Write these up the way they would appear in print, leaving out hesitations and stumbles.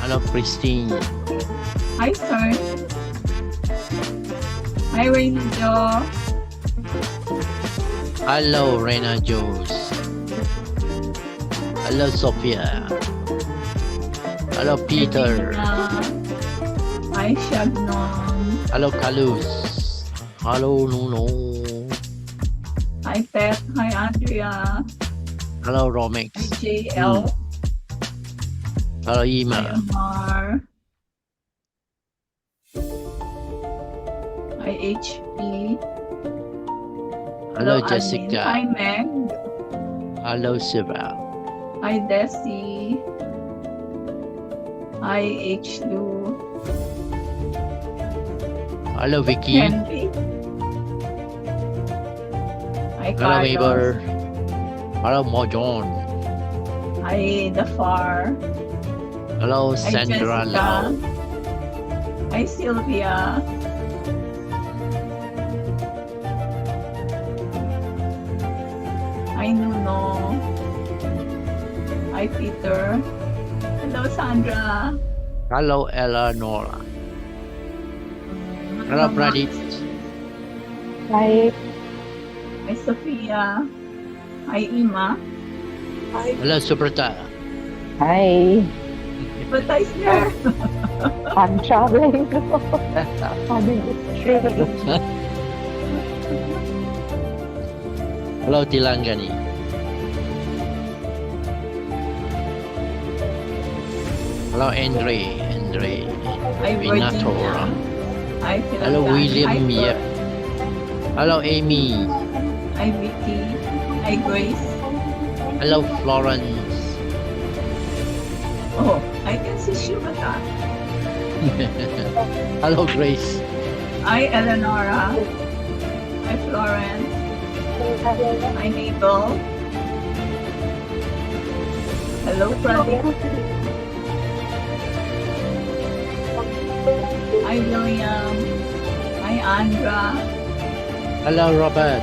Hello, Christine. Hi, sir. Hi, Rainy Joe. Hello, Rena Jones. Hello, Sophia. Hello, Peter. Hi, Shabnam. Hello, Kalus. Hello, Nuno. Hi, Pet. Hi, Andrea. Hello, Hi, Romex. JL. Hello, Hi, Ima. Amar. Hi, HP. Hello, Admin. Jessica. Hi, Meg. Hello, Siva. Hi, Desi. Hi, H2. Hello, Vicky. Henry. Hi, Hello, Carlos. Mabel. Hello, Mojon. Hi, The Far. Hello, Hi, Sandra Jessica. Lau. Hi, Sylvia. Hi, Nuno. Hi, Peter. Hello, Sandra. Hello, Eleanor. Hello, Pradip. Hi. Hi, Sophia. Hi, Ima. Hello, Subrata. Hi. But I there. I'm traveling. I'm in the train. Hello, Tilangani. Hello, Andre. Hi, Vinator. Virginia. Hi, Hello, Philomena. William. Hi, Yep. Hello, Amy. Hi, Vicky. Hi, Grace. Hello, Florence. Oh, I can see Shivata. Hello, Grace. Hi, Eleonora. Hi, Florence. Hi, Mabel. Hello, Pradeep. Hi, William. Hi, Andra. Hello, Robert.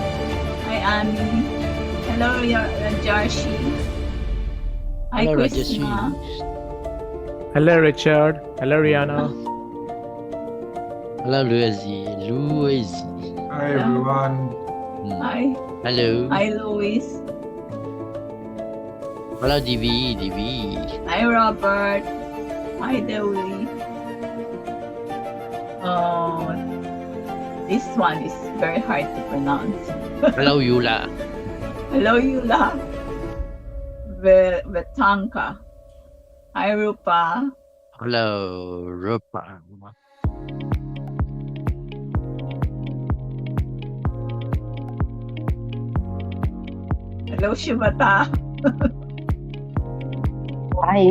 Hi, Annie. Hello, Jayashree. Hi, Hello, Krishna. Hello, Richard. Hello, Rihanna. Hello, Louise. Hi everyone. Hi. Hello. Hi, Louis. Hello, DV. Hi, Robert. Hi, Dewi. Oh, this one is very hard to pronounce. Hello, Yula. Hello, Yula. Vetanka. Hi, Rupa. Hello, Rupa. Hello, Shivata. Hi.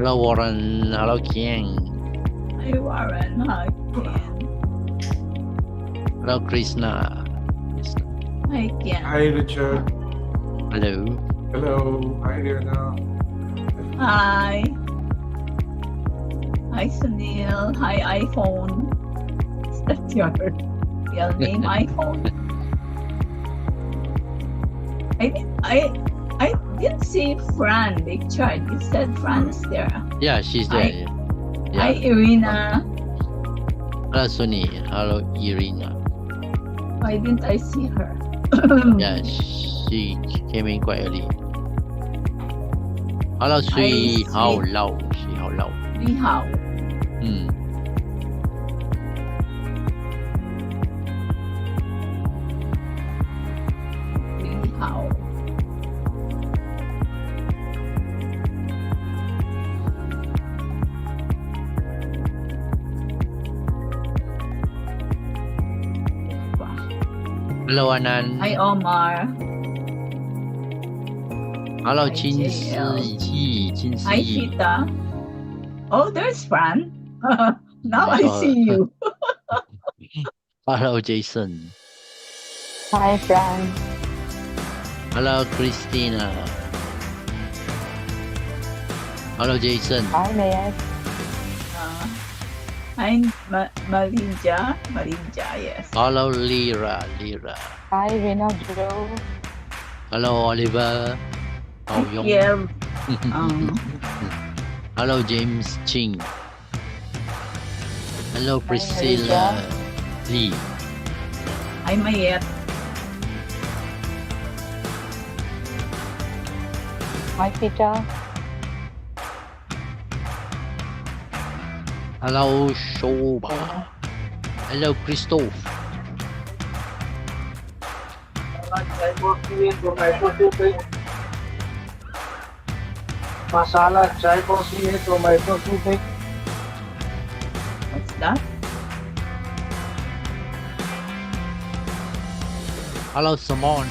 Hello, Warren. Hello, Kiang. Hi, Warren. Hi, Ken. Hello, Krishna. Hi, Ken. Hi Richard. Hello. Hello. Hi Rihanna. Hi. Hi, Sunil. Hi, iPhone. Is that your real name, iPhone? I didn't see Fran, Richard. You said Fran's there. Yeah, she's there. Hi, Irina. Hello, Sunny. Hello, Irina. Why didn't I see her? Yeah, she came in quite early. Hello, Sui. Sweet. How low? She how low? Ni hao. Ni hao. Hello, Anan. Hi, Omar. Hello, Hi, Qin JL. Si. Qin Hi, Si. Fita. Oh, there's Fran. Now I Oh. see you. Hello, Jason. Hi, Fran. Hello, Christina. Hello, Jason. Hi, Mayas. Hi, Malinja. Malinja, yes. Hello, Lira. Hi, Rena Joe. Hello, Oliver. Hao Yong. Yeah. Um, Hello, James Ching. Hello, Priscilla Lee. Hi, Mayet. Hi, Peter. Hello, Shoba. Hello, Christophe. मसाला चाय coffee है tomato soup है What's that? Hello, Simon.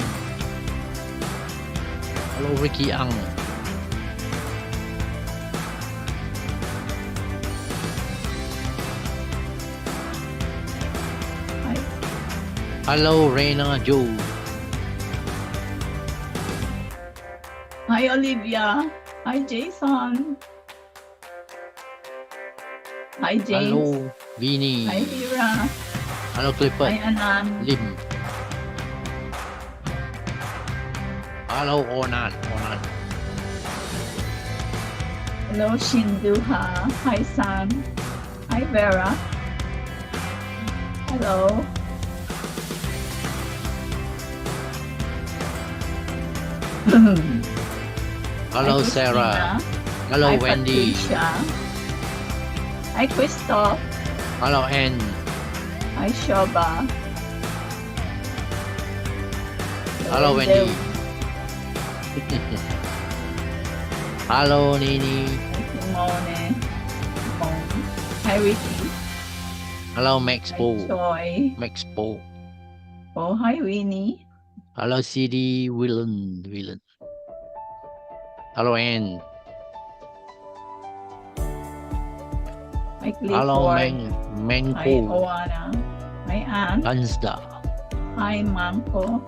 Hello, Ricky Ang. Hi. Hello, Reina Joe. Hi, Olivia. Hi, Jason. Hi, James. Hello, Vinny. Hi, Hira. Hello, Clifford. Hi, Anan. Lim. Hello, Onan. Hello, Shinduha. Hi, Sam. Hi, Vera. Hello. Hello, Hi, Sarah. Christina. Hello, Hi, Wendy. Patricia. Hi, Christoph. Hello, Anne. Hi, Shoba. Hello, Wendy. Hello, Nini. Hi, Simone. Hi, Ricky. Hello, Max Hi, Po. Joy. Max Po. Oh, hi, Winnie. Hello, CD Willen. Hello, Anne. Hi, Hello, Clifford. Hi, Manko. Oana. Hi, Anne. Ansda. Hi, Manko.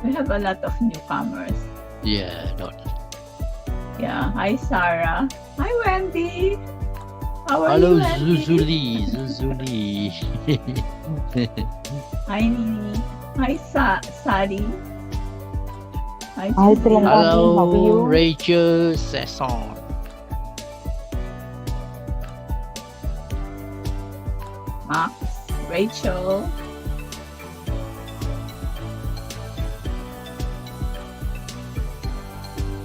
We have a lot of newcomers. Yeah, not. Yeah. Hi, Sarah. Hi, Wendy. How are Hello, you, Wendy? Zuzuli. Hi, Nini. Hi, Sari. Hi, Hi, Cecilia. Tilangani. How are Hello, you? Rachel Sesson. Max, Rachel.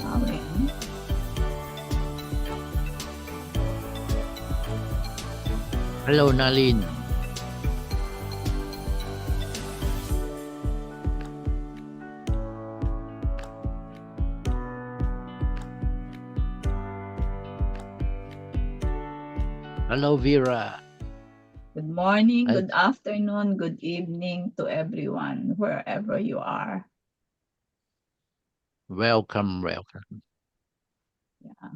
Alan. Hello, Nalin. Hello, Vera. Good morning, Hi. good afternoon, good evening to everyone, wherever you are. Welcome. Yeah.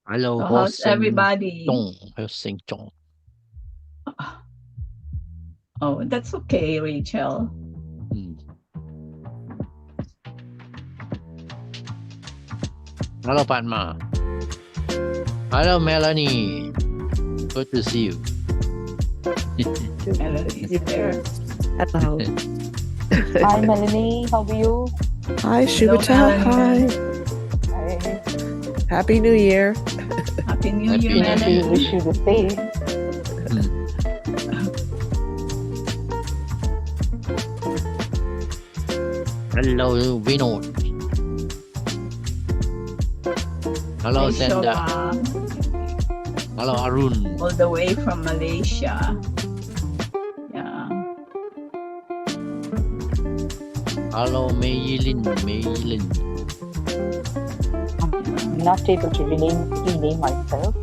Hello, So Ho how's Sing everybody? Chong. Oh, that's okay, Rachel. Hmm. Hello, Padma. Hello, Melanie. Good to see you. Melody is there. Hello. Hi, Melanie. How are you? Hi, Hello, Shubata. Hi. Melanie. Hi. Happy New Year. Happy New Happy Year, New Melanie. Year. Wish you the same. Hello, Vinod. Hello, Hi, Senda. Shoba, Hello, Arun. all the way from Malaysia. Yeah. Hello, Maylin. I'm not able to rename myself.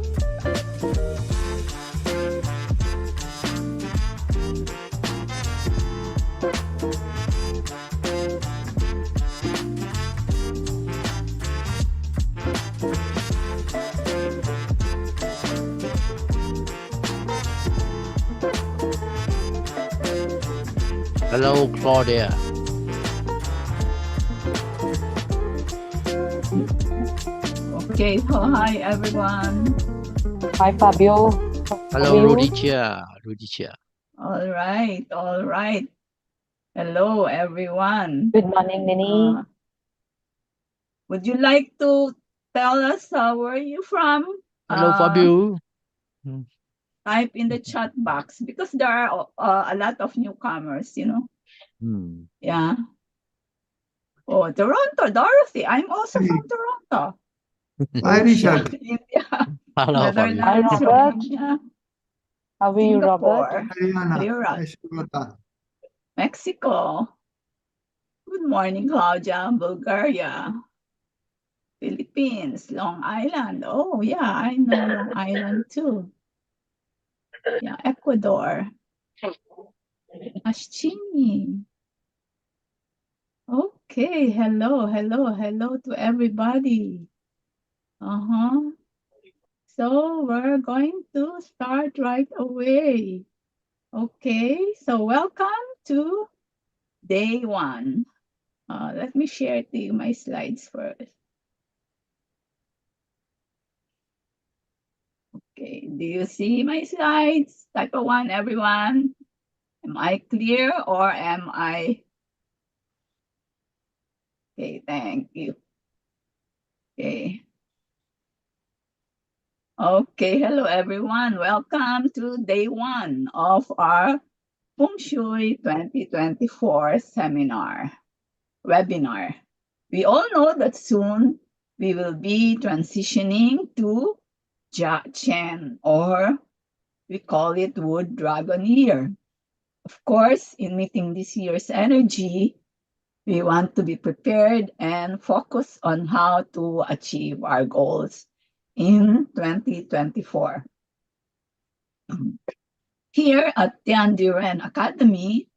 Hello, Claudia. Okay, so hi everyone. Hi, Fabio. Hello, How are you? Rudicia. All right, all right. Hello, everyone. Good morning, Nini. Would you like to tell us where you from? Hello, Fabio. Hmm. Type in the chat box because there are a lot of newcomers, you know. Hmm. Yeah. Oh, Toronto, Dorothy. I'm also from Toronto. Hi, Richard. India, Hello, Fabio. Hi, Netherlands, Robert. Romania, How are you, Robert? Singapore, Hi, Rihanna. Lyra, Hi, Shubhata. Mexico. Good morning, Claudia, Bulgaria, Philippines, Long Island. Oh, yeah, I know Long Island too. Yeah, Ecuador, Ashchini. Okay, hello, hello, hello to everybody. So we're going to start right away. Okay, so welcome to day one. Let me share to you my slides first. Okay, do you see my slides? Type a one, everyone. Am I clear or am I? Okay, thank you. Okay. Okay, hello everyone. Welcome to day one of our Feng Shui 2024 webinar. We all know that soon we will be transitioning to Jia Chen, or we call it Wood Dragon Year. Of course, in meeting this year's energy, we want to be prepared and focus on how to achieve our goals in 2024. Here at Tiandiren Academy,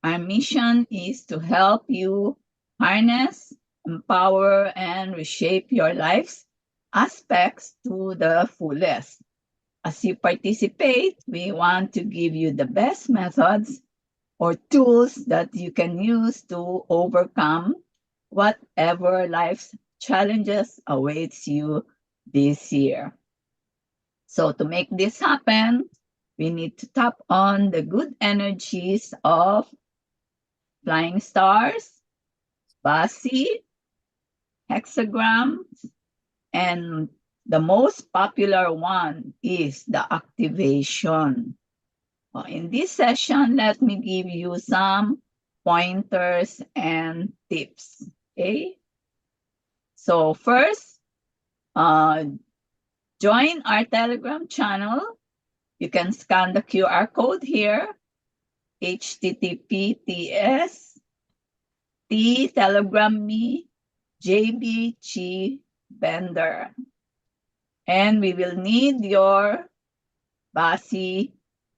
our mission is to help you harness, empower, and reshape your life's aspects to the fullest. As you participate, we want to give you the best methods or tools that you can use to overcome whatever life's challenges awaits you this year. So to make this happen, we need to tap on the good energies of flying stars, bazi, hexagrams, and the most popular one is the activation. In this session, let me give you some pointers and tips. Okay. So first, join our Telegram channel. You can scan the QR code here, https Telegram me JBG Bender. And we will need your bazi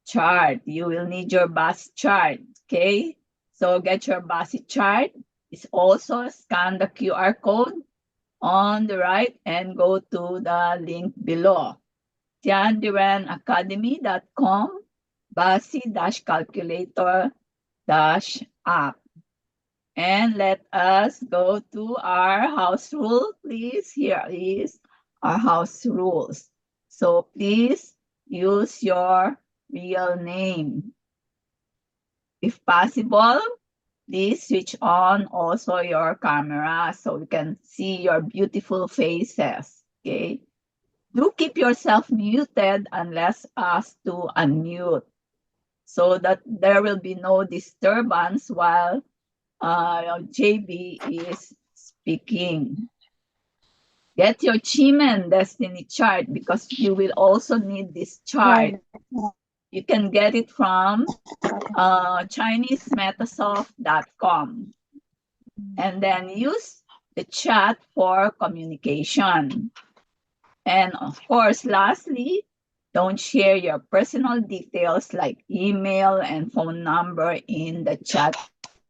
chart. You will need your bazi chart, okay? So get your bazi chart. It's also scan the QR code on the right and go to the link below. tiandirenacademy.com bazi-calculator-app. And let us go to our house rule, please. Here is our house rules. So please use your real name. If possible, please switch on also your camera so we can see your beautiful faces, okay? Do keep yourself muted unless asked to unmute so that there will be no disturbance while JB is speaking. Get your Chimen destiny chart because you will also need this chart. You can get it from ChineseMetasoft.com. And then use the chat for communication. And of course, lastly, don't share your personal details like email and phone number in the chat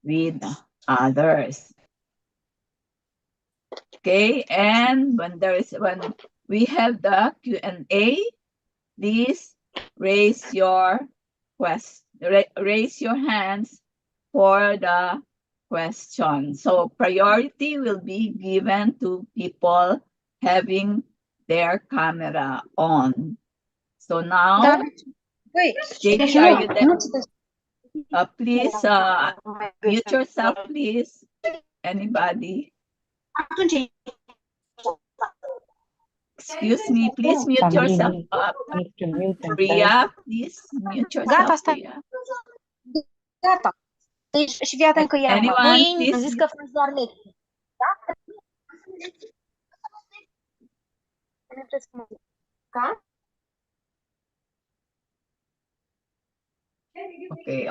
with others. Okay, and when we have the Q&A, please raise your hands for the question. So priority will be given to people having their camera on. So now, Wait, JB, are you there? Please mute yourself, please. Anybody? Excuse me, please mute Somebody yourself up. needs to mute themselves. Priya, please mute yourself, Priya. Anyone, please. Okay.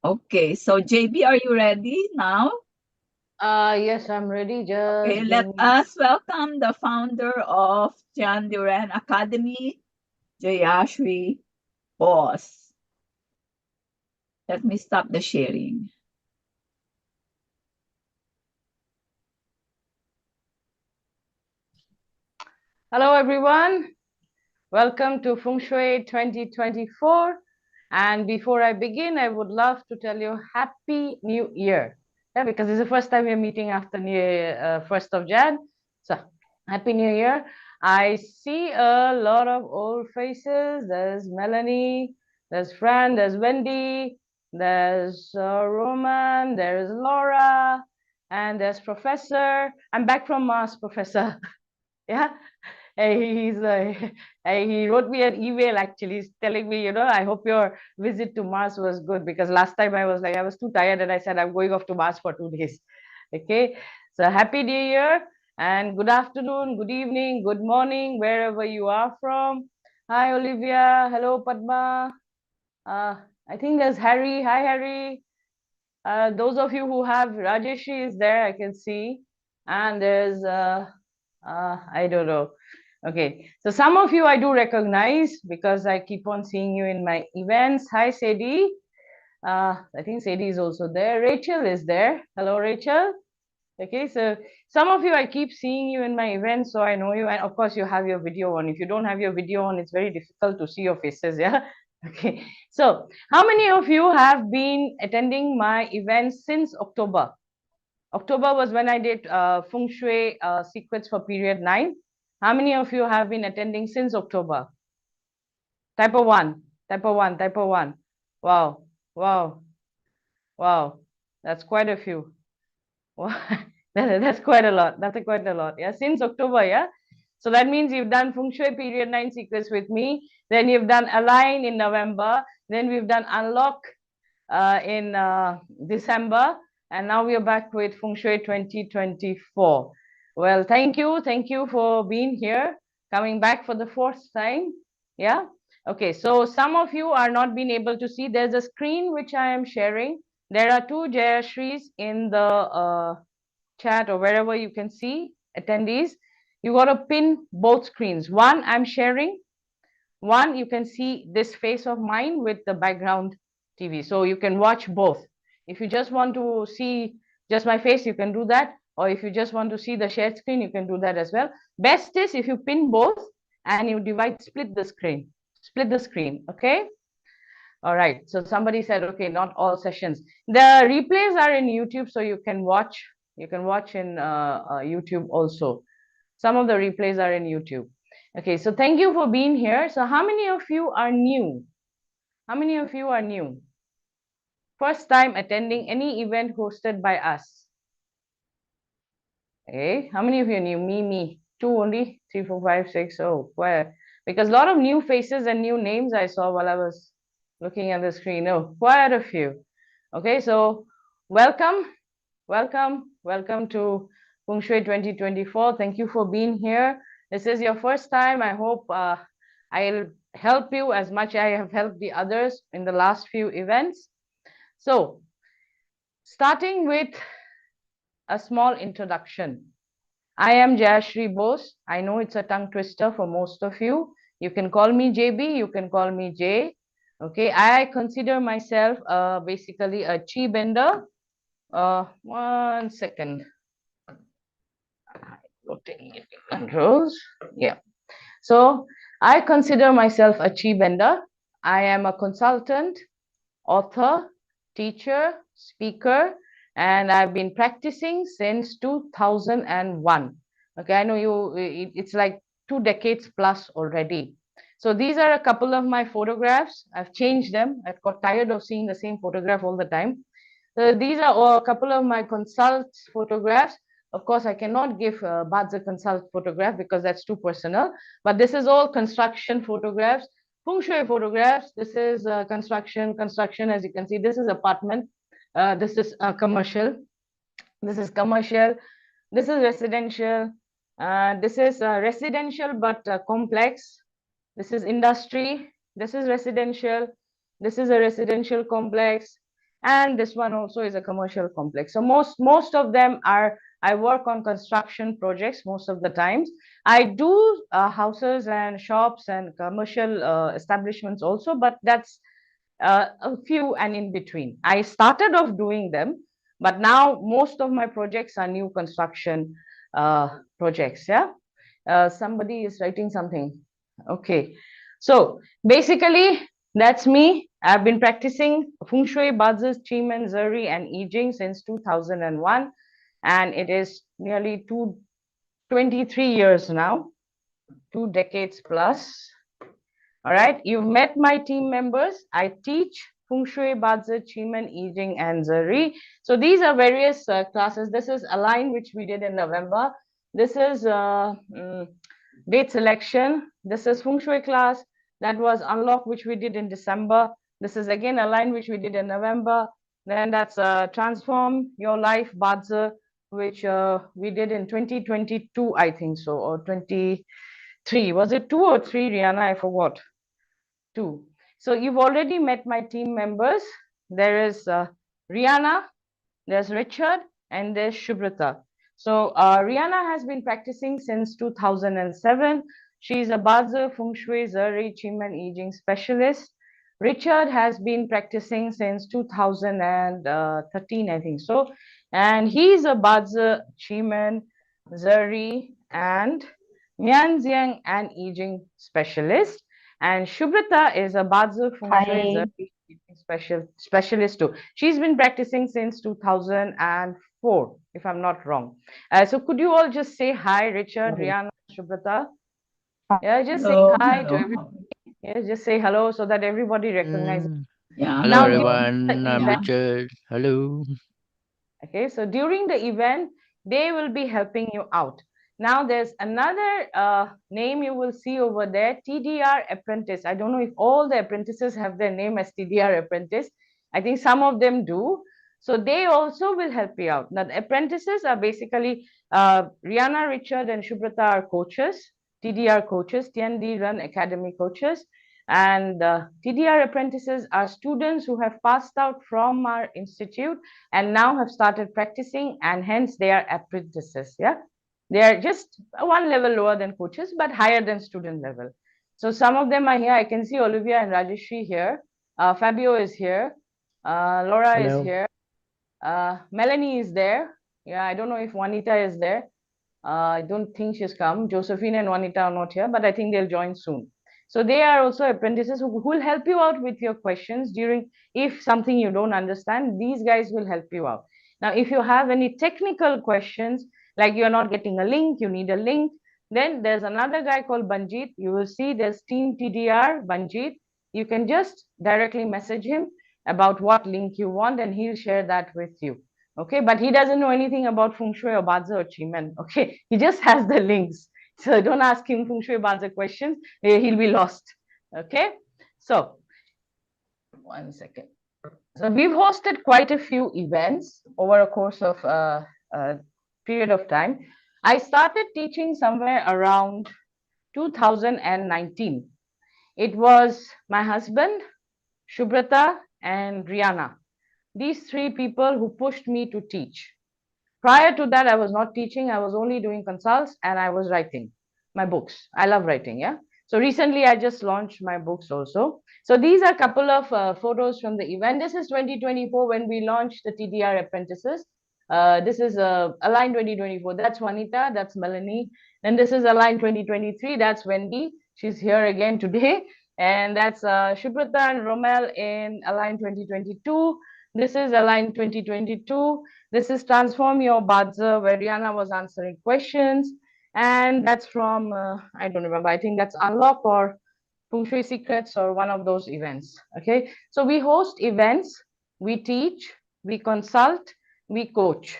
Okay. So JB, are you ready now? Yes, I'm ready. Just Okay, let us welcome the founder of John Duran Academy, Jayashree Bose. Let me stop the sharing. Hello, everyone. Welcome to Feng Shui 2024. And before I begin, I would love to tell you Happy New Year. Yeah, because it's the first time we're meeting after New Year, 1st of Jan. So, Happy New Year. I see a lot of old faces. There's Melanie, there's Fran, there's Wendy, there's Roman, there's Laura, and there's Professor. I'm back from Mars, Professor. Yeah. He wrote me an email actually telling me, I hope your visit to Mars was good, because last time I was too tired and I said I'm going off to Mars for 2 days. Okay, so Happy New Year and good afternoon, good evening, good morning, wherever you are from. Hi Olivia, hello Padma. I think there's Harry. Hi Harry. Those of you who have Rajeshri is there, I can see, and there's I don't know. Okay, so some of you I do recognize because I keep on seeing you in my events. Hi, Sadie. I think Sadie is also there. Rachel is there. Hello, Rachel. Okay, so some of you I keep seeing you in my events, so I know you. And of course, you have your video on. If you don't have your video on, it's very difficult to see your faces. Yeah. Okay. So, how many of you have been attending my events since October? October was when I did Feng Shui secrets for period 9. How many of you have been attending since October? Type of 1, type of 1, type of 1. Wow, wow, wow. That's quite a few. Wow. That's quite a lot. That's quite a lot. Yeah, since October, yeah. So that means you've done Feng Shui period 9 secrets with me. Then you've done Align in November. Then we've done Unlock in December. And now we are back with Feng Shui 2024. Well, thank you for being here, coming back for the 4th time. Yeah. Okay, so some of you are not being able to see. There's a screen which I am sharing. There are 2 Jayashrees in the chat or wherever you can see attendees. You got to pin both screens. One I'm sharing. One you can see this face of mine with the background TV. So you can watch both. If you just want to see just my face, you can do that. Or if you just want to see the shared screen, you can do that as well. Best is if you pin both and you split the screen. Split the screen, okay? All right, so somebody said, okay, not all sessions. The replays are in YouTube, so you can watch. You can watch in YouTube also. Some of the replays are in YouTube. Okay, so thank you for being here. So how many of you are new? How many of you are new? First time attending any event hosted by us. Okay, how many of you are new? Me. 2 only? 3, 4, 5, 6. Oh, where? Because a lot of new faces and new names I saw while I was looking at the screen. Oh, quite a few. Okay, so welcome to Feng Shui 2024. Thank you for being here. This is your first time. I hope I'll help you as much as I have helped the others in the last few events. So, starting with a small introduction. I am Jayashree Bose. I know it's a tongue twister for most of you. You can call me JB, you can call me J. Okay, I consider myself basically a chi bender. 1 second. Controls. Yeah. So I consider myself a chi bender. I am a consultant, author, teacher, speaker, and I've been practicing since 2001. Okay, I know it's like 2 decades plus already. So these are a couple of my photographs. I've changed them. I've got tired of seeing the same photograph all the time. So these are a couple of my consult photographs. Of course, I cannot give Badza consult photograph because that's too personal. But this is all construction photographs, Feng Shui photographs. This is construction. As you can see, this is apartment. This is commercial. This is commercial. This is residential. This is residential but complex. This is industry. This is residential. This is a residential complex. And this one also is a commercial complex. So most of them are, I work on construction projects most of the times. I do houses and shops and commercial establishments also, but that's a few and in between. I started off doing them, but now most of my projects are new construction projects. Yeah. Somebody is writing something. Okay. So basically, that's me. I've been practicing Feng Shui, Bazi, Qigong, Zeri, and I Ching since 2001. And it is nearly 23 years now, 2 decades plus. All right, you've met my team members. I teach Feng Shui, Bazi, Qigong, I Ching, and Zeri. So these are various classes. This is Align, which we did in November. This is date selection. This is Feng Shui class. That was Unlock, which we did in December. This is again Align, which we did in November. Then that's Transform Your Life, Bazi, which we did in 2022, I think so, or 23. Was it 2 or 3, Rihanna? I forgot. 2. So you've already met my team members. There is Rihanna, there's Richard, and there's Shubrata. So Rihanna has been practicing since 2007. She's a Bazi, Feng Shui, Zeri, Qigong, I Ching specialist. Richard has been practicing since 2013, I think so. And he's a Bazi, Qigong, Zeri, and Mianxiang and I Ching specialist. And Shubrata is a Bazi, Feng Shui, specialist too. She's been practicing since 2004, if I'm not wrong. So could you all just say hi, Richard, Rihanna, Shubrata? Yeah, just say hi to everybody. Yeah, just say hello so that everybody recognizes. Yeah. Hello Now, everyone, I'm Yeah. Richard. Hello. Okay, so during the event, they will be helping you out. Now there's another name you will see over there, TDR apprentice. I don't know if all the apprentices have their name as TDR apprentice. I think some of them do. So they also will help you out. Now the apprentices are basically Rihanna, Richard, and Shubrata are coaches, TDR coaches, TND Run Academy coaches. And TDR apprentices are students who have passed out from our institute and now have started practicing, and hence they are apprentices. Yeah. They are just one level lower than coaches, but higher than student level. So some of them are here. I can see Olivia and Rajeshri here. Fabio is here. Laura Hello. is here. Melanie is there. Yeah, I don't know if Juanita is there. I don't think she's come. Josephine and Juanita are not here, but I think they'll join soon. So they are also apprentices who will help you out with your questions during, if something you don't understand, these guys will help you out. Now, if you have any technical questions, like you're not getting a link, you need a link, then there's another guy called Banjit. You will see there's Team TDR, Banjit. You can just directly message him about what link you want, and he'll share that with you. Okay, but he doesn't know anything about Feng Shui or Bazi or Qigong. Okay, he just has the links. So don't ask him Feng Shui Bazi questions. He'll be lost. Okay, so 1 second. So we've hosted quite a few events over a course of a period of time. I started teaching somewhere around 2019. It was my husband, Shubrata, and Rihanna. These 3 people who pushed me to teach. Prior to that, I was not teaching. I was only doing consults and I was writing my books. I love writing, yeah. So recently, I just launched my books also. So these are a couple of photos from the event. This is 2024 when we launched the TDR apprentices. This is Align 2024. That's Juanita. That's Melanie. Then this is Align 2023. That's Wendy. She's here again today. And that's Shubrata and Romel in Align 2022. This is Align 2022. This is Transform Your Bazi, where Rihanna was answering questions. And that's from, I don't remember, I think that's Unlock or Feng Shui Secrets or one of those events. Okay, so we host events, we teach, we consult, we coach.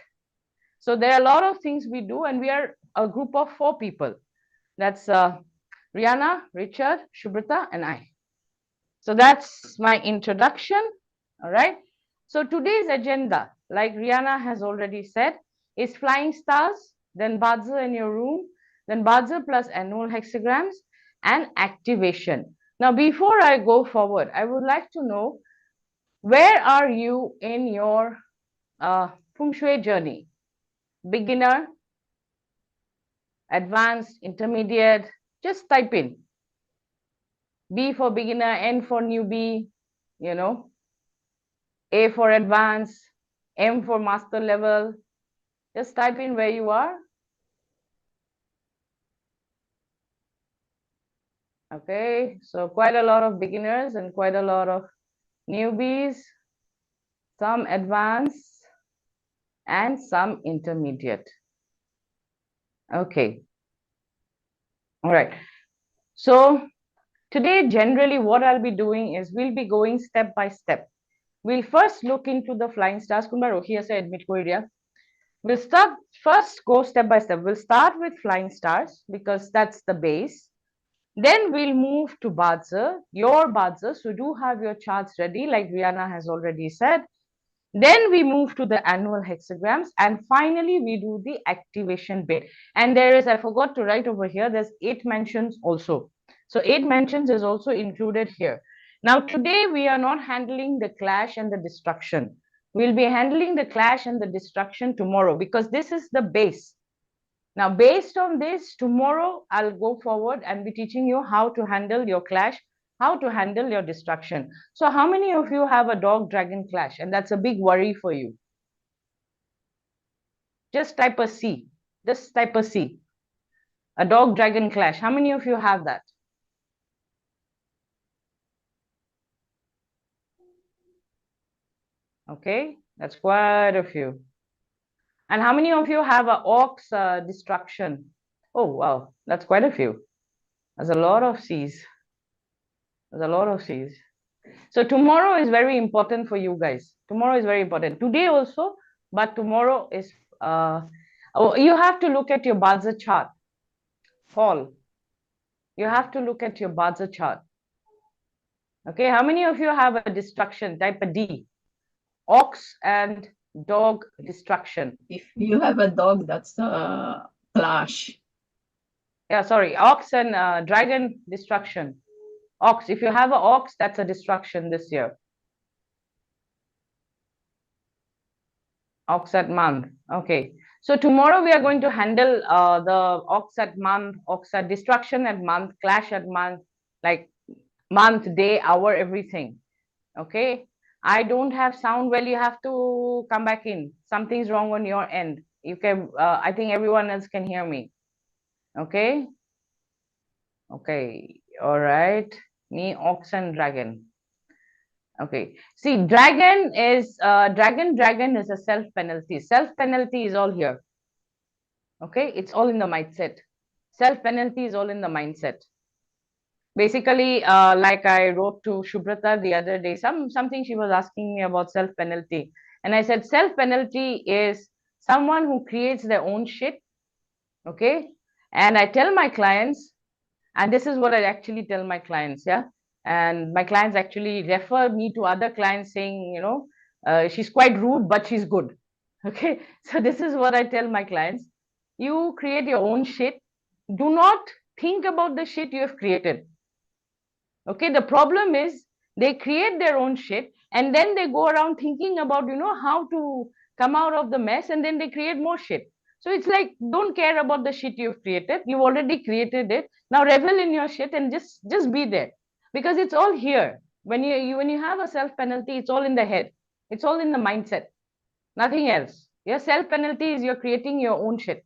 So there are a lot of things we do, and we are a group of 4 people. That's Rihanna, Richard, Shubrata, and I. So that's my introduction. All right. So today's agenda, like Rihanna has already said, is flying stars, then bazi in your room, then bazi plus annual hexagrams, and activation. Now, before I go forward, I would like to know, where are you in your Feng Shui journey? Beginner, advanced, intermediate? Just type in. B for beginner, N for newbie, you know, A for advanced, M for master level. Just type in where you are. Okay, so quite a lot of beginners and quite a lot of newbies, some advanced and some intermediate. Okay. All right. So today, generally what I'll be doing is we'll be going step by step. We'll first look into the flying stars. We'll first go step by step. We'll start with flying stars because that's the base. Then we'll move to bazi, your bazi. So do have your charts ready, like Rihanna has already said. Then we move to the annual hexagrams, and finally we do the activation bit. And there is, I forgot to write over here, there's 8 mentions also. So 8 mentions is also included here. Now today we are not handling the clash and the destruction. We'll be handling the clash and the destruction tomorrow, because this is the base. Now, based on this, tomorrow I'll go forward and be teaching you how to handle your clash, how to handle your destruction. So how many of you have a dog dragon clash, and that's a big worry for you? Just type a C. Just type a C. A dog dragon clash. How many of you have that? Okay, that's quite a few. And how many of you have a ox destruction? Oh, wow, that's quite a few. There's a lot of C's. There's a lot of C's. So tomorrow is very important for you guys. Tomorrow is very important. Today also, but tomorrow is, you have to look at your bazi chart. Paul, you have to look at your bazi chart. Okay, how many of you have a destruction? Type a D. Ox and dog destruction. If you have a dog, that's a clash. Yeah, sorry, ox and dragon destruction. Ox, if you have an ox, that's a destruction this year. Ox at month. Okay. So tomorrow we are going to handle the ox at month, ox at destruction at month, clash at month, like month, day, hour, everything. Okay. I don't have sound. Well, you have to come back in. Something's wrong on your end. You can, I think everyone else can hear me. Okay. Okay. All right. Me, ox and dragon. Okay. See, dragon is dragon is a self penalty. Self penalty is all here. Okay, it's all in the mindset. Self penalty is all in the mindset. Basically, like I wrote to Shubrata the other day, something she was asking me about self penalty, and I said self penalty is someone who creates their own shit. Okay, and I tell my clients, and this is what I actually tell my clients, yeah. And my clients actually refer me to other clients saying, you know, she's quite rude, but she's good. Okay, so this is what I tell my clients. You create your own shit. Do not think about the shit you have created. Okay, the problem is they create their own shit and then they go around thinking about, you know, how to come out of the mess, and then they create more shit. So it's like, don't care about the shit you've created. You've already created it. Now revel in your shit and just be there, because it's all here. When you have a self penalty, it's all in the head. It's all in the mindset. Nothing else. Your self penalty is you're creating your own shit.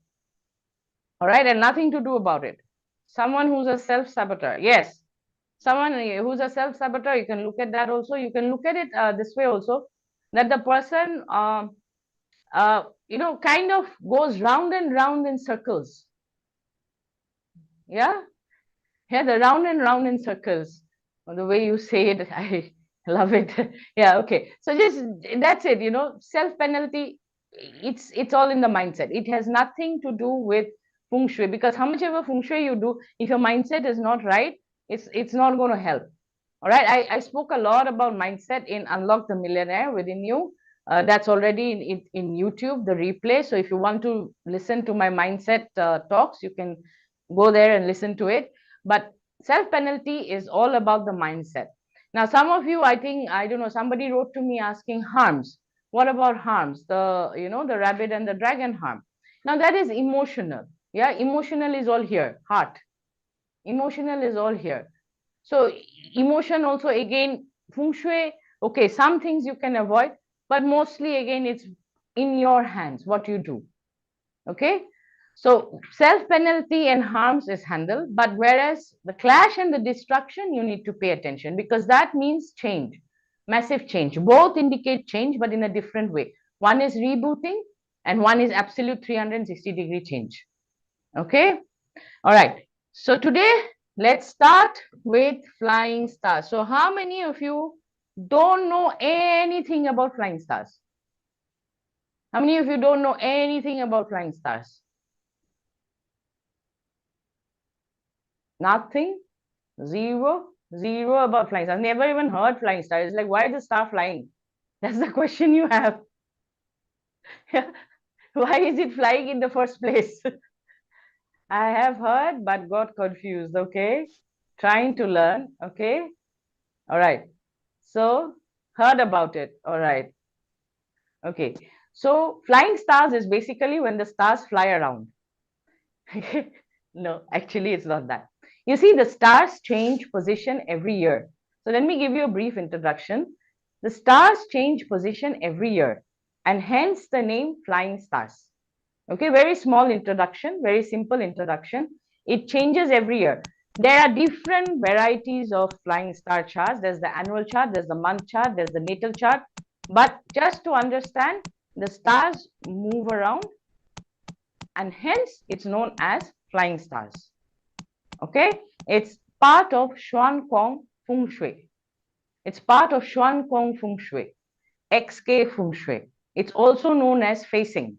All right, and nothing to do about it. Someone who's a self saboteur. Yes, someone who's a self saboteur. You can look at that also. You can look at it this way also, that the person you know, kind of goes round and round in circles. Yeah, Yeah, the round and round in circles. The way you say it, I love it. Yeah, okay. So just that's it, you know, self-penalty, it's all in the mindset. It has nothing to do with feng shui, because how much ever feng shui you do, if your mindset is not right, it's not going to help. All right. I spoke a lot about mindset in Unlock the Millionaire Within You. That's already in YouTube, the replay. So if you want to listen to my mindset talks, you can go there and listen to it. But self-penalty is all about the mindset. Now, some of you, I think, I don't know, somebody wrote to me asking harms. What about harms? The, you know, the rabbit and the dragon harm. Now, that is emotional. Yeah, emotional is all here, heart. Emotional is all here. So emotion also, again, feng shui, okay, some things you can avoid, but mostly again, it's in your hands what you do. Okay. So self-penalty and harms is handled, but whereas the clash and the destruction, you need to pay attention, because that means change, massive change. Both indicate change, but in a different way. One is rebooting and one is absolute 360-degree change. Okay. All right. So today, let's start with flying stars. So how many of you don't know anything about flying stars? How many of you don't know anything about flying stars? Nothing? Zero? Zero about flying stars. Never even heard flying stars. It's like, why is the star flying? That's the question you have. Why is it flying in the first place? I have heard, but got confused. Okay. Trying to learn. Okay. All right. So, heard about it. All right. Okay. So, flying stars is basically when the stars fly around. No, actually, it's not that. You see, the stars change position every year. So, let me give you a brief introduction. The stars change position every year, and hence the name flying stars. Okay, very small introduction, very simple introduction. It changes every year. There are different varieties of flying star charts. There's the annual chart, there's the month chart, there's the natal chart. But just to understand, the stars move around, and hence it's known as flying stars. Okay, it's part of Xuan Kong Feng Shui. It's part of Xuan Kong Feng Shui, XK Feng Shui. It's also known as facing.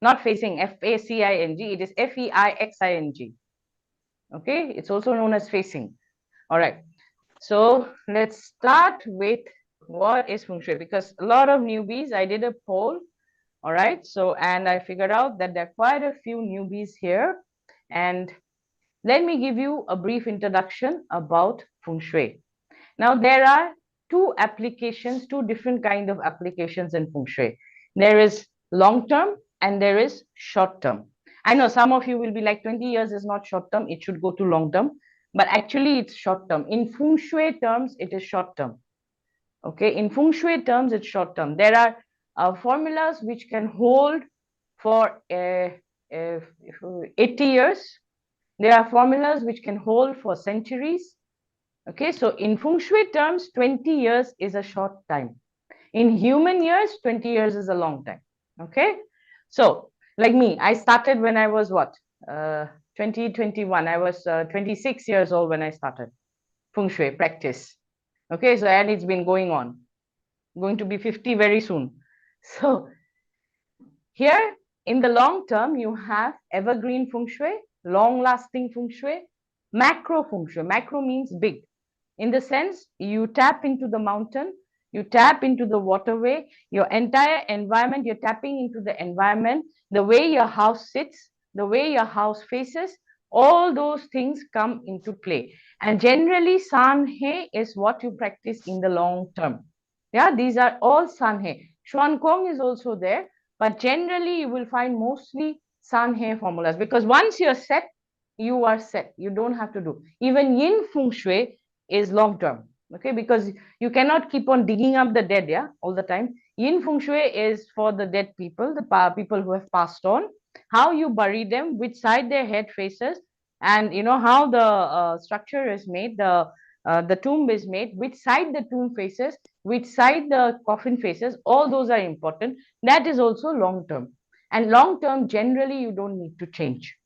Not facing, F-A-C-I-N-G, it is F-E-I-X-I-N-G. Okay, it's also known as facing. All right, so let's start with what is feng shui, because a lot of newbies, I did a poll. All right, so, and I figured out that there are quite a few newbies here. And let me give you a brief introduction about feng shui. Now, there are two applications, two different kind of applications in feng shui. There is long term and there is short term. I know some of you will be like 20 years is not short term, it should go to long term, but actually it's short term. In feng shui terms, it is short term. Okay, in feng shui terms, it's short term. There are formulas which can hold for 80 years. There are formulas which can hold for centuries. Okay, so in feng shui terms, 20 years is a short time. In human years, 20 years is a long time. Okay, so like me, I started when I was what? 2021. I was 26 years old when I started feng shui practice. Okay, so and it's been going on. Going to be 50 very soon. So here in the long term, you have evergreen feng shui, long-lasting feng shui, macro feng shui. Macro means big. In the sense, you tap into the mountain, you tap into the waterway, your entire environment, you're tapping into the environment, the way your house sits, the way your house faces, all those things come into play. And generally, Sanhe is what you practice in the long term. Yeah, these are all Sanhe. Xuan Kong is also there, but generally you will find mostly Sanhe formulas, because once you're set, you are set. You don't have to do. Even Yin Feng Shui is long term, okay, because you cannot keep on digging up the dead, yeah, all the time. Yin Feng Shui is for the dead people, the people who have passed on, how you bury them, which side their head faces, and you know how the structure is made, the tomb is made, which side the tomb faces, which side the coffin faces, all those are important. That is also long term, and long term generally you don't need to change.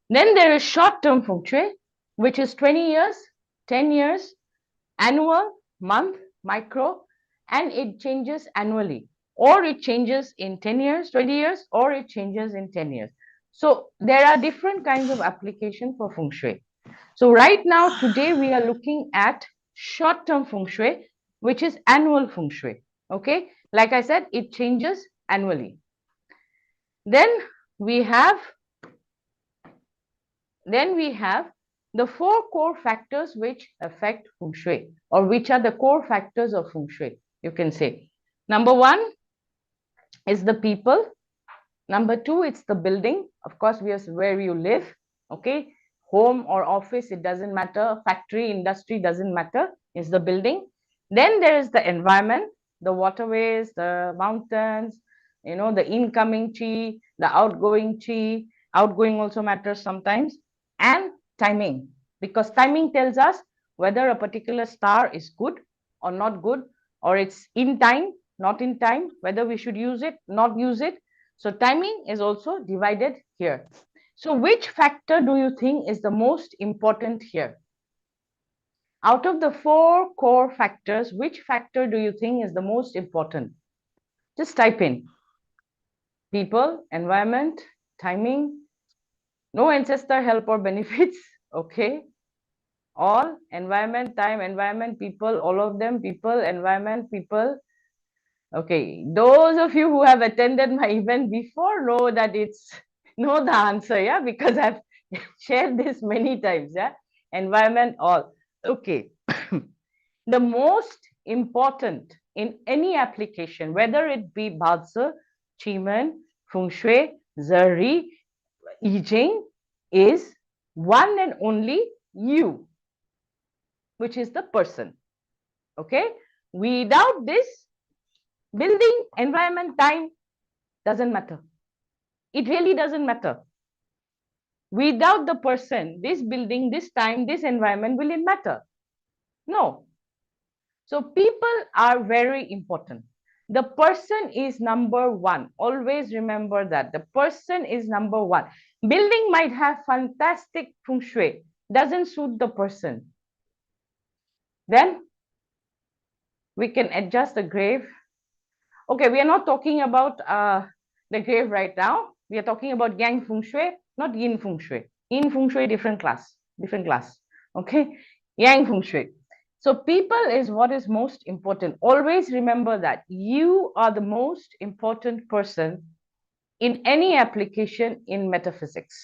Then there is short term feng shui. which is 20 years, 10 years, annual, month, micro, and it changes annually, or it changes in 10 years, 20 years, or it changes in 10 years. So there are different kinds of application for Feng Shui. So right now, today we are looking at short-term Feng Shui, which is annual Feng Shui. Okay, like I said, it changes annually. Then we have the 4 core factors which affect Feng Shui, or which are the core factors of Feng Shui, you can say. Number 1 is the people. Number 2, it's the building. Of course, where you live. Okay, home or office, it doesn't matter. Factory, industry, doesn't matter. It's the building. Then there is the environment, the waterways, the mountains, the incoming chi, the outgoing chi. Outgoing also matters sometimes. And timing, because timing tells us whether a particular star is good or not good, or it's in time, not in time, whether we should use it, not use it. So timing is also divided here. So which factor do you think is the most important here? Out of the 4 core factors, which factor do you think is the most important? Just type in people, environment, timing. No ancestor help or benefits. Okay, all environment, time, environment, people, all of them, people, environment, people. Okay, those of you who have attended my event before know that know the answer, yeah, because I've shared this many times, yeah. Environment, all. Okay. The most important in any application, whether it be bazi, Qigong, Feng Shui, Zeri, I Ching, is one and only you, which is the person. Okay, without this, building, environment, time doesn't matter. It really doesn't matter. Without the person, this building, this time, this environment, will it matter? No. So people are very important. The person is number 1. Always remember that. The person is number 1. Building might have fantastic Feng Shui, doesn't suit the person. Then we can adjust the grave. Okay, we are not talking about the grave right now. We are talking about Yang Feng Shui, not Yin Feng Shui. Yin Feng Shui, different class. Okay, Yang Feng Shui. So people is what is most important. Always remember that you are the most important person in any application in metaphysics.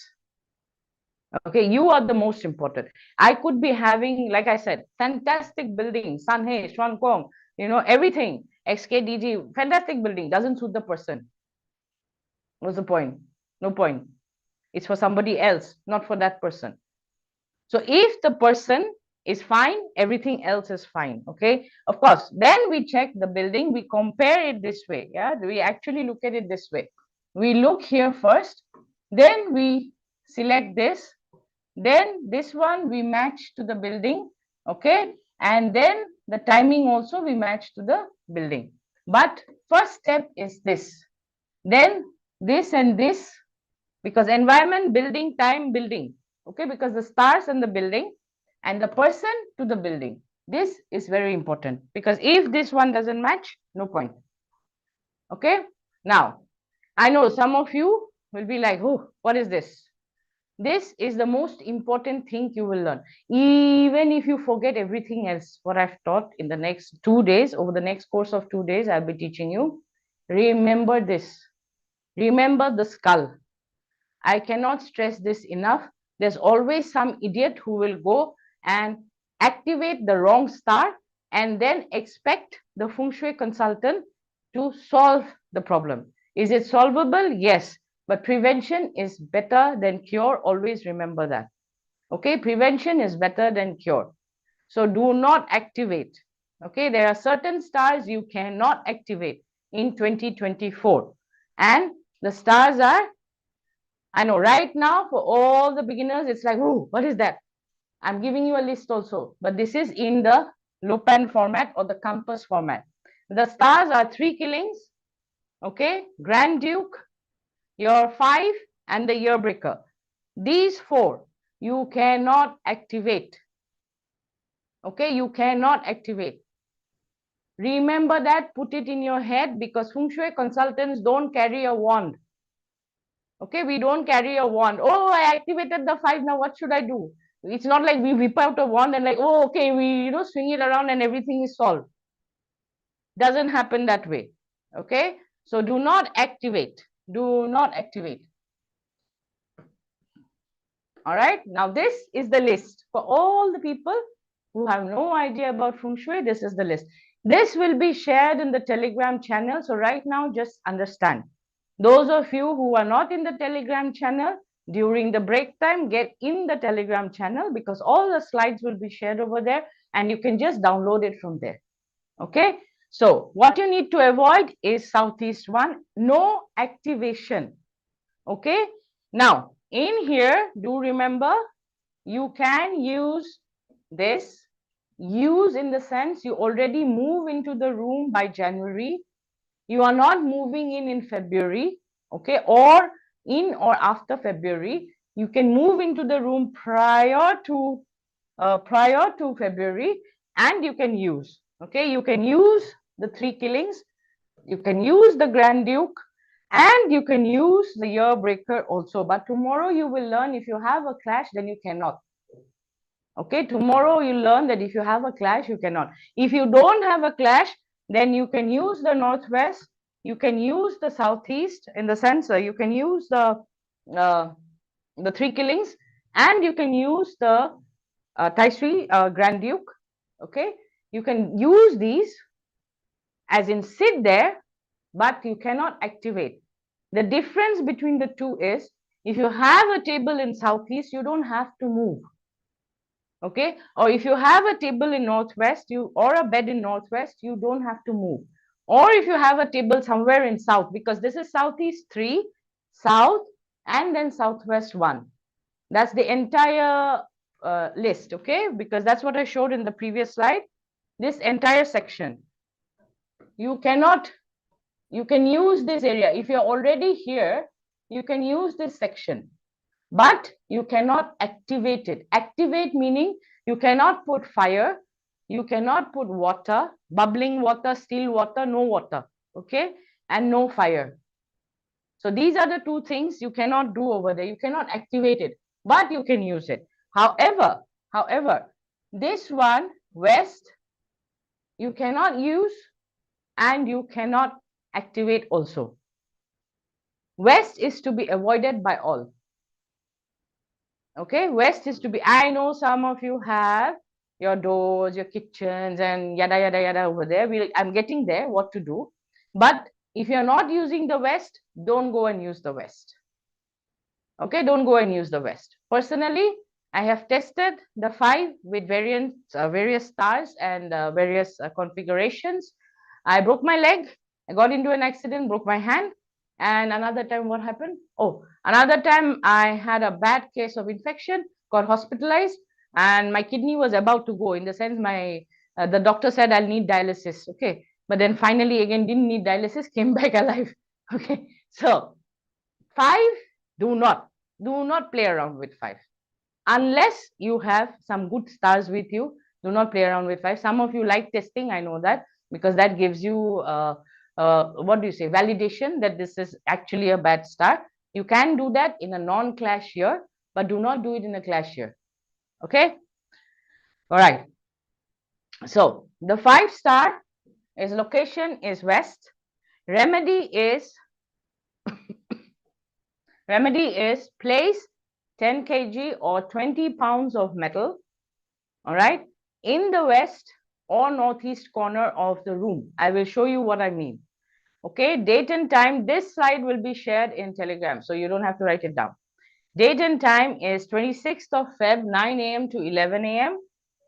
Okay, you are the most important. I could be having, like I said, fantastic building, Sanhe, Xuankong, everything, XKDG, fantastic building, doesn't suit the person. What's the point? No point. It's for somebody else, not for that person. So if the person is fine, everything else is fine. Okay, of course, then we check the building, we compare it this way. Yeah, we actually look at it this way. We look here first, then we select this, then this one we match to the building. Okay, and then the timing also we match to the building. But first step is this, then this and this, because environment, building, time, building. Okay, because the stars and the building and the person to the building, this is very important, because if this one doesn't match, no point. Okay, now I know some of you will be like, oh, what is this? This is the most important thing you will learn. Even if you forget everything else, what I've taught in the next 2 days, over the next course of 2 days, I'll be teaching you. Remember this. Remember the skull. I cannot stress this enough. There's always some idiot who will go and activate the wrong star and then expect the Feng Shui consultant to solve the problem. Is it solvable? Yes. But prevention is better than cure. Always remember that. Okay, prevention is better than cure. So do not activate. Okay, there are certain stars you cannot activate in 2024. And the stars are, I know right now for all the beginners, it's like, oh, what is that? I'm giving you a list also, but this is in the Lopan format or the compass format. The stars are 3 killings, okay, Grand Duke, your 5, and the year breaker. These 4. you cannot activate. Okay, you cannot activate. Remember that, put it in your head, because Feng Shui consultants don't carry a wand. Okay, we don't carry a wand. Oh, I activated the 5, now what should I do? It's not like we whip out a wand and like, oh, okay, we swing it around and everything is solved. Doesn't happen that way. Okay, so do not activate. Do not activate. All right, now this is the list for all the people who have no idea about Feng Shui. This is the list. This will be shared in the Telegram channel. So right now, just understand. Those of you who are not in the Telegram channel, during the break time, get in the Telegram channel, because all the slides will be shared over there and you can just download it from there. Okay, so what you need to avoid is Southeast one, no activation. Okay, now in here, do remember, you can use this. Use in the sense you already move into the room by January. You are not moving in February, okay, or in or after February. You can move into the room prior to February, and you can use, okay, you can use the 3 killings, you can use the Grand Duke, and you can use the Year Breaker also. But tomorrow you will learn, if you have a clash, then you cannot. Okay, tomorrow you learn that if you have a clash, you cannot. If you don't have a clash, then you can use the Northwest, you can use the Southeast, in the sense you can use the 3 killings, and you can use the Taisri Grand Duke. Okay, you can use these as in sit there, but you cannot activate. The difference between the two is, if you have a table in Southeast, you don't have to move. Okay, or if you have a table in Northwest, or a bed in Northwest, you don't have to move. Or if you have a table somewhere in South, because this is Southeast 3, South, and then Southwest 1. That's the entire list, okay, because that's what I showed in the previous slide. This entire section, you can use this area. If you're already here, you can use this section, but you cannot activate it. Activate meaning you cannot put fire, you cannot put water, bubbling water, still water, no water, okay, and no fire. So these are the 2 things you cannot do over there. You cannot activate it, but you can use it. However, this one, West, you cannot use and you cannot activate also. West is to be avoided by all. Okay, West is to be, I know some of you have your doors, your kitchens, and yada, yada, yada over there. I'm getting there, what to do. But if you're not using the West, don't go and use the West. Okay, don't go and use the West. Personally, I have tested the 5 with various stars and various configurations. I broke my leg, I got into an accident, broke my hand. And another time, what happened? Oh, another time I had a bad case of infection, got hospitalized, and my kidney was about to go, in the sense the doctor said I'll need dialysis. Okay, but then finally again didn't need dialysis, came back alive. Okay, so 5, do not play around with 5 unless you have some good stars with you. Do not play around with 5. Some of you like testing, I know that, because that gives you what do you say, validation that this is actually a bad star. You can do that in a non-clash year, but do not do it in a clash year. Okay, all right, so the 5 star is location is West. Remedy is place 10 kg or 20 pounds of metal, all right, in the West or Northeast corner of the room. I will show you what I mean. Okay, date and time, this slide will be shared in Telegram, so you don't have to write it down. Date and time is 26th of Feb, 9 a.m. to 11 a.m.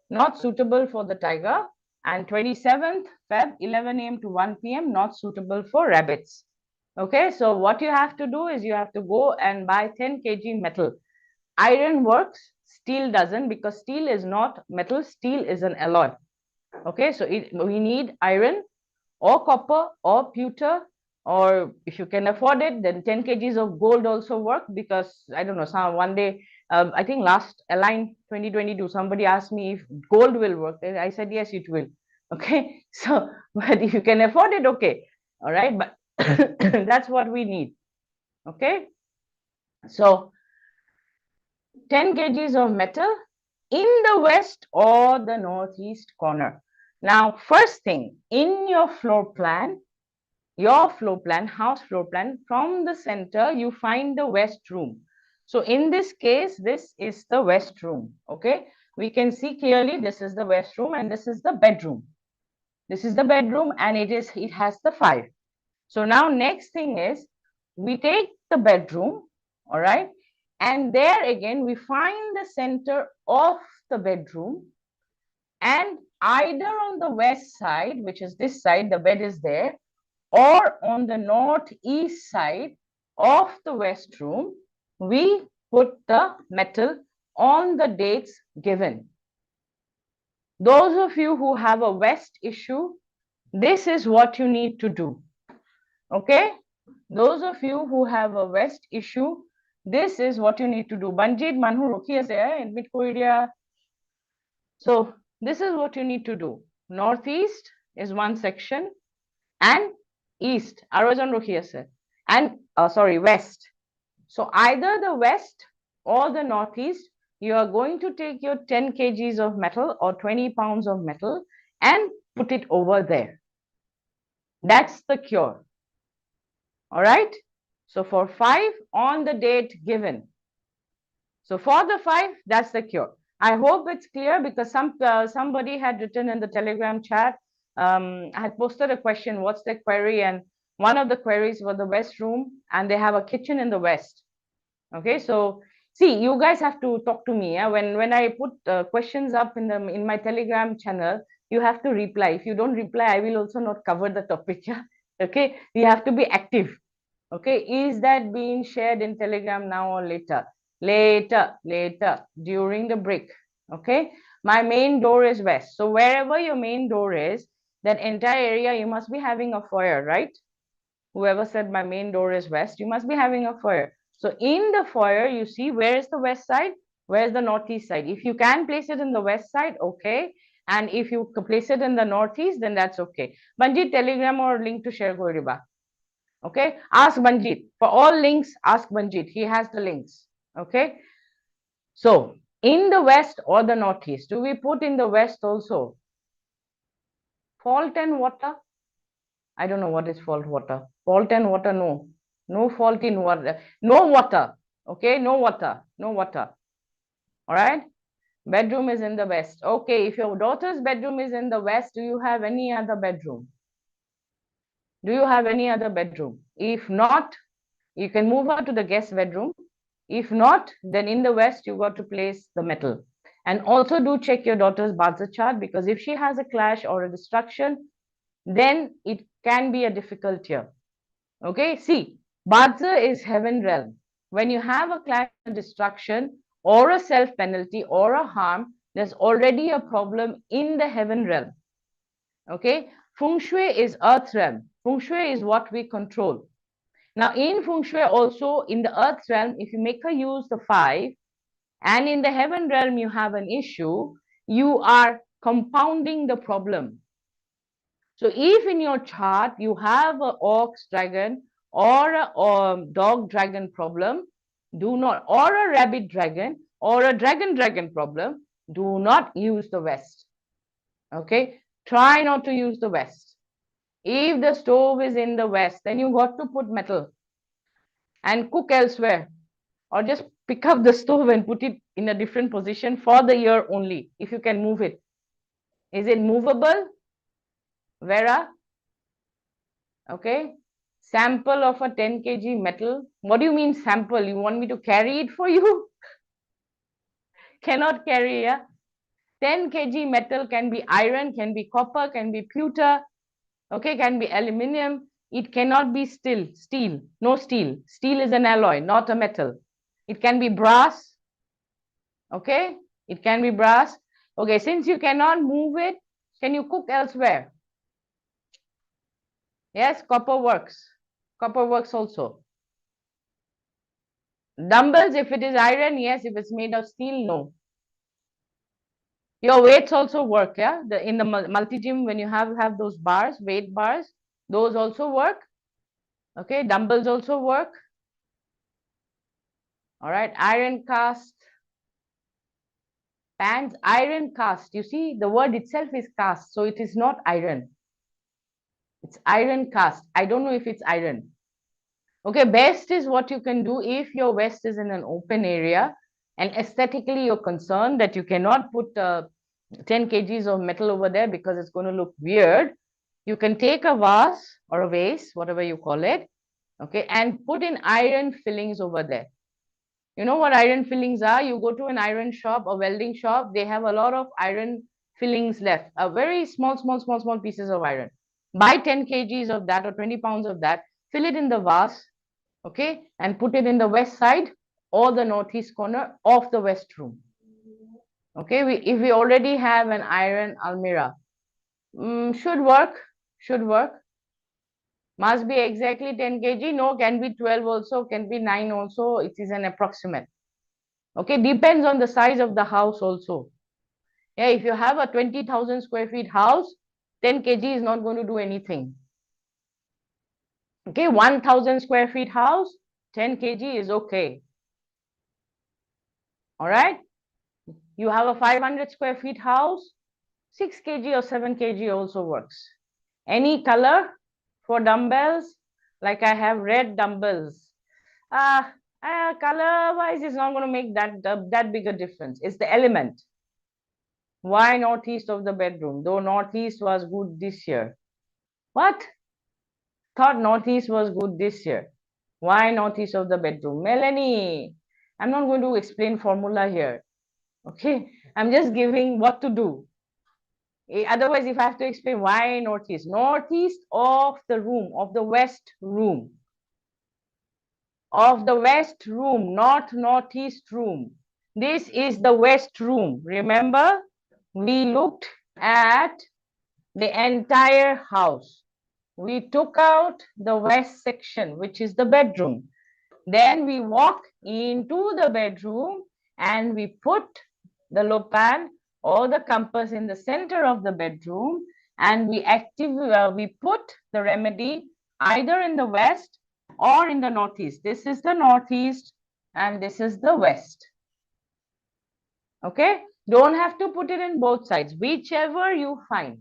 Not suitable for the tiger. And 27th Feb, 11 a.m. to 1 p.m. Not suitable for rabbits. Okay, so what you have to do is you have to go and buy 10 kg metal. Iron works, steel doesn't, because steel is not metal, steel is an alloy. Okay, so we need iron or copper or pewter, or if you can afford it, then 10 kgs of gold also work, because I don't know, one day I think last Align 2022, somebody asked me if gold will work. And I said, yes, it will. Okay. So, but if you can afford it, okay. All right. But that's what we need. Okay. So 10 kgs of metal in the west or the northeast corner. Now, first thing, in your floor plan, house floor plan, from the center, you find the west room. So in this case, this is the west room. Okay. We can see clearly this is the west room and this is the bedroom. This is the bedroom and it has the 5. So now next thing is we take the bedroom, all right, and there again we find the center of the bedroom, and either on the west side, which is this side, the bed is there, or on the northeast side of the west room, we put the metal on the dates given. Those of you who have a west issue, this is what you need to do. Okay? Those of you who have a west issue, this is what you need to do. Banjit manhu rokhi ase admit kori dia. So this is what you need to do. Northeast is one section and east arojan rokhi ase, and sorry, west. So either the west or the northeast, you are going to take your 10 kgs of metal or 20 pounds of metal and put it over there. That's the cure. All right. So for 5 on the date given. So for the 5, that's the cure. I hope it's clear because somebody had written in the Telegram chat. I had posted a question, what's the query? And one of the queries was the west room, and they have a kitchen in the west. Okay, so see, you guys have to talk to me. Yeah? When I put questions up in my Telegram channel, you have to reply. If you don't reply, I will also not cover the topic. Yeah? Okay, you have to be active. Okay, is that being shared in Telegram now or later? Later, during the break. Okay, my main door is west. So wherever your main door is, that entire area, you must be having a foyer, right? Whoever said my main door is west, you must be having a foyer. So in the foyer, you see where is the west side, where is the northeast side. If you can place it in the west side, okay. And if you place it in the northeast, then that's okay. Banjit, Telegram or link to share Goriba. Okay, ask Banjit. For all links, ask Banjit. He has the links. Okay. So in the west or the northeast, do we put in the west also fault and water? I don't know what is fault water. Fault and water, no. No fault in water. No water. Okay, no water. No water. All right. Bedroom is in the west. Okay, if your daughter's bedroom is in the west, do you have any other bedroom? Do you have any other bedroom? If not, you can move her to the guest bedroom. If not, then in the west, you got to place the metal. And also do check your daughter's bazi chart, because if she has a clash or a destruction, then it can be a difficult year. Okay, see, bazi is heaven realm. When you have a clash, a destruction, or a self penalty or a harm, there's already a problem in the heaven realm. Okay, Feng Shui is earth realm. Feng Shui is what we control. Now in Feng Shui also, in the earth realm, if you make her use the 5, and in the heaven realm you have an issue, you are compounding the problem. So if in your chart you have an ox dragon or a dog dragon problem, do not, or a rabbit dragon or a dragon problem, do not use the west. Okay, try not to use the west. If the stove is in the west, then you got to put metal and cook elsewhere, or just pick up the stove and put it in a different position for the year only, if you can move it. Is it movable, Vera? Okay, sample of a 10 kg metal. What do you mean sample? You want me to carry it for you? Cannot carry, yeah? 10 kg metal can be iron, can be copper, can be pewter, okay, can be aluminium. It cannot be steel. No steel. Steel is an alloy, not a metal. It can be brass. Okay, it can be brass. Okay, since you cannot move it, can you cook elsewhere? Yes, copper works. Copper works also. Dumbbells, if it is iron, yes. If it's made of steel, no. Your weights also work, yeah. In the multi-gym, when you have those bars, weight bars, those also work. Okay, dumbbells also work. All right, iron cast. Pans, iron cast. You see, the word itself is cast, so it is not iron. It's iron cast. I don't know if it's iron. Okay, best is what you can do if your vest is in an open area and aesthetically you're concerned that you cannot put 10 kgs of metal over there because it's going to look weird. You can take a vase or a vase, whatever you call it, okay, and put in iron fillings over there. You know what iron fillings are? You go to an iron shop or welding shop, they have a lot of iron fillings left, a very small pieces of iron. Buy 10 kgs of that or 20 pounds of that, fill it in the vase, okay, and put it in the west side or the northeast corner of the west room. Okay, if we already have an iron almirah, should work. Must be exactly 10 kg. No, can be 12 also, can be 9 also. It is an approximate. Okay, depends on the size of the house also. Yeah, if you have a 20,000 square feet house, 10 kg is not going to do anything. Okay, 1,000 square feet house, 10 kg is okay. All right. You have a 500 square feet house, 6 kg or 7 kg also works. Any color for dumbbells? Like I have red dumbbells. Color wise, it's not going to make that big a difference. It's the element. Why northeast of the bedroom? Though northeast was good this year. What? Thought northeast was good this year. Why northeast of the bedroom? Melanie, I'm not going to explain formula here. Okay, I'm just giving what to do. Otherwise, if I have to explain why northeast, northeast of the room, of the west room, not northeast room. This is the west room. Remember, we looked at the entire house. We took out the west section, which is the bedroom. Then we walk into the bedroom and we put the lopan or the compass in the center of the bedroom, and we put the remedy either in the west or in the northeast. This is the northeast and this is the west. Okay, don't have to put it in both sides, whichever you find.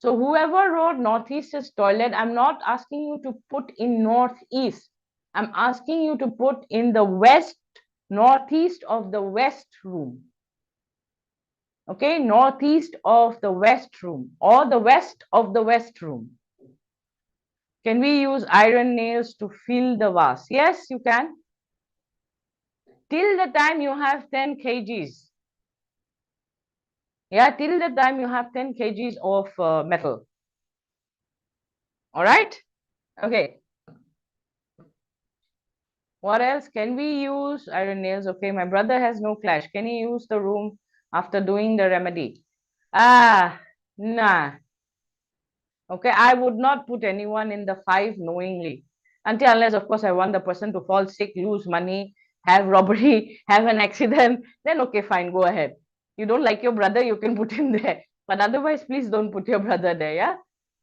So whoever wrote northeast is toilet, I'm not asking you to put in northeast. I'm asking you to put in the west, northeast of the west room. Okay, northeast of the west room or the west of the west room. Can we use iron nails to fill the vase? Yes, you can. Till the time you have 10 kgs. Yeah, till the time you have 10 kgs of metal. All right. Okay. What else? Can we use iron nails? Okay, my brother has no clash. Can he use the room after doing the remedy? Nah. Okay, I would not put anyone in the 5 knowingly. Unless, of course, I want the person to fall sick, lose money, have robbery, have an accident. Then, okay, fine, go ahead. You don't like your brother, you can put him there. But otherwise, please don't put your brother there, yeah?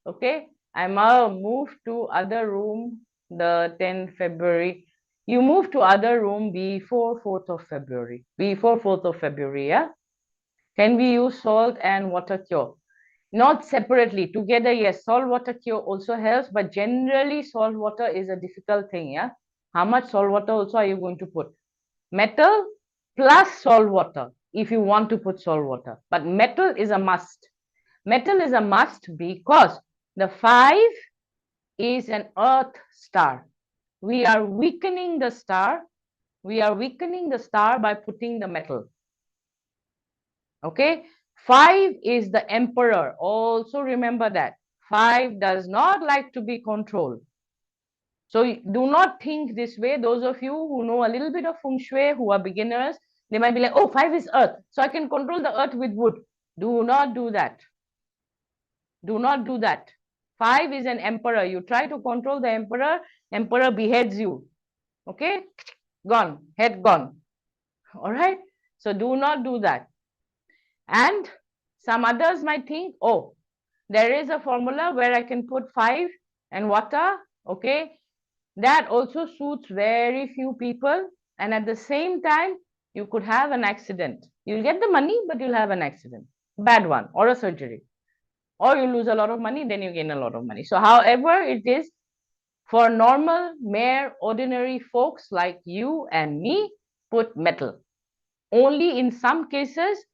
Okay, I'm moved to other room the 10th February. You move to other room before 4th of February. Before 4th of February, yeah? Can we use salt and water cure? Not separately, together, yes. Salt water cure also helps, but generally salt water is a difficult thing, yeah? How much salt water also are you going to put? Metal plus salt water, if you want to put salt water. But metal is a must. Metal is a must because the 5 is an earth star. We are weakening the star. We are weakening the star by putting the metal. Okay, 5 is the emperor. Also remember that 5 does not like to be controlled. So do not think this way. Those of you who know a little bit of Feng Shui, who are beginners, they might be like, oh, 5 is earth, so I can control the earth with wood. Do not do that. Do not do that. 5 is an emperor. You try to control the emperor, emperor beheads you. Okay, gone, head gone. All right. So do not do that. And some others might think, oh, there is a formula where I can put 5 and water. Okay. That also suits very few people. And at the same time, you could have an accident. You'll get the money, but you'll have an accident. Bad one, or a surgery. Or you lose a lot of money, then you gain a lot of money. So however it is, for normal, mere, ordinary folks like you and me, put metal. Only in some cases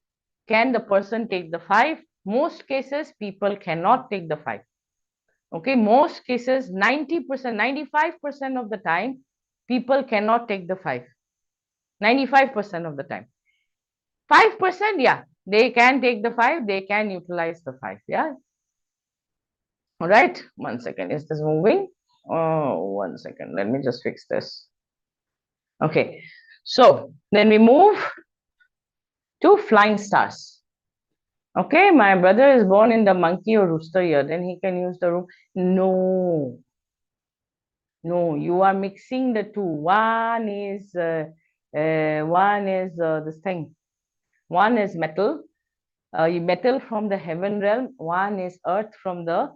can the person take the 5. Most cases, people cannot take the 5. Okay, most cases, 90%, 95% of the time, people cannot take the 5. 95% of the time. 5%, yeah, they can take the 5, they can utilize the 5, yeah. All right, 1 second, is this moving? Oh, 1 second, let me just fix this. Okay, so then we move to flying stars. Okay, my brother is born in the monkey or rooster year, then he can use the room. No, no, you are mixing the two. One is this thing. One is metal, metal from the heaven realm. One is earth from the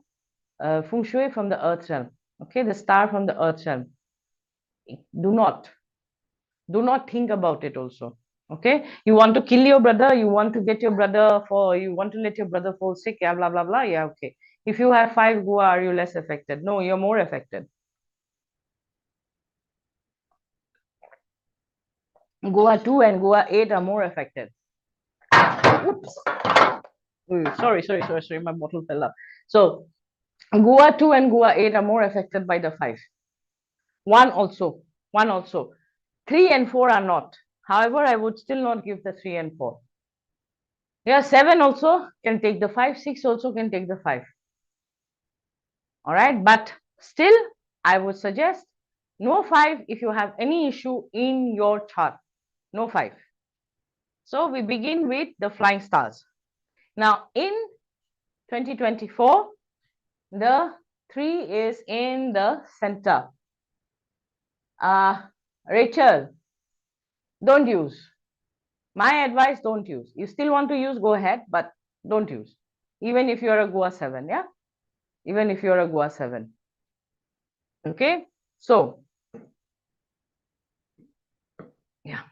Feng Shui from the earth realm. Okay, the star from the earth realm. Do not think about it also. Okay, you want to kill your brother, you want to get your brother you want to let your brother fall sick, yeah, blah blah blah, yeah, okay. If you have 5 Gua, are you less affected? No, you're more affected. Gua 2 and Gua 8 are more affected. Oops. Sorry, my bottle fell up. So Gua 2 and Gua 8 are more affected by the 5. 1 also. 3 and 4 are not. However, I would still not give the 3 and 4. Yeah, 7 also can take the 5, 6 also can take the 5. All right, but still, I would suggest no 5 if you have any issue in your chart. No 5. So we begin with the flying stars. Now, in 2024, the 3 is in the center. Rachel, don't use. My advice, don't use. You still want to use, go ahead, but don't use. Even if you're a Gua 7, yeah? Even if you're a Gua 7. Okay? So, yeah.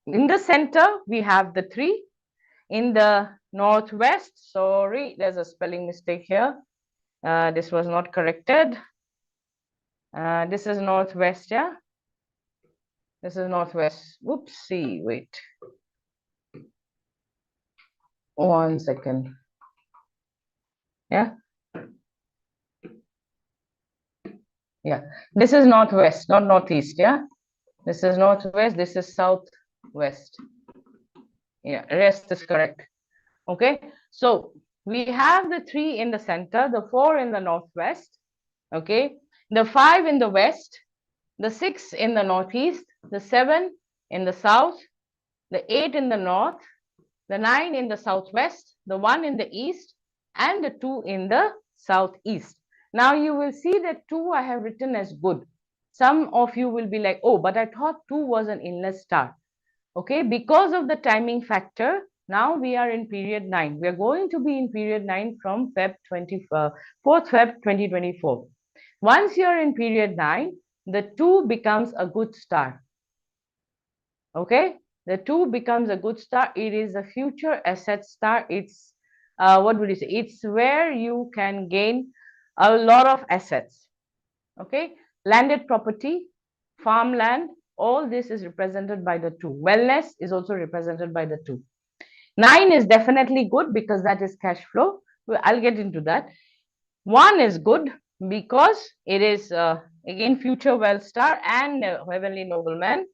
In the center, we have the 3. In the northwest, sorry, there's a spelling mistake here. This was not corrected. This is northwest, yeah? This is northwest. Whoopsie, wait. 1 second. Yeah. Yeah. This is northwest, not northeast, yeah? This is northwest, this is southwest. Yeah, rest is correct. Okay. So we have the 3 in the center, the 4 in the northwest. Okay. The 5 in the west, the 6 in the northeast, the 7 in the south, the 8 in the north, the 9 in the southwest, the 1 in the east, and the 2 in the southeast. Now you will see that 2 I have written as good. Some of you will be like, oh, but I thought 2 was an inless star. Okay, because of the timing factor, now we are in period 9. We are going to be in period 9 from 4th Feb 2024. Once you are in period 9, the 2 becomes a good star. Okay, the 2 becomes a good star. It is a future asset star. It's what would you say? It's where you can gain a lot of assets. Okay, landed property, farmland, all this is represented by the 2. Wellness is also represented by the 2. 9 is definitely good because that is cash flow. Well, I'll get into that. 1 is good because it is again future wealth star and heavenly nobleman.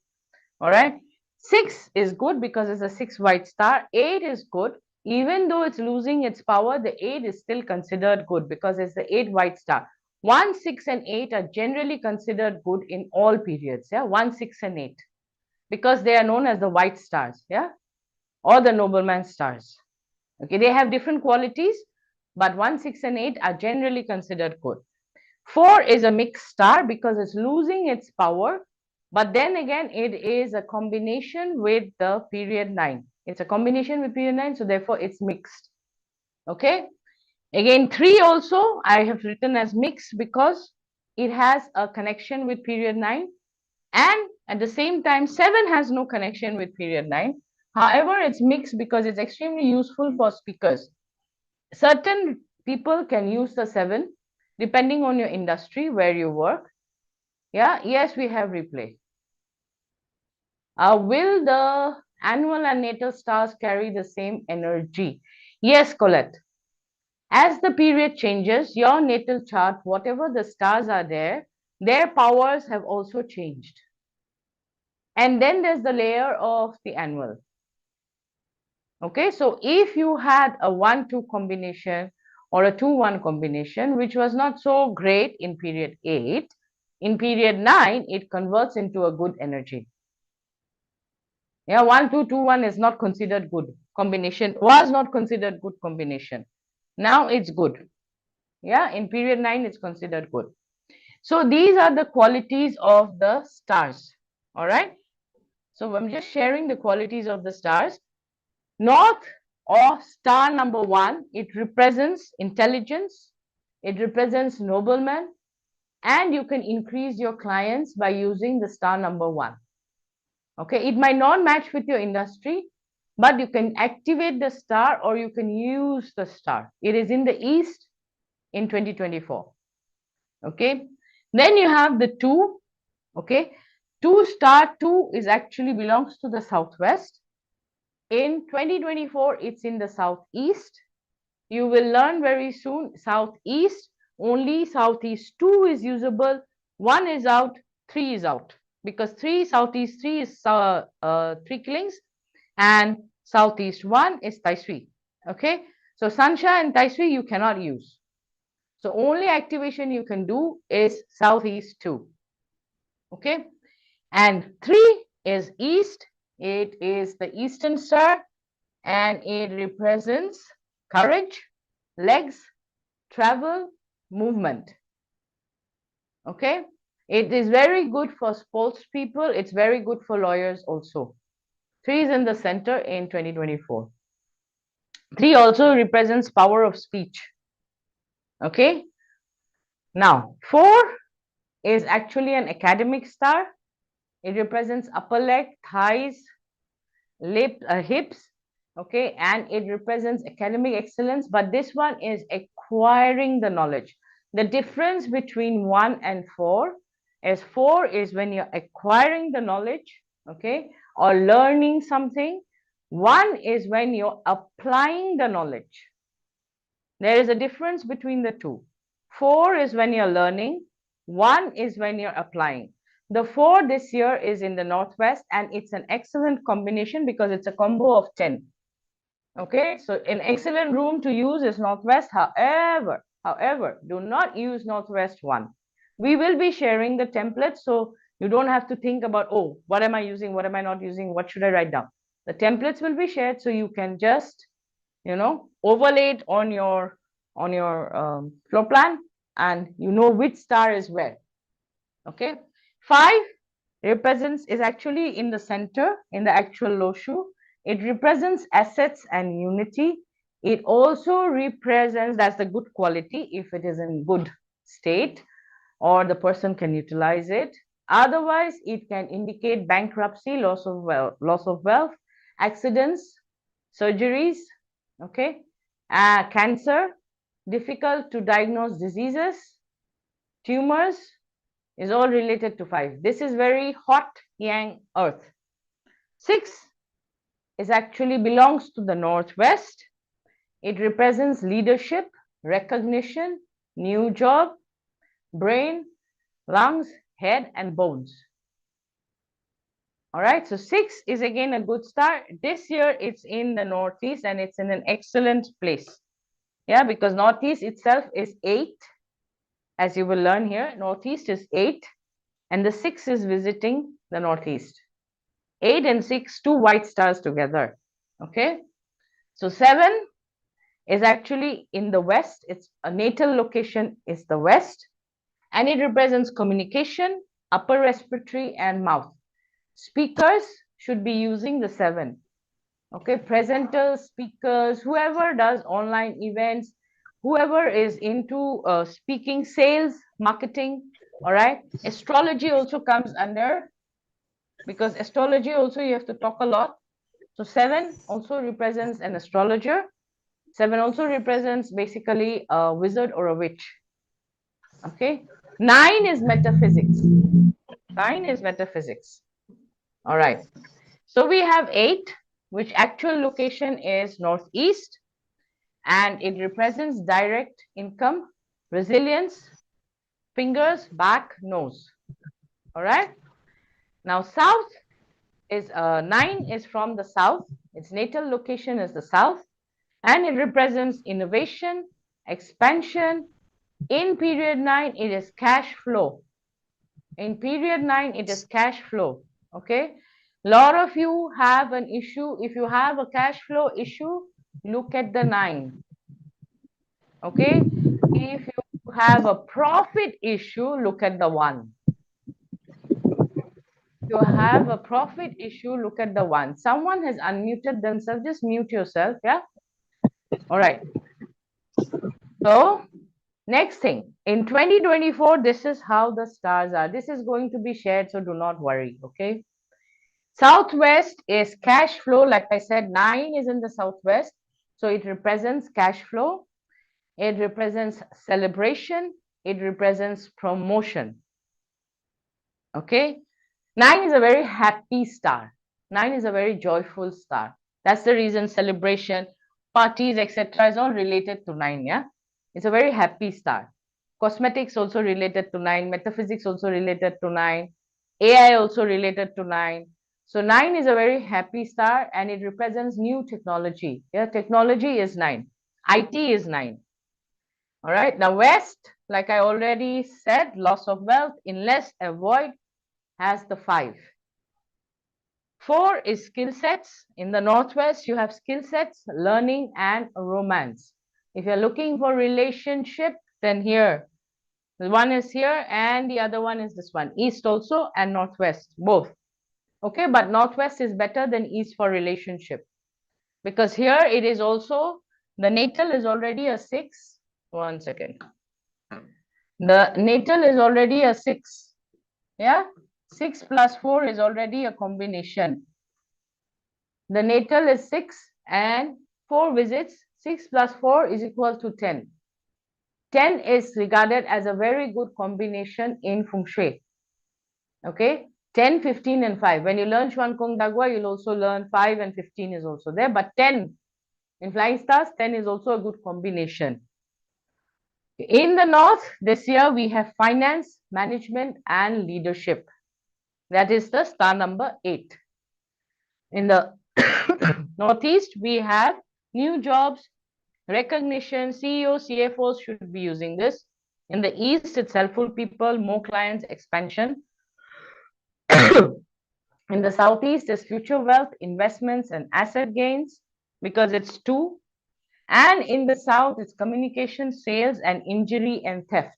All right. 6 is good because it's a 6 white star. 8 is good. Even though it's losing its power, the 8 is still considered good because it's the 8 white star. 1, 6, and 8 are generally considered good in all periods. Yeah, 1, 6, and 8 because they are known as the white stars. Yeah, or the nobleman stars. Okay, they have different qualities, but 1, 6, and 8 are generally considered good. 4 is a mixed star because it's losing its power, But then again, it is a combination with the period 9. It's a combination with period 9, so therefore it's mixed. Okay. Again, 3 also I have written as mixed because it has a connection with period 9, and at the same time 7 has no connection with period 9. However, it's mixed because it's extremely useful for speakers. Certain people can use the 7 depending on your industry where you work. Yeah, yes, we have replay. Will the annual and natal stars carry the same energy? Yes, Colette. As the period changes, your natal chart, whatever the stars are there, their powers have also changed. And then there's the layer of the annual. Okay, so if you had a 1-2 combination or a 2-1 combination, which was not so great in period 8, in period 9, it converts into a good energy. Yeah, 1-2-2-1 is not considered good combination, was not considered good combination. Now it's good. Yeah, in period 9, it's considered good. So these are the qualities of the stars. All right. So I'm just sharing the qualities of the stars. North or star number 1, it represents intelligence, it represents nobleman, and you can increase your clients by using the star number 1. Okay, it might not match with your industry, but you can activate the star or you can use the star. It is in the east in 2024. Okay, then you have the 2. Okay, 2 star 2 is actually belongs to the southwest. In 2024, it's in the southeast. You will learn very soon southeast, only southeast 2 is usable, 1 is out, 3 is out, because 3 southeast 3 is 3 killings, and southeast 1 is Tai Sui. Okay, so Sansha and Tai Sui you cannot use. So only activation you can do is southeast 2. Okay, and 3 is east. It is the eastern star and it represents courage, legs, travel, movement. Okay, it is very good for sports people. It's very good for lawyers also. 3 is in the center in 2024. 3 also represents power of speech. Okay, now 4 is actually an academic star. It represents upper leg, thighs, hips, okay, and it represents academic excellence, but this one is acquiring the knowledge. The difference between 1 and 4 is 4 is when you're acquiring the knowledge, okay, or learning something. 1 is when you're applying the knowledge. There is a difference between the two. 4 is when you're learning, 1 is when you're applying. The 4 this year is in the northwest, and it's an excellent combination because it's a combo of 10. Okay, so an excellent room to use is northwest. However, do not use northwest 1. We will be sharing the template, so you don't have to think about, oh, what am I using, what am I not using, what should I write down. The templates will be shared, so you can just, you know, overlay it on your floor plan, and you know which star is where. Okay, 5 represents is actually in the center in the actual Loshu. It represents assets and unity. It also represents, that's the good quality if it is in good state or the person can utilize it. Otherwise, it can indicate bankruptcy, loss of wealth, accidents, surgeries, okay, cancer, difficult to diagnose diseases, tumors, is all related to 5. This is very hot yang earth. 6 is actually belongs to the northwest. It represents leadership, recognition, new job, brain, lungs, head, and bones. All right, so 6 is again a good star. This year it's in the northeast and it's in an excellent place. Yeah, because northeast itself is 8. As you will learn here, northeast is 8 and the 6 is visiting the northeast. 8 and 6, 2 white stars together. Okay, so 7 is actually in the west. Its a natal location is the west, and it represents communication, upper respiratory, and mouth. Speakers should be using the 7. Okay, presenters, speakers, whoever does online events, whoever is into speaking, sales, marketing, all right. Astrology also comes under, because astrology also you have to talk a lot. So 7 also represents an astrologer. 7 also represents basically a wizard or a witch. Okay. 9 is metaphysics. 9 is metaphysics. All right. So we have 8, which actual location is northeast, and it represents direct income, resilience, fingers, back, nose. All right. Now south is 9 is from the south. Its natal location is the south, and it represents innovation, expansion. In period 9, it is cash flow. In period 9, it is cash flow. Okay. Lot of you have an issue. If you have a cash flow issue, look at the 9. Okay. If you have a profit issue, look at the 1. If you have a profit issue, look at the 1. Someone has unmuted themselves. Just mute yourself. Yeah. All right. So next thing, in 2024, this is how the stars are. This is going to be shared, so do not worry. Okay. Southwest is cash flow. Like I said, 9 is in the southwest. So it represents cash flow. It represents celebration. It represents promotion. Okay. 9 is a very happy star. 9 is a very joyful star. That's the reason celebration, parties, etc. is all related to 9. Yeah. It's a very happy star. Cosmetics also related to 9. Metaphysics also related to 9. AI also related to 9. So 9 is a very happy star, and it represents new technology. Yeah, technology is 9. IT is 9. All right. Now West, like I already said, loss of wealth, unless avoid, has the 5. 4 is skill sets. In the Northwest, you have skill sets, learning, and romance. If you're looking for relationship, then here. The one is here, and the other one is this one. East also and Northwest, both. Okay, but Northwest is better than East for relationship. Because here it is also, the natal is already a 6. 1 second. The natal is already a 6. Yeah, 6 plus 4 is already a combination. The natal is 6 and 4 visits. 6 plus 4 is equal to 10. 10 is regarded as a very good combination in Feng Shui. Okay, 10, 15, and 5. When you learn Xuan Kong Dagua, you'll also learn 5 and 15 is also there. But 10 in flying stars, 10 is also a good combination. In the north, this year we have finance, management, and leadership. That is the star number 8. In the northeast, we have new jobs, recognition. CEOs, CFOs should be using this. In the east, it's helpful people, more clients, expansion. In the southeast, is future wealth, investments, and asset gains, because it's 2. And in the south, it's communication, sales, and injury and theft.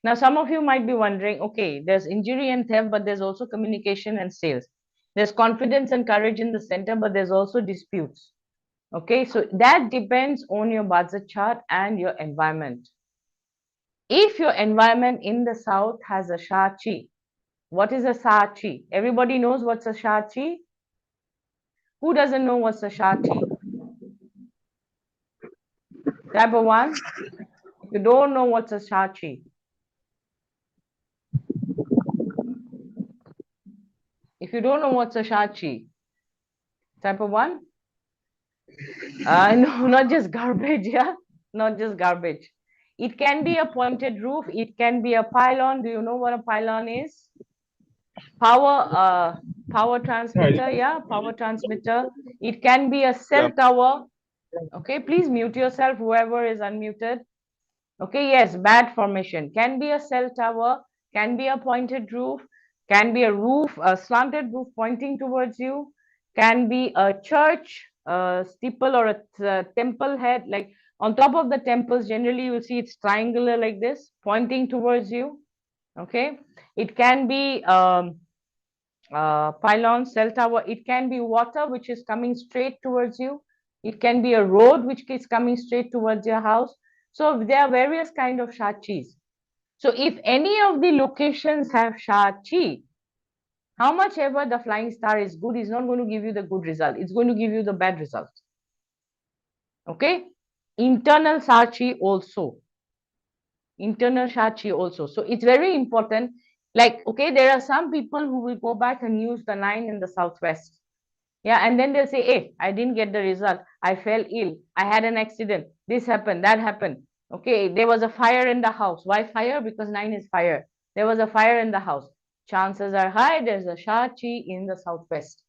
Now, some of you might be wondering, okay, there's injury and theft, but there's also communication and sales. There's confidence and courage in the center, but there's also disputes. Okay, so that depends on your bazi chart and your environment. If your environment in the south has a Shachi, what is a Shachi? Everybody knows what's a Shachi? Who doesn't know what's a Shachi? Number 1, if you don't know what's a Shachi. If you don't know what's a Shachi, type of 1. No, not just garbage, yeah? Not just garbage. It can be a pointed roof. It can be a pylon. Do you know what a pylon is? Power transmitter, yeah, power transmitter. It can be a cell tower. Okay, please mute yourself, whoever is unmuted. Okay, yes, bad formation. Can be a cell tower, can be a pointed roof, can be a roof, a slanted roof pointing towards you, can be a church, a steeple, or a temple head. Like on top of the temples, generally you will see it's triangular like this, pointing towards you. Okay, It can be pylon, cell tower. It can be water which is coming straight towards you. It can be a road which is coming straight towards your house. So there are various kind of Sha Chis. So if any of the locations have Sha Chi, how much ever the flying star is good is not going to give you the good result. It's going to give you the bad result. Okay. Internal Sha Chi also. Internal Sha Chi also. So it's very important. Like, okay, there are some people who will go back and use the 9 in the southwest. Yeah, and then they'll say, hey, I didn't get the result. I fell ill. I had an accident. This happened, that happened. Okay, there was a fire in the house. Why fire? Because 9 is fire. There was a fire in the house. Chances are high there's a Sha Chi in the southwest.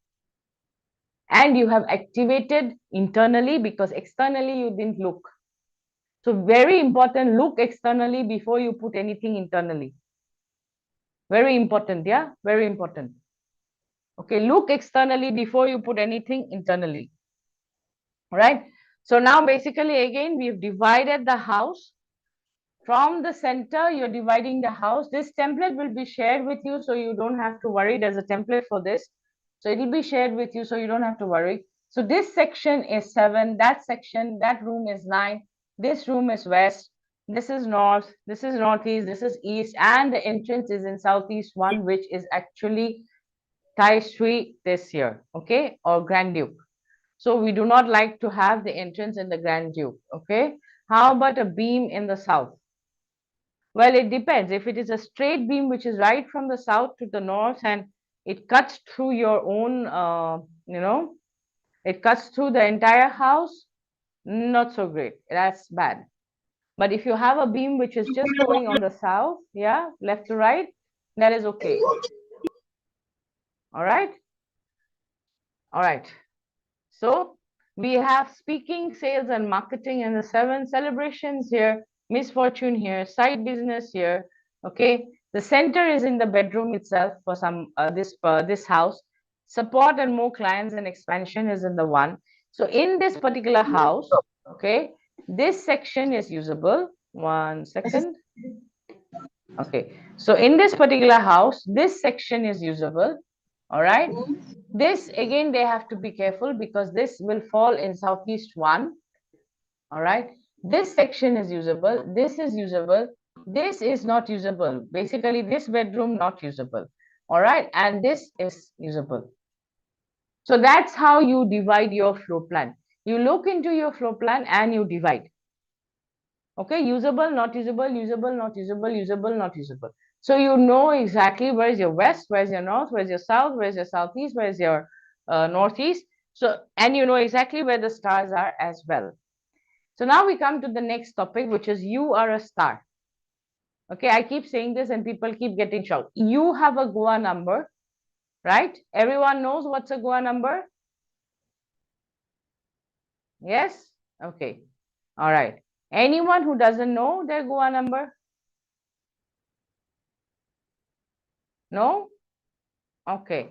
And you have activated internally because externally you didn't look. So very important, look externally before you put anything internally. Very important, yeah, very important. Okay, look externally before you put anything internally. Right? So now basically again, we've divided the house. From the center, you're dividing the house. This template will be shared with you, so you don't have to worry. There's a template for this. So it will be shared with you, so you don't have to worry. So this section is 7, that section, that room is 9, this room is west, this is north, this is northeast, this is east, and the entrance is in southeast 1, which is actually Jayashree this year, okay, or Grand Duke. So we do not like to have the entrance in the Grand Duke, okay. How about a beam in the south? Well, it depends. If it is a straight beam which is right from the south to the north and it cuts through your own, it cuts through the entire house, not so great. That's bad. But if you have a beam which is just going on the south, yeah, left to right, that is okay. All right. All right. So we have speaking, sales, and marketing in the 7, celebrations here, misfortune here, side business here. Okay, the center is in the bedroom itself for some this house. Support and more clients and expansion is in the 1. So in this particular house, okay, this section is usable. 1 second. Okay, so in this particular house, this section is usable. All right. This again, they have to be careful because this will fall in southeast 1. All right. This section is usable. This is usable. This is not usable. Basically, this bedroom not usable. All right. And this is usable. So that's how you divide your floor plan. You look into your floor plan and you divide. Okay. Usable, not usable, usable, not usable, usable, not usable. So you know exactly where is your west, where is your north, where is your south, where is your southeast, where is your northeast. So, and you know exactly where the stars are as well. So now we come to the next topic, which is you are a star. Okay, I keep saying this and people keep getting shocked. You have a Goa number, right? Everyone knows what's a Goa number? Yes? Okay. All right. Anyone who doesn't know their Goa number? No? Okay.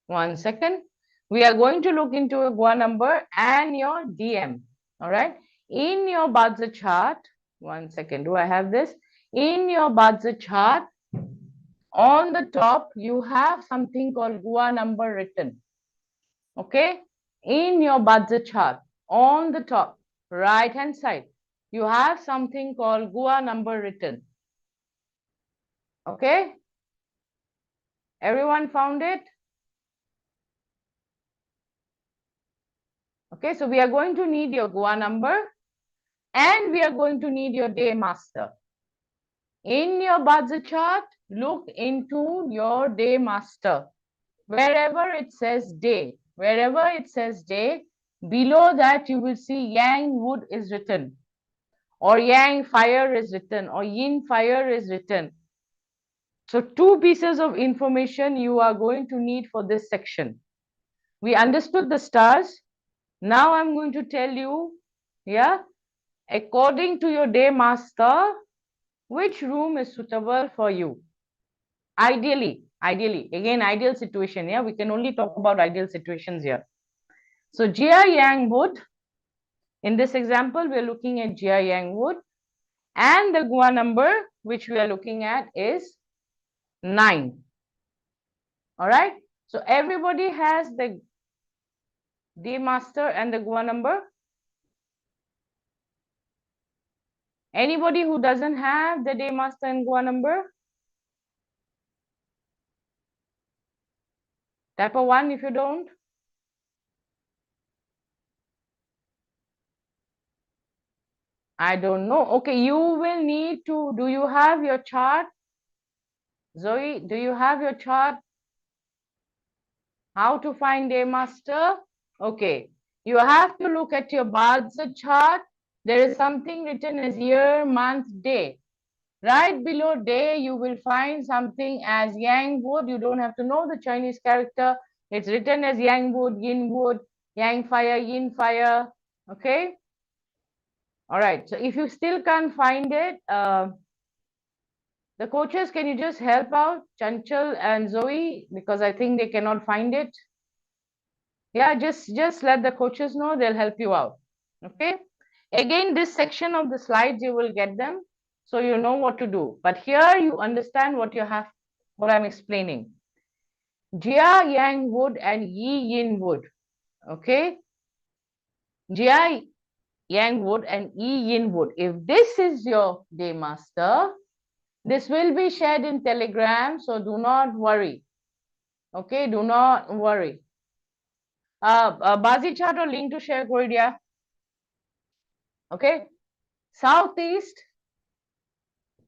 1 second. We are going to look into a Goa number and your DM. All right. In your bazi chart, 1 second. Do I have this? In your bazi chart, on the top, you have something called Goa number written. Okay. In your bazi chart, on the top, right hand side, you have something called Goa number written. Okay. Everyone found it? Okay, so we are going to need your Goa number and we are going to need your day master. In your bazi chart, look into your day master. Wherever it says day, below that you will see yang wood is written, or yang fire is written, or yin fire is written. So 2 pieces of information you are going to need for this section. We understood the stars. Now I'm going to tell you, yeah, according to your day master, which room is suitable for you. Ideally, again, ideal situation, yeah, we can only talk about ideal situations here. So Jia Yang wood, in this example, we are looking at Jia Yang wood, and the Goa number which we are looking at is 9. All right. So everybody has the day master and the Gua number. Anybody who doesn't have the day master and Gua number? Type a 1 if you don't. I don't know. Okay, you will need to, do you have your chart? Zoe, do you have your chart? How to find day master? Okay, you have to look at your bazi chart. There is something written as year, month, day. Right below day, you will find something as yang wood. You don't have to know the Chinese character. It's written as yang wood, yang fire, yin fire. Okay. All right. So if you still can't find it, the coaches, can you just help out Chanchal and Zoe, because I think they cannot find it. Yeah, just let the coaches know. They'll help you out. Okay. Again, this section of the slides, you will get them, so you know what to do. But here you understand what I'm explaining. Jia yang wood and yi yin wood. Okay. Jia yang wood and yi yin wood. If this is your day master, this will be shared in Telegram, so do not worry. Okay, do not worry. Bazi chart or link to share Korea. Okay. Southeast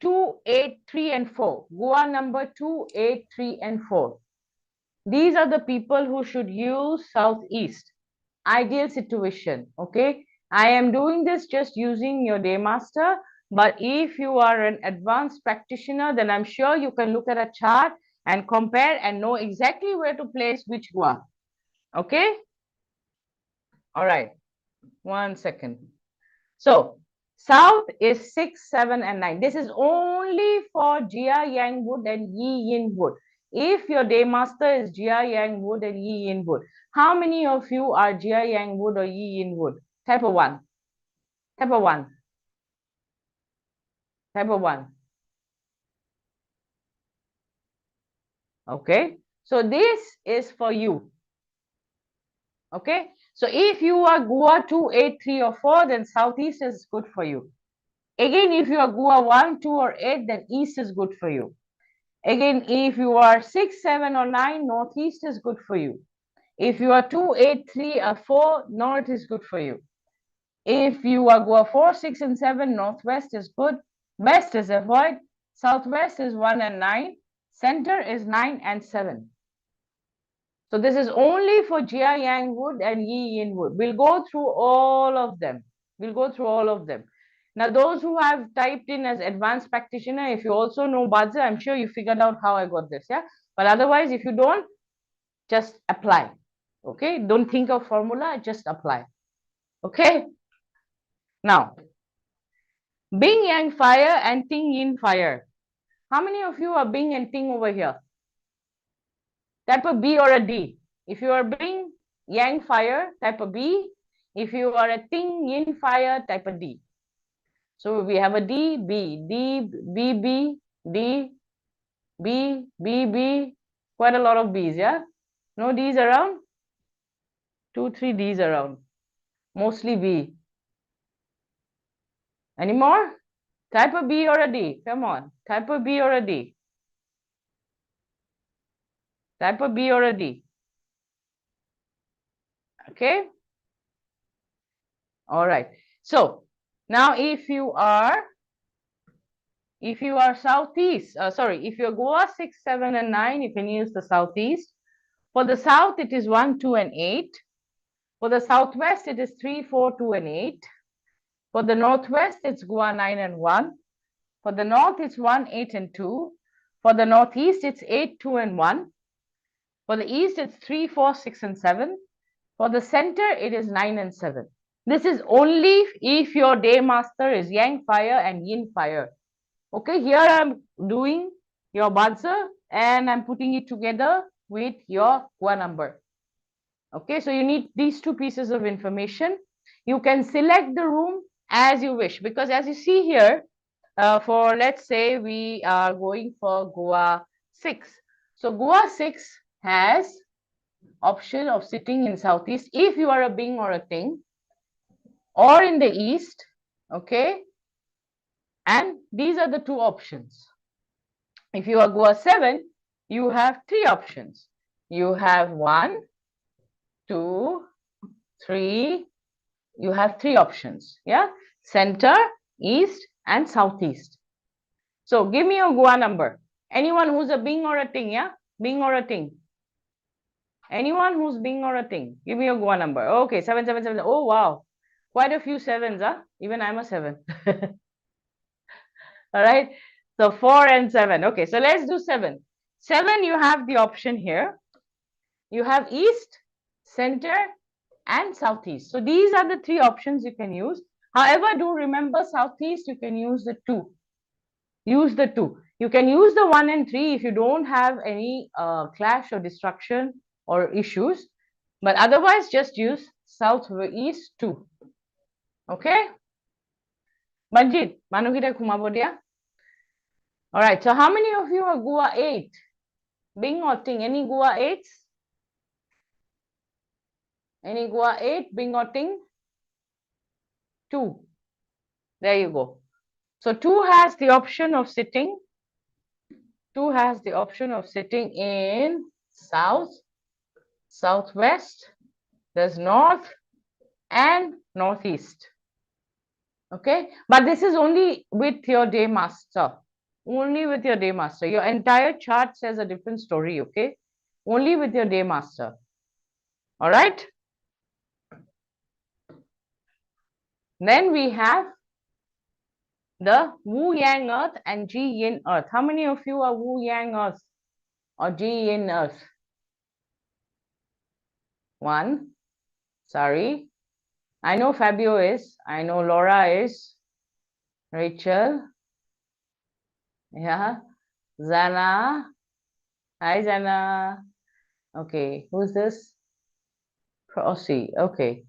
2, 8, 3, and 4. Gua number 2, 8, 3, and 4. These are the people who should use Southeast. Ideal situation. Okay. I am doing this just using your day master. But if you are an advanced practitioner, then I'm sure you can look at a chart and compare and know exactly where to place which Gua. Okay. All right. 1 second. So south is 6, 7, and 9. This is only for Jia Yang Wood and Yi Yin Wood. If your day master is Jia Yang Wood and Yi Yin Wood, how many of you are Jia Yang Wood or Yi Yin Wood? Type of 1. Type of 1. Type of 1. Okay. So this is for you. Okay. So if you are Gua 2, 8, 3, or 4, then Southeast is good for you. Again, if you are Gua 1, 2, or 8, then East is good for you. Again, if you are 6, 7, or 9, Northeast is good for you. If you are 2, 8, 3, or 4, North is good for you. If you are Gua 4, 6, and 7, Northwest is good. West is avoid. Southwest is 1 and 9. Center is 9 and 7. So this is only for Jia Yang Wood and Yi Yin Wood. We'll go through all of them. We'll go through all of them. Now, those who have typed in as advanced practitioner, if you also know bazi, I'm sure you figured out how I got this, yeah? But otherwise, if you don't, just apply, okay? Don't think of formula, just apply, okay? Now, Bing Yang fire and Ting Yin fire. How many of you are Bing and Ting over here? Type a B or a D. If you are Bing Yang fire, type a B. If you are a Ting Yin fire, type a D. So we have a D, B, D, B, B, D, B, B, B. Quite a lot of B's, yeah? No D's around? 2, 3 D's around. Mostly B. Any more? Type a B or a D. Come on. Type a B or a D. Type a B or a D. Okay? All right. So now if you are Southeast, if you're Goa 6, 7, and 9, you can use the Southeast. For the South, it is 1, 2, and 8. For the Southwest, it is 3, 4, 2, and 8. For the Northwest, it's Goa 9 and 1. For the North, it's 1, 8, and 2. For the Northeast, it's 8, 2, and 1. For the East, it's 3, 4, 6, and 7. For the center, it is 9 and 7. This is only if your day master is Yang fire and Yin fire. Okay, here I'm doing your bazi and I'm putting it together with your Gua number. Okay, so you need these two pieces of information. You can select the room as you wish, because as you see here, for let's say we are going for Gua 6. So Gua 6 has option of sitting in southeast if you are a Bing or a Ting, or in the east, okay? And these are the two options. If you are Gua 7, you have 3 options. You have 1, 2, 3. You have 3 options, yeah? Center, east, and southeast. So give me your Gua number. Anyone who's a Bing or a Ting, yeah? Bing or a Ting. Anyone who's Bing or a Ting, give me your Gua number. Okay, 777. Oh, wow. Quite a few 7s, huh? Even I'm a 7. All right. So 4 and 7. Okay, so let's do 7. 7, you have the option here. You have east, center, and southeast. So these are the 3 options you can use. However, do remember southeast, you can use the 2. Use the 2. You can use the 1 and 3 if you don't have any clash or destruction or issues. But otherwise, just use southeast 2. Okay? Manjit, Manukita Kumabo dia. All right, so how many of you are Gua 8? Bing or Ting? Any Gua 8s? Any Gua 8? Bing or Ting? 2. There you go. So 2 has the option of sitting. 2 has the option of sitting in south, southwest, there's north, and northeast. Okay, but this is only with your day master. Only with your day master. Your entire chart says a different story. Okay, only with your day master. All right. Then we have the Wu Yang Earth and Ji Yin Earth. How many of you are Wu Yang Earth or Ji Yin Earth? 1. Sorry. I know Fabio is. I know Laura is. Rachel. Yeah. Zana. Hi, Zana. Okay. Who's this? Prosy. Okay.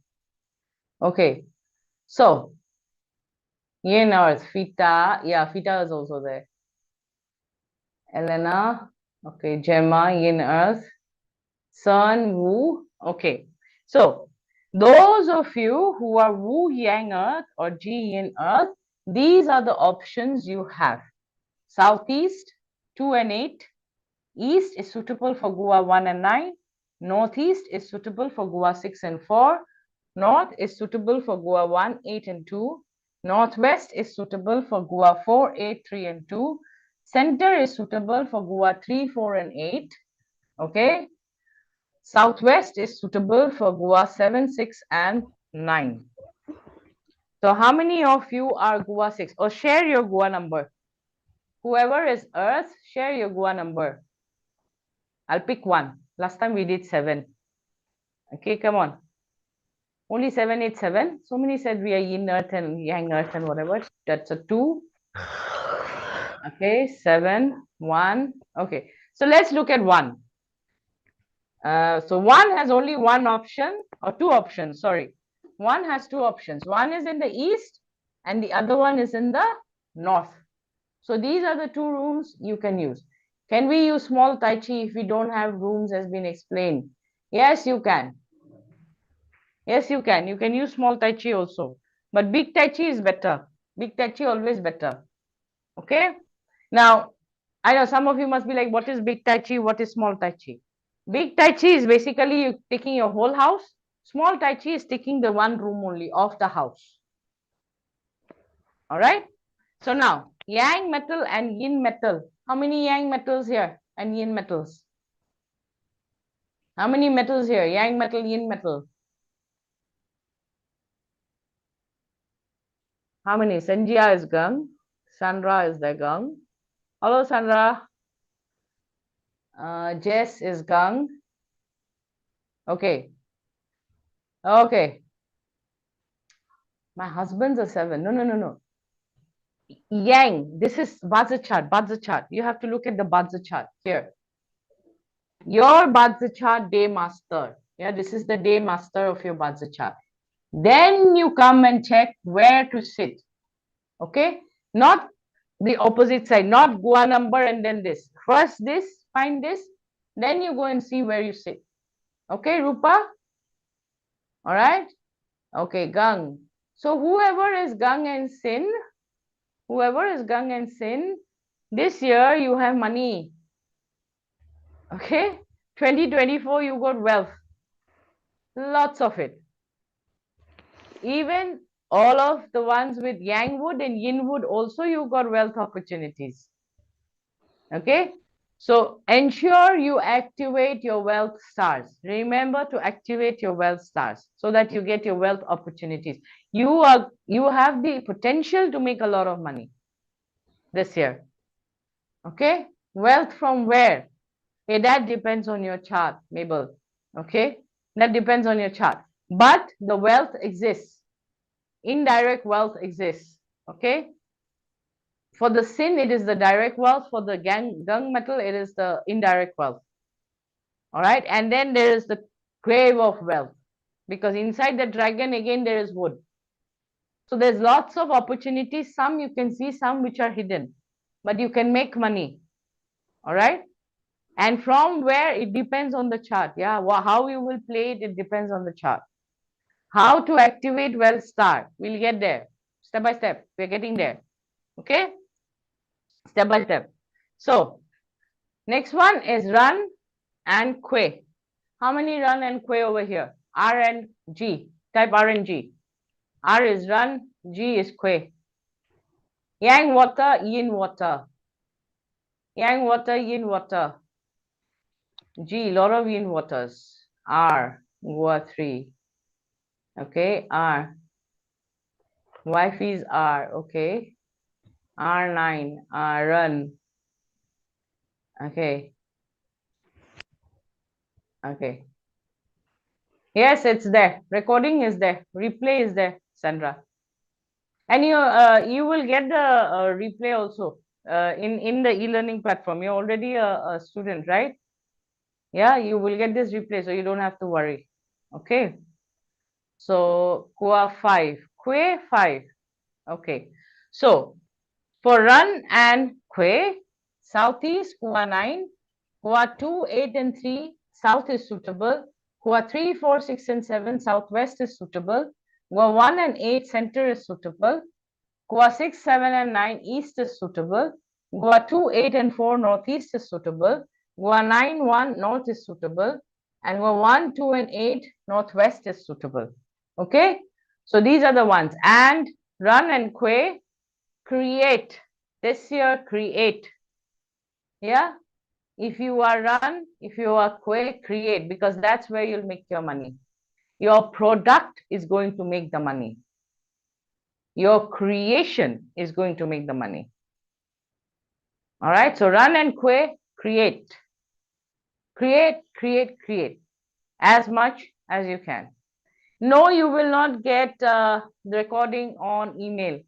Okay. So, Yin Earth. Fita. Yeah, Fita is also there. Elena. Okay. Gemma. Yin Earth. Sun. Wu. Okay. So, those of you who are Wu Yang Earth or Ji Yin Earth, these are the options you have. Southeast, 2 and 8. East is suitable for Gua 1 and 9. Northeast is suitable for Gua 6 and 4. North is suitable for Gua 1, 8 and 2. Northwest is suitable for Gua 4, 8, 3 and 2. Center is suitable for Gua 3, 4 and 8. Okay. Southwest is suitable for Gua 7, 6 and 9. So how many of you are Gua 6? Or share your Gua number. Whoever is Earth, share your Gua number. I'll pick 1. Last time we did 7. Okay, come on. Only 7, 8, 7. So many said we are Yin Earth and Yang Earth and whatever. That's a 2. Okay, 7, 1. Okay, so let's look at 1. So 1 has only 1 option or 2 options. Sorry. 1 has 2 options. 1 is in the east and the other one is in the north. So these are the 2 rooms you can use. Can we use small Tai Chi if we don't have rooms as been explained? Yes, you can. Yes, you can. You can use small Tai Chi also. But big Tai Chi is better. Big Tai Chi always better. Okay. Now, I know some of you must be like, what is big Tai Chi? What is small Tai Chi? Big Tai Chi is basically you taking your whole house. Small Tai Chi is taking the 1 room only of the house. All right. So now, Yang metal and Yin metal. How many Yang metals here and Yin metals? How many metals here? Yang metal, Yin metal. How many? Sanjaya is Gang. Sandra is the Gang. Hello, Sandra. Jess is Gang. Okay. Okay. My husband's a 7. No. Yang, this is Bazi chart. You have to look at the Bazi chart here. Your Bazi chart day master. Yeah, this is the day master of your Bazi chart. Then you come and check where to sit. Okay, not the opposite side, not Gua number and then this. First this, find this, then you go and see where you sit. Okay, Rupa? All right? Okay, Gang. So whoever is Gang and Sin, this year you have money. Okay? 2024, you got wealth. Lots of it. Even all of the ones with Yang wood and Yin wood also, you got wealth opportunities. Okay? So ensure you activate your wealth stars. Remember to activate your wealth stars so that you get your wealth opportunities. You have the potential to make a lot of money this year. Okay? Wealth from where? Okay, that depends on your chart, Mabel. Okay? That depends on your chart. But the wealth exists. Indirect wealth exists. Okay? For the Sin, it is the direct wealth. For the Gang metal, it is the indirect wealth. All right. And then there is the grave of wealth, because inside the dragon, again, there is wood. So there's lots of opportunities. Some you can see, some which are hidden, but you can make money. All right. And from where, it depends on the chart. Yeah. How you will play it, it depends on the chart. How to activate wealth star. We'll get there step by step. We're getting there. Okay. Step by step. So next one is run and Kwe. How many run and Kwe over here? R and G. Type R and G. R is run, G is Kwe. Yang water, yin water. Yang water, yin water. G, lot of yin waters. R, Gua 3. Okay, R. Wife is R, okay. R9, run. Okay. Okay. Yes, it's there. Recording is there. Replay is there, Sandra. And you will get the replay also in the e-learning platform. You're already a student, right? Yeah, you will get this replay, so you don't have to worry. Okay. So Kua 5, Kwe 5. Okay. So for run and Kwe, southeast Kua 9, Kua 2, 8 and 3, south is suitable. Kua 3, 4, 6 and 7, southwest is suitable. Kua 1 and 8, center is suitable. Kua 6, 7 and 9, east is suitable. Kua 2, 8 and 4, northeast is suitable. Kua 9, 1, north is suitable. And Kua 1, 2 and 8, northwest is suitable. Okay. So these are the ones. And run and Kwe, create. This year, create. Yeah. If you are run, if you are Kwe, create, because that's where you'll make your money. Your product is going to make the money. Your creation is going to make the money. All right. So run and Kwe, create. Create, create, create as much as you can. No, you will not get the recording on email.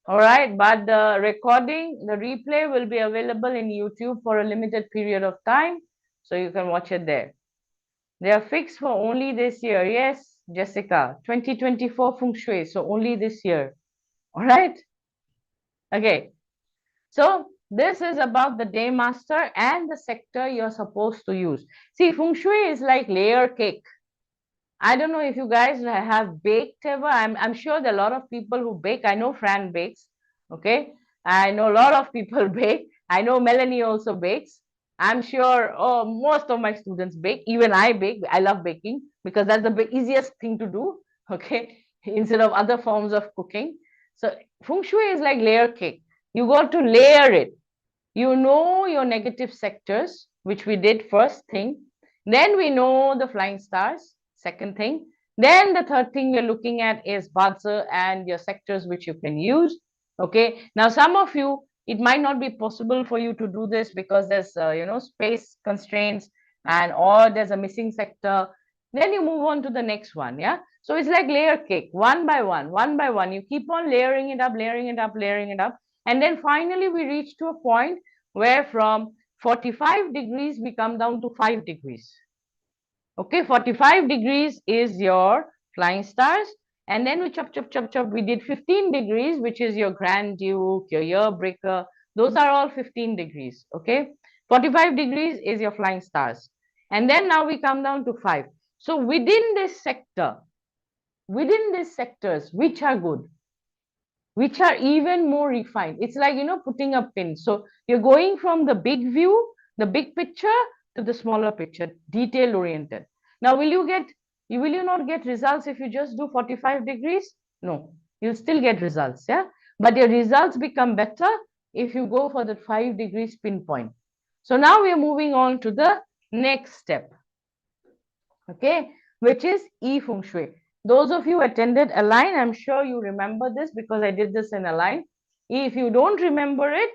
All right, but the recording, the replay will be available in YouTube for a limited period of time, so you can watch it there. They are fixed for only this year. Yes, Jessica, 2024 Feng Shui, so only this year. All right. Okay. So this is about the day master and the sector you're supposed to use. See, Feng Shui is like layer cake. I don't know if you guys have baked ever. I'm sure there are a lot of people who bake. I know Fran bakes. Okay. I know a lot of people bake. I know Melanie also bakes. I'm sure most of my students bake. Even I bake. I love baking because that's the easiest thing to do. Okay. Instead of other forms of cooking. So Feng Shui is like layer cake. You got to layer it. You know your negative sectors, which we did first thing. Then we know the flying stars. Second thing. Then the third thing we're looking at is bazi and your sectors which you can use. Okay. Now, some of you, it might not be possible for you to do this because there's, space constraints or there's a missing sector. Then you move on to the next one. Yeah. So it's like layer cake, one by one, one by one. You keep on layering it up, layering it up, layering it up. And then finally we reach to a point where from 45 degrees, we come down to 5 degrees. Okay, 45 degrees is your flying stars. And then we chop, chop, chop, chop. We did 15 degrees, which is your Grand Duke, your year breaker. Those are all 15 degrees. Okay. 45 degrees is your flying stars. And then now we come down to 5. So within this sector, within these sectors, which are good, which are even more refined. It's like, putting a pin. So you're going from the big view, the big picture, to the smaller picture, detail oriented. Now, will you not get results if you just do 45 degrees? No, you'll still get results, yeah? But your results become better if you go for the 5 degrees pinpoint. So now we are moving on to the next step, okay, which is Feng Shui. Those of you attended Align, I'm sure you remember this because I did this in Align. If you don't remember it,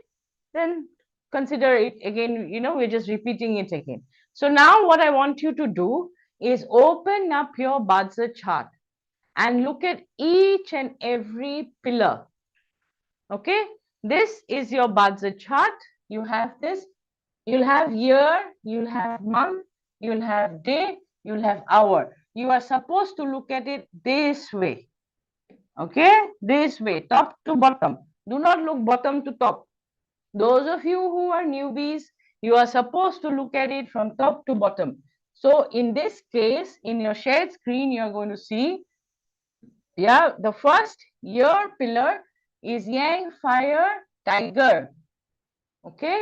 then consider it again, we're just repeating it again. So now what I want you to do is open up your bazi chart and look at each and every pillar. Okay, this is your bazi chart. You have this. You'll have year, you'll have month, you'll have day, you'll have hour. You are supposed to look at it this way. Okay, this way, top to bottom. Do not look bottom to top. Those of you who are newbies, you are supposed to look at it from top to bottom. So in this case, in your shared screen, you are going to see, yeah, the first year pillar is Yang, Fire, Tiger. Okay.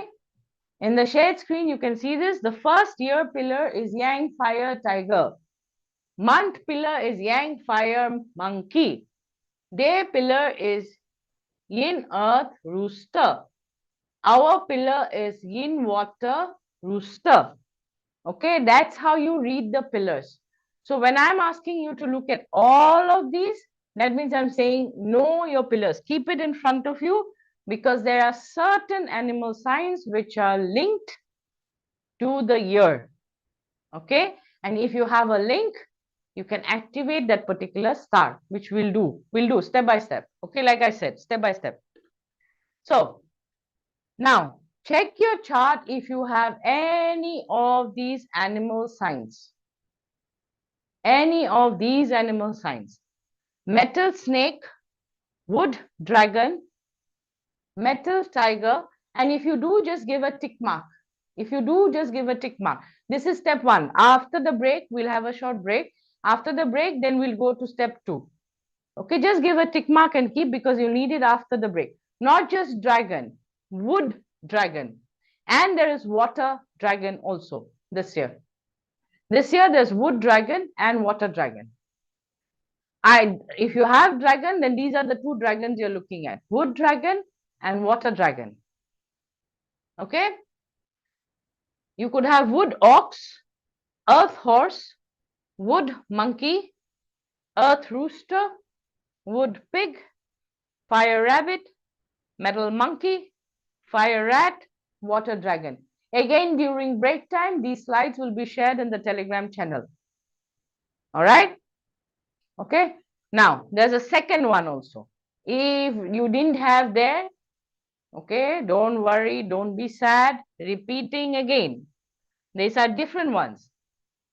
In the shared screen, you can see this. The first year pillar is Yang, Fire, Tiger. Month pillar is Yang, Fire, Monkey. Day pillar is Yin, Earth, Rooster. Hour pillar is Yin, Water, Rooster. Okay, that's how you read the pillars. So when I'm asking you to look at all of these, that means I'm saying know your pillars. Keep it in front of you because there are certain animal signs which are linked to the year. Okay, and if you have a link, you can activate that particular star, which we'll do step by step. Okay, like I said, step by step. So now check your chart if you have any of these animal signs. Any of these animal signs. Metal snake, wood dragon, metal tiger, and if you do, just give a tick mark. If you do, just give a tick mark. This is step 1. After the break, we'll have a short break. After the break, then we'll go to step 2. Okay, just give a tick mark and keep because you need it after the break. Not just dragon, wood dragon. And there is water dragon also this year. This year, there's wood dragon and water dragon. If you have dragon, then these are the 2 dragons you're looking at. Wood dragon and water dragon. Okay? You could have wood ox, earth horse, wood monkey, earth rooster, wood pig, fire rabbit, metal monkey, fire rat, water dragon. Again, during break time, these slides will be shared in the Telegram channel. All right? Okay. Now, there's a second one also. If you didn't have there, okay, don't worry, don't be sad. Repeating again. These are different ones.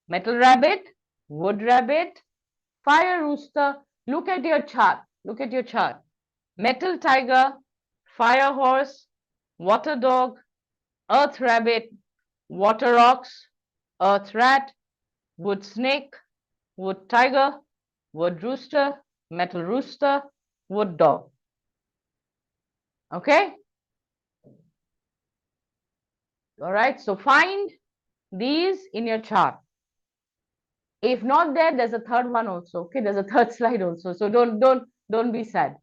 Metal rabbit, wood rabbit, fire rooster. Look at your chart. Look at your chart. Metal tiger, fire horse, water dog, earth rabbit, water ox, earth rat, wood snake, wood tiger, wood rooster, metal rooster, wood dog. Okay? All right, so find these in your chart. If not there, there's a third one also. Okay, there's a third slide also. So don't be sad.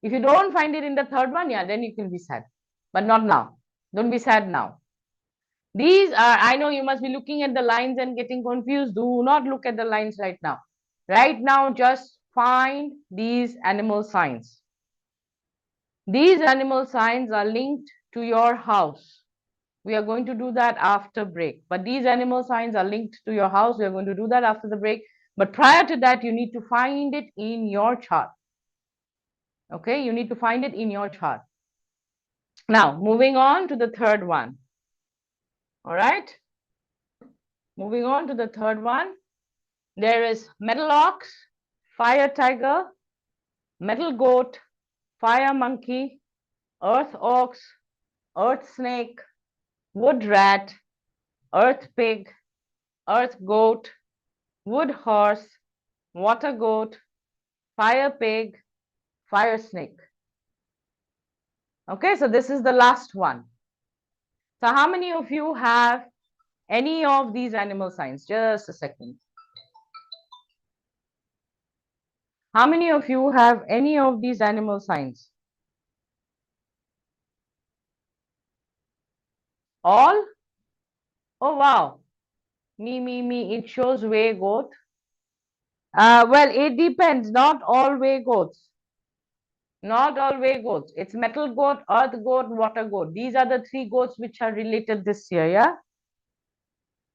If you don't find it in the third one, yeah, then you can be sad. But not now. Don't be sad now. These are, I know you must be looking at the lines and getting confused. Do not look at the lines right now. Right now, just find these animal signs. These animal signs are linked to your house. We are going to do that after break. But these animal signs are linked to your house. We are going to do that after the break. But prior to that, you need to find it in your chart. Okay, you need to find it in your chart. Now, moving on to the third one. All right. Moving on to the third one. There is metal ox, fire tiger, metal goat, fire monkey, earth ox, earth snake, wood rat, earth pig, earth goat, wood horse, water goat, fire pig, fire snake. Okay, so this is the last one. So how many of you have any of these animal signs? Just a second. How many of you have any of these animal signs? All? Oh, wow. Me. It shows way goat. Well, it depends. Not all way goats. Not all way goats. It's metal goat, earth goat, water goat. These are the three goats which are related this year, yeah?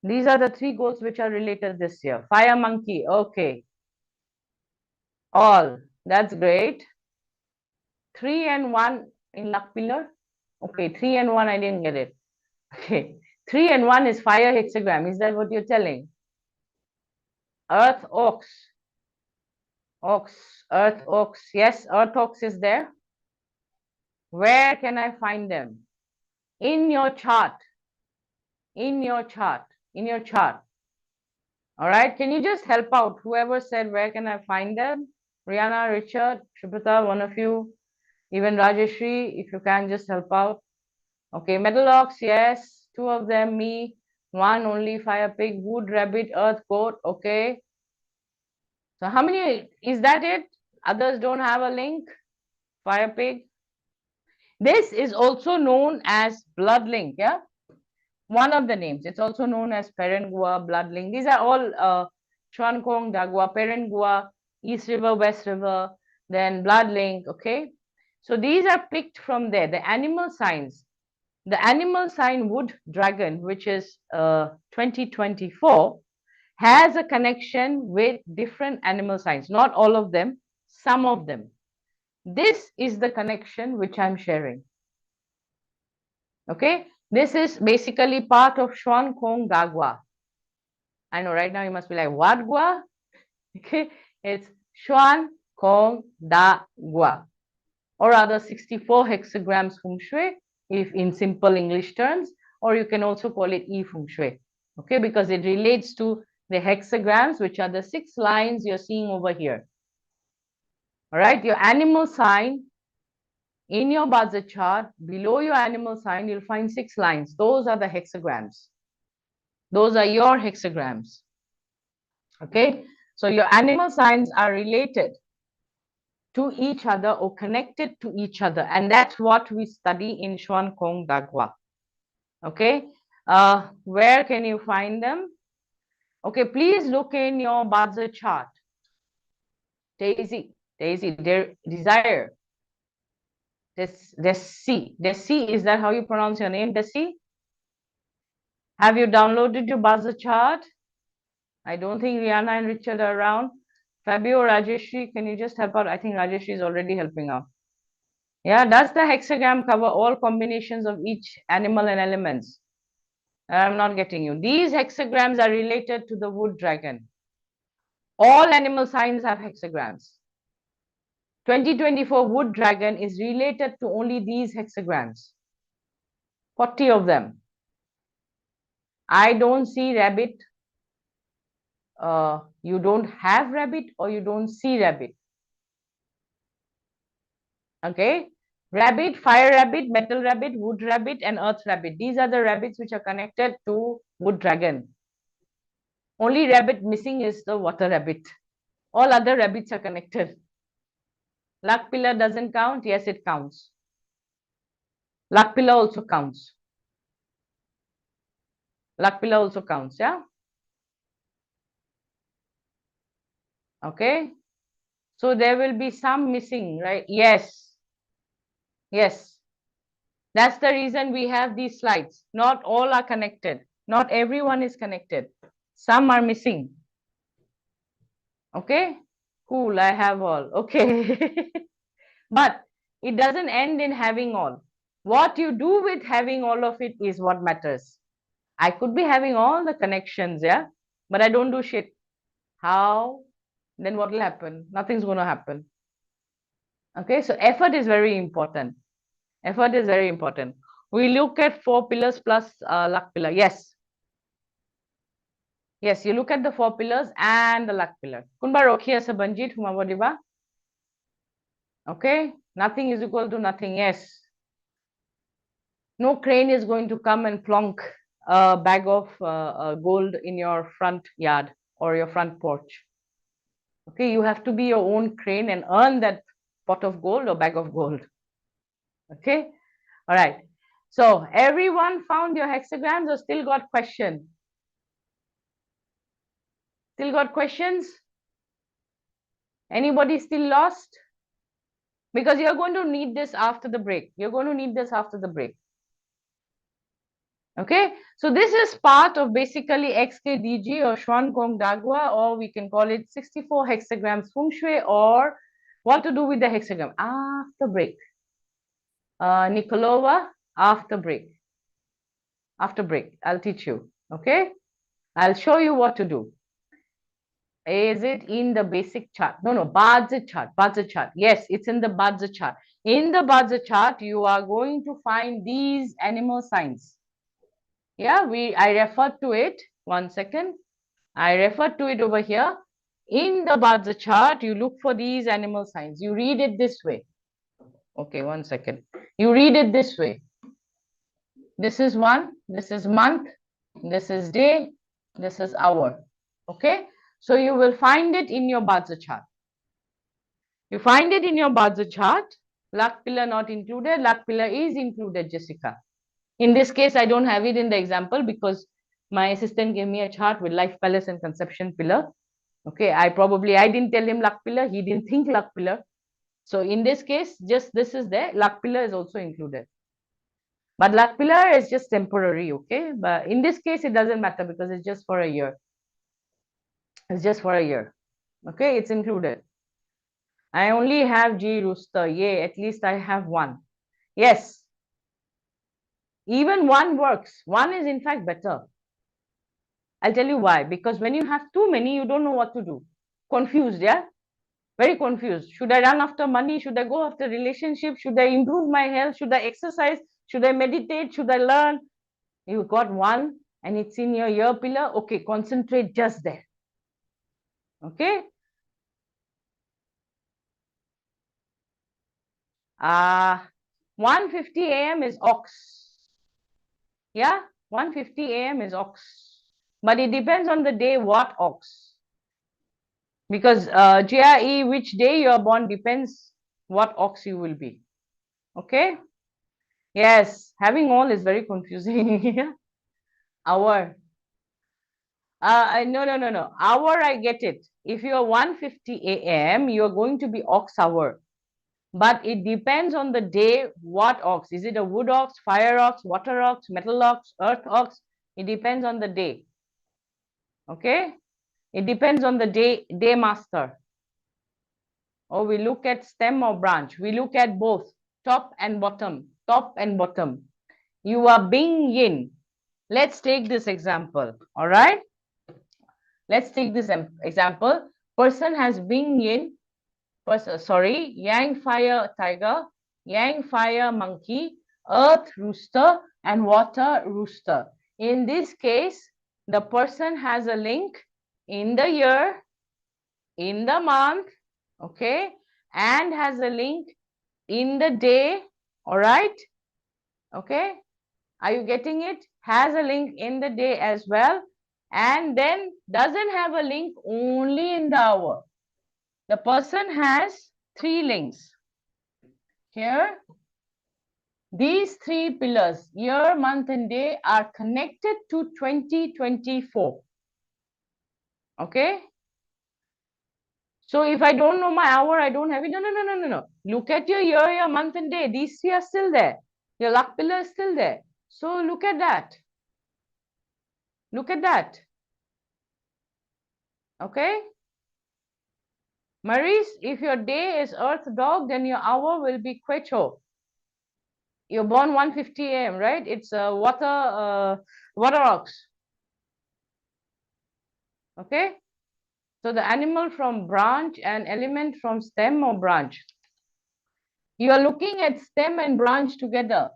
These are the three goats which are related this year. Fire monkey, okay. All, that's great. 3 and 1 in luck pillar. Okay, 3 and 1, I didn't get it. Okay, 3 and 1 is fire hexagram. Is that what you're telling? Earth ox. Ox, earth ox. Yes, earth ox is there. Where can I find them? In your chart. In your chart. In your chart. All right, can you just help out? Whoever said, where can I find them? Rihanna, Richard, Shubhata, one of you, even Jayashree, if you can just help out. Okay, metal ox, yes, 2 of them, me, 1 only, fire pig, wood rabbit, earth goat, okay. So how many, is that it? Others don't have a link? Fire pig. This is also known as blood link, yeah? One of the names. It's also known as Perengua, blood link. These are all Chuan Kong, Dagua, Perengua, East River, West River, then blood link, okay? So these are picked from there. The animal signs. The animal sign wood dragon, which is 2024, has a connection with different animal signs. Not all of them, some of them. This is the connection which I'm sharing. Okay, this is basically part of Xuan Kong Dagua. I know right now you must be like, what gua? Okay, it's Xuan Kong Dagua, or rather 64 hexagrams Feng Shui, if in simple English terms, or you can also call it E Feng Shui. Okay, because it relates to the hexagrams, which are the 6 lines you're seeing over here. All right, your animal sign in your bazi chart, below your animal sign, you'll find 6 lines. Those are the hexagrams. Those are your hexagrams. Okay, so your animal signs are related to each other or connected to each other, and that's what we study in Xuan Kong Dagua. Okay, where can you find them? Okay, please look in your bazi chart. Daisy, desire. Desi, is that how you pronounce your name, Desi? Have you downloaded your bazi chart? I don't think Rihanna and Richard are around. Fabio, Rajeshri, can you just help out? I think Rajeshri is already helping out. Yeah, does the hexagram cover all combinations of each animal and elements? I'm not getting you. These hexagrams are related to the wood dragon. All animal signs have hexagrams. 2024 wood dragon is related to only these hexagrams. 40 of them. I don't see rabbit. You don't have rabbit or you don't see rabbit. Okay, rabbit, fire rabbit, metal rabbit, wood rabbit, and earth rabbit. These are the rabbits which are connected to wood dragon. Only rabbit missing is the water rabbit. All other rabbits are connected. Luck pillar doesn't count. Yes, it counts. Luck pillar also counts. Luck pillar also counts, yeah? Okay. So there will be some missing, right? Yes. Yes. That's the reason we have these slides. Not all are connected. Not everyone is connected. Some are missing. Okay. Cool. I have all. Okay. But it doesn't end in having all. What you do with having all of it is what matters. I could be having all the connections, yeah, but I don't do shit. How? Then what will happen? Nothing's going to happen. Okay, so effort is very important. Effort is very important. We look at 4 pillars plus luck pillar. Yes. Yes, you look at the 4 pillars and the luck pillar. Kunba rokhi ase banjit humaba diba. Okay. Nothing is equal to nothing. Yes. No crane is going to come and plonk a bag of gold in your front yard or your front porch. Okay. You have to be your own crane and earn that pot of gold or bag of gold. Okay. All right. So everyone found your hexagrams or still got questions? Still got questions? Anybody still lost? Because you're going to need this after the break. You're going to need this after the break. Okay. So this is part of basically XKDG or Xuan Gong Dagua, or we can call it 64 hexagrams Feng Shui, or what to do with the hexagram after break. Nikolova, after break. After break, I'll teach you. Okay. I'll show you what to do. Is it in the basic chart? No, bazi chart, bazi chart. Yes, it's in the bazi chart. In the bazi chart, you are going to find these animal signs. Yeah, I referred to it. 1 second. I referred to it over here. In the bazi chart, you look for these animal signs. You read it this way. Okay, 1 second. You read it this way. This is one, this is month, this is day, this is hour. Okay. So you will find it in your bazi chart. You find it in your bazi chart. Luck pillar not included. Luck pillar is included, Jessica. In this case, I don't have it in the example because my assistant gave me a chart with life palace and conception pillar. Okay, I didn't tell him luck pillar. He didn't think luck pillar. So in this case, just this is there. Luck pillar is also included. But luck pillar is just temporary. Okay, but in this case, it doesn't matter because it's just for a year. It's just for a year. Okay, it's included. I only have G rooster. Yay, at least I have one. Yes. Even one works. One is in fact better. I'll tell you why. Because when you have too many, you don't know what to do. Confused, yeah? Very confused. Should I run after money? Should I go after relationship? Should I improve my health? Should I exercise? Should I meditate? Should I learn? You got one and it's in your ear pillar. Okay, concentrate just there. Okay. 1:50 a.m. is ox. Yeah, 1:50 a.m. is ox. But it depends on the day what ox. Because GRE, which day you are born depends what ox you will be. Okay. Yes, having all is very confusing. Hour. No. Hour, I get it. If you are 1:50 a.m., you are going to be ox hour. But it depends on the day what ox. Is it a wood ox, fire ox, water ox, metal ox, earth ox? It depends on the day. Okay? It depends on the day master. Or we look at stem or branch. We look at both top and bottom. Top and bottom. You are being yin. Let's take this example. All right? Let's take this example. Person has been yin. Yang fire tiger, yang fire monkey, earth rooster, and water rooster. In this case, the person has a link in the year, in the month, okay, and has a link in the day. All right. Okay. Are you getting it? Has a link in the day as well. And then doesn't have a link only in the hour. The person has 3 links. Here, these 3 pillars, year, month, and day, are connected to 2024. Okay? So if I don't know my hour, I don't have it. No. Look at your year, your month, and day. These 3 are still there. Your luck pillar is still there. So look at that. Look at that. Okay? Maurice, if your day is earth dog, then your hour will be Quecho. You're born 1:50 a.m., right? It's water ox. Okay? So the animal from branch and element from stem or branch. You are looking at stem and branch together.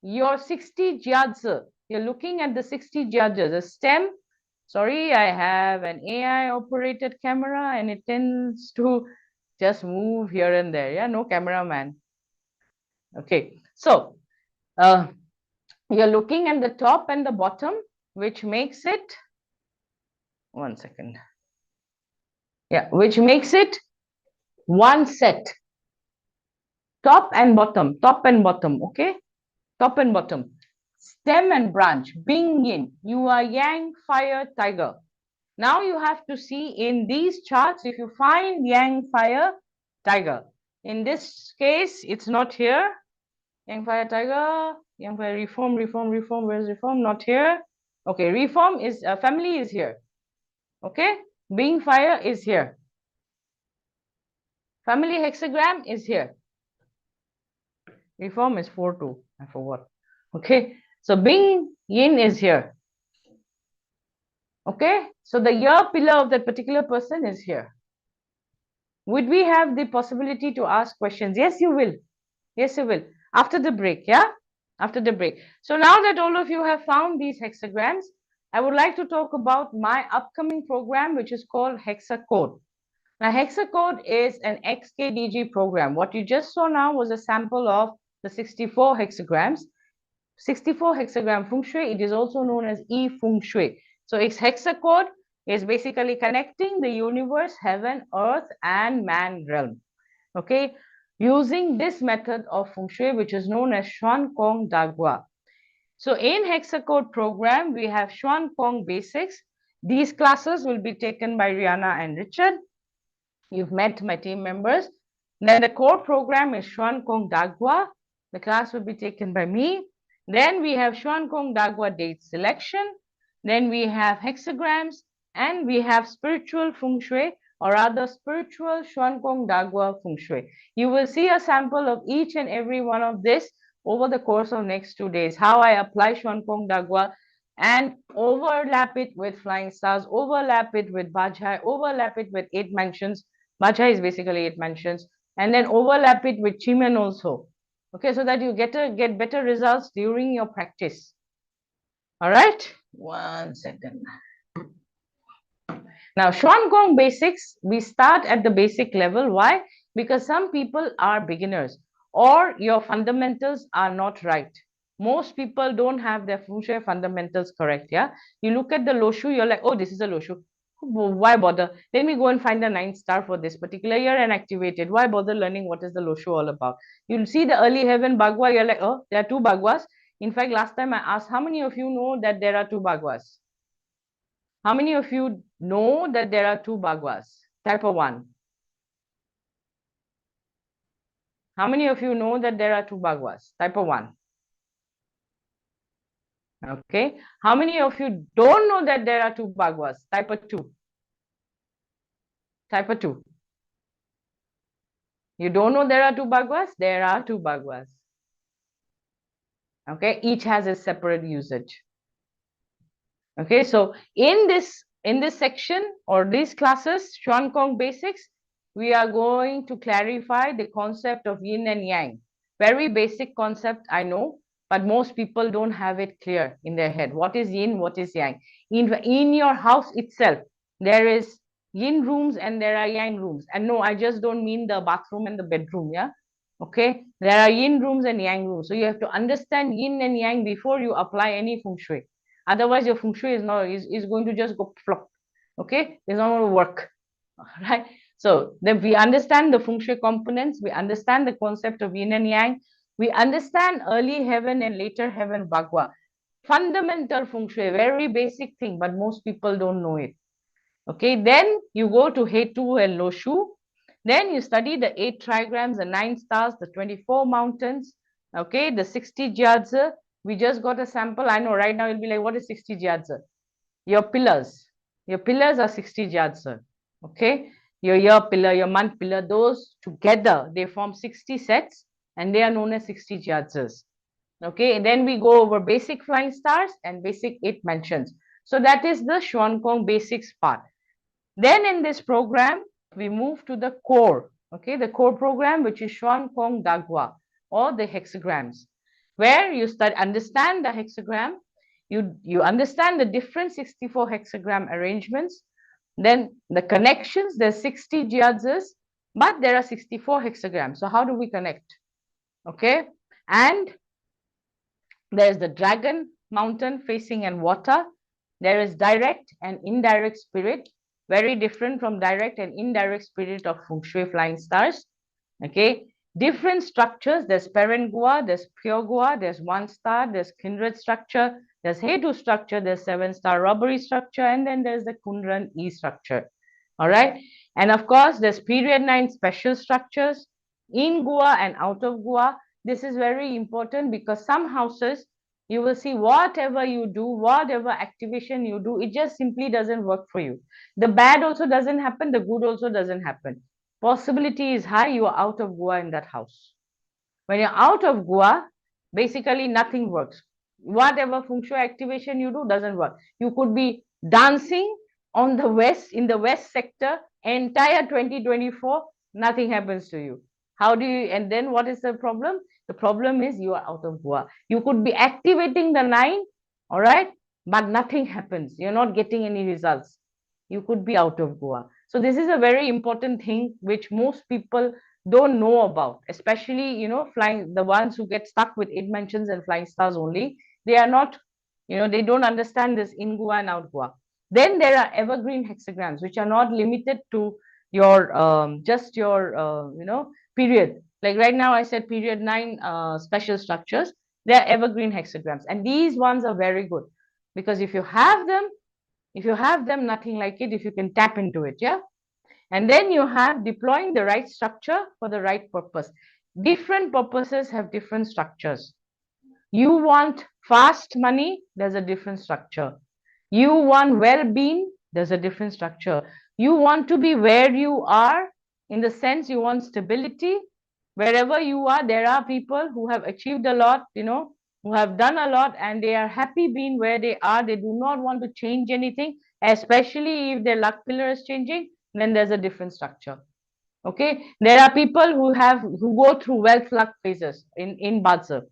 your 60 jiazi. You're looking at the 60 jiazi, the stem. Sorry, I have an AI operated camera and it tends to just move here and there. Yeah, no cameraman. Okay, so you're looking at the top and the bottom, which makes it, one second. Yeah, which makes it one set. Top and bottom, okay? Top and bottom. Stem and branch, Bing Yin. You are Yang, fire, tiger. Now you have to see in these charts, if you find Yang, fire, tiger. In this case, it's not here. Yang, fire, tiger. Yang, fire, reform, where's reform? Not here. Okay, reform is, family is here. Okay, being fire is here. Family hexagram is here. Reform is 4-2. I forgot. Okay, so being yin is here. Okay, so the year pillar of that particular person is here. Would we have the possibility to ask questions? Yes, you will. Yes, you will. After the break, yeah? After the break. So now that all of you have found these hexagrams, I would like to talk about my upcoming program, which is called Hexa Code. Now, Hexa Code is an XKDG program. What you just saw now was a sample of the 64 hexagrams. 64 hexagram Feng Shui, it is also known as Feng Shui. So its Hexa Code is basically connecting the universe, heaven, earth, and man realm. Okay, using this method of Feng Shui, which is known as Xuan Kong Dagua. So in Hexa Code program, we have Xuan Kong Basics. These classes will be taken by Rihanna and Richard. You've met my team members. Then the core program is Xuan Kong Dagua. The class will be taken by me. Then we have Xuan Kong Dagua date selection. Then we have hexagrams, and we have spiritual Feng Shui, or rather spiritual Xuan Kong Dagua Feng Shui. You will see a sample of each and every one of this over the course of next 2 days, how I apply Xuan Kong Dagua and overlap it with flying stars, overlap it with Bajai, overlap it with 8 mansions. Bajai is basically 8 mansions, and then overlap it with Chimen also. Okay, so that you get better results during your practice. All right, 1 second. Now, Xuan Kong Basics, we start at the basic level. Why? Because some people are beginners or your fundamentals are not right. Most people don't have their Feng Shui fundamentals correct. Yeah, you look at the Loshu, you're like, oh, this is a Loshu. Why bother? Let me go and find the 9th star for this particular year and activate it. Why bother learning what is the Loshu all about? You'll see the early heaven Bagua, you're like, oh, there are 2 Bagwas. In fact, last time I asked, how many of you know that there are 2 Bagwas? How many of you know that there are 2 Bagwas? Type of 1. How many of you know that there are 2 Bagwas? Type of 1. Okay. How many of you don't know that there are 2 Bagwas? Type of 2. Type of 2. You don't know there are 2 Bagwas? There are 2 Bagwas. Okay. Each has a separate usage. Okay. So in this section or these classes, Xuan Kong Basics, we are going to clarify the concept of yin and yang. Very basic concept, I know, but most people don't have it clear in their head. What is yin? What is yang? In your house itself, there is yin rooms and there are yang rooms. And no, I just don't mean the bathroom and the bedroom. Yeah. Okay. There are yin rooms and yang rooms. So you have to understand yin and yang before you apply any Feng Shui. Otherwise, your Feng Shui is going to just go flop. Okay. It's not going to work. All right. So then we understand the Feng Shui components. We understand the concept of yin and yang. We understand early heaven and later heaven Bagua. Fundamental Feng Shui, very basic thing, but most people don't know it. Okay, then you go to Hetu and Loshu. Then you study the 8 trigrams, the 9 stars, the 24 mountains. Okay, the 60 jiazi. We just got a sample. I know right now you'll be like, what is 60 jiazi? Your pillars. Your pillars are 60 jiazi. Okay, your year pillar, your month pillar, those together, they form 60 sets and they are known as 60 jiazis. Okay, and then we go over basic flying stars and basic 8 mansions. So that is the Xuan Kong Basics part. Then in this program, we move to the core. Okay, the core program, which is Xuan Kong Dagua or the hexagrams. where you understand the hexagram, you understand the different 64 hexagram arrangements, then the connections, there's 60 jyadzas, but there are 64 hexagrams. So how do we connect? Okay, and there's the dragon, mountain facing and water. There is direct and indirect spirit, very different from direct and indirect spirit of Feng Shui flying stars. Okay, different structures. There's parent Gua, there's pure Gua, there's 1-star, there's kindred structure, there's Hetu structure, there's 7-star robbery structure, and then there's the Kundran E structure. All right, and of course, there's period 9 special structures in Gua and out of Gua. This is very important because some houses you will see whatever you do, whatever activation you do, it just simply doesn't work for you. The bad also doesn't happen, the good also doesn't happen. Possibility is high, you are out of Gua in that house. When you're out of Gua, basically nothing works. Whatever Feng Shui activation you do doesn't work. You could be dancing on the west, in the west sector, entire 2024, nothing happens to you. How do you, and then what is the problem? The problem is you are out of Gua. You could be activating the 9, all right, but nothing happens. You're not getting any results. You could be out of Gua. So this is a very important thing which most people don't know about, especially, you know, flying, the ones who get stuck with 8 mentions and flying stars only. They are not, you know, they don't understand this in Gua and out Gua. Then there are evergreen hexagrams, which are not limited to your just your you know, period. Like right now I said period 9 special structures. They are evergreen hexagrams, and these ones are very good because if you have them, nothing like it, if you can tap into it, yeah. And then you have deploying the right structure for the right purpose. Different purposes have different structures. You want fast money, there's a different structure. You want well-being, there's a different structure. You want to be where you are, in the sense you want stability. Wherever you are, there are people who have achieved a lot, you know, who have done a lot, and they are happy being where they are. They do not want to change anything, especially if their luck pillar is changing, then there's a different structure. Okay, there are people who go through wealth luck phases in bazi.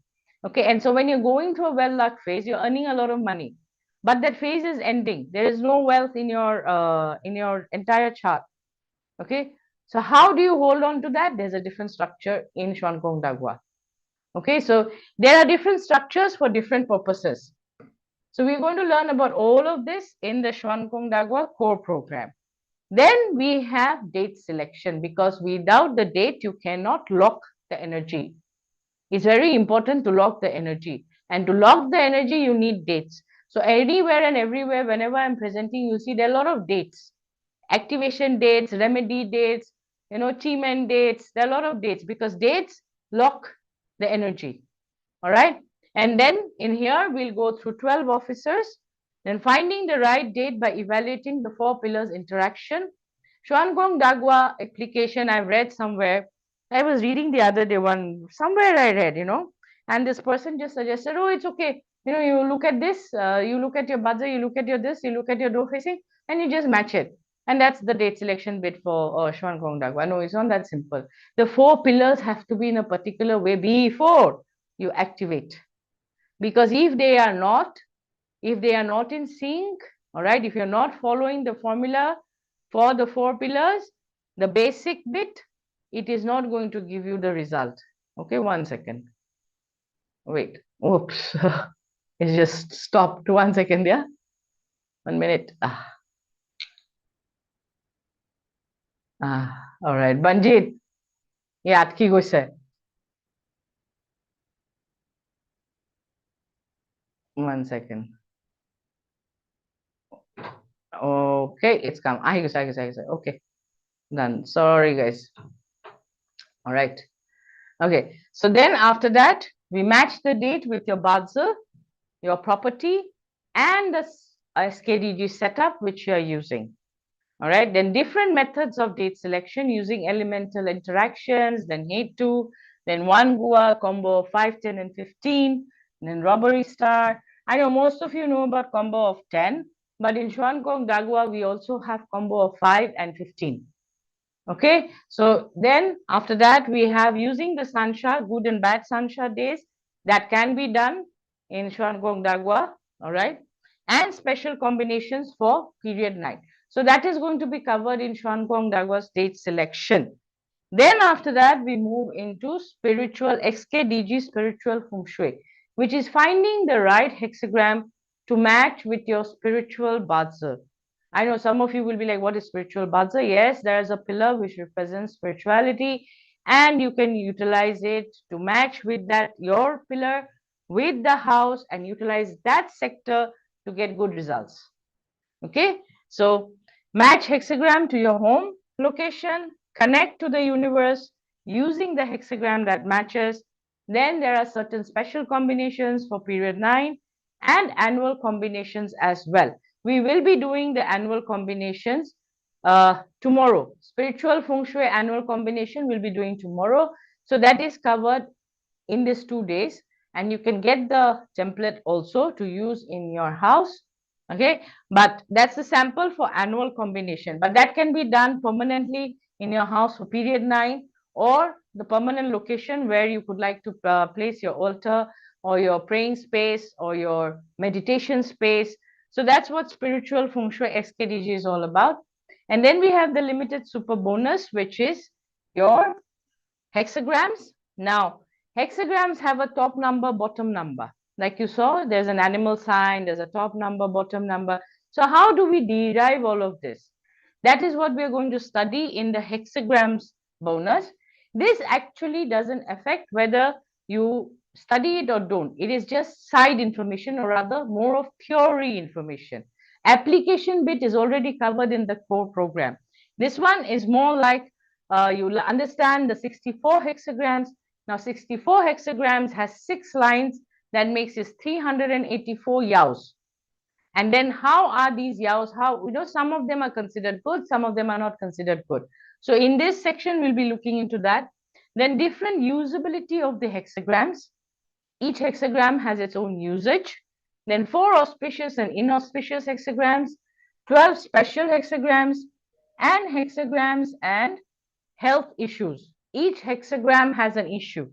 Okay, and so when you're going through a wealth luck phase, you're earning a lot of money, but that phase is ending. There is no wealth in your entire chart. Okay, so how do you hold on to that? There's a different structure in Xuan Gong Da Gua. Okay, so there are different structures for different purposes. So we're going to learn about all of this in the Xuan Gong Da Gua core program. Then we have date selection, because without the date, you cannot lock the energy. It's very important to lock the energy. And to lock the energy, you need dates. So anywhere and everywhere, whenever I'm presenting, you see there are a lot of dates. Activation dates, remedy dates, you know, Chi-Men dates. There are a lot of dates because dates lock the energy. All right. And then in here, we'll go through 12 officers. Then finding the right date by evaluating the 4 pillars interaction. Xuan Gong Da Gua application I've read somewhere. I was reading the other day somewhere I read, you know, and this person just suggested, oh, it's okay. You know, you look at this, you look at your bazi, you look at your this, you look at your door facing, and you just match it. And that's the date selection bit for Xuan Gong Da Gua. No, it's not that simple. The 4 pillars have to be in a particular way before you activate. Because if they are not in sync, all right, if you're not following the formula for the 4 pillars, the basic bit, it is not going to give you the result. Okay, 1 second. Wait, oops, it just stopped. 1 second, yeah? 1 minute. All right, Banjit. Yeah, কি কৈছে? 1 second. Okay, it's come. I guess. Okay, done. Sorry, guys. All right. Okay, so then after that, we match the date with your bazi, your property, and the SKDG setup which you are using. All right, then different methods of date selection using elemental interactions, then Hetu, then 1 Gua, combo of 5, 10, and 15, then robbery star. I know most of you know about combo of 10, but in Xuan Gong Da Gua, we also have combo of 5 and 15. Okay, so then after that, we have using the Sansha, good and bad Sansha days, that can be done in Xuan Gong Dagwa, all right, and special combinations for period 9. So that is going to be covered in Xuan Gong Dagwa's date selection. Then after that, we move into spiritual XKDG spiritual Feng Shui, which is finding the right hexagram to match with your spiritual bazi. I know some of you will be like, what is spiritual bazi? Yes, there is a pillar which represents spirituality, and you can utilize it to match with that, your pillar, with the house, and utilize that sector to get good results. Okay, so match hexagram to your home location, connect to the universe using the hexagram that matches. Then there are certain special combinations for period 9 and annual combinations as well. We will be doing the annual combinations tomorrow. Spiritual Feng Shui annual combination we'll be doing tomorrow. So that is covered in these 2 days, and you can get the template also to use in your house. Okay, but that's the sample for annual combination, but that can be done permanently in your house for period 9, or the permanent location where you could like to place your altar or your praying space or your meditation space. So that's what spiritual Feng Shui XKDG is all about. And then we have the limited super bonus, which is your hexagrams. Now hexagrams have a top number, bottom number. Like you saw, there's an animal sign, there's a top number, bottom number. So how do we derive all of this? That is what we're going to study in the hexagrams bonus. This actually doesn't affect whether you study it or don't. It is just side information, or rather more of theory information. Application bit is already covered in the core program. This one is more like you'll understand the 64 hexagrams. Now 64 hexagrams has 6 lines, that makes it 384 yaos. And then how are these yaos? How, some of them are considered good, some of them are not considered good. So in this section, we'll be looking into that. Then different usability of the hexagrams. Each hexagram has its own usage. Then 4 auspicious and inauspicious hexagrams, 12 special hexagrams, and health issues. Each hexagram has an issue.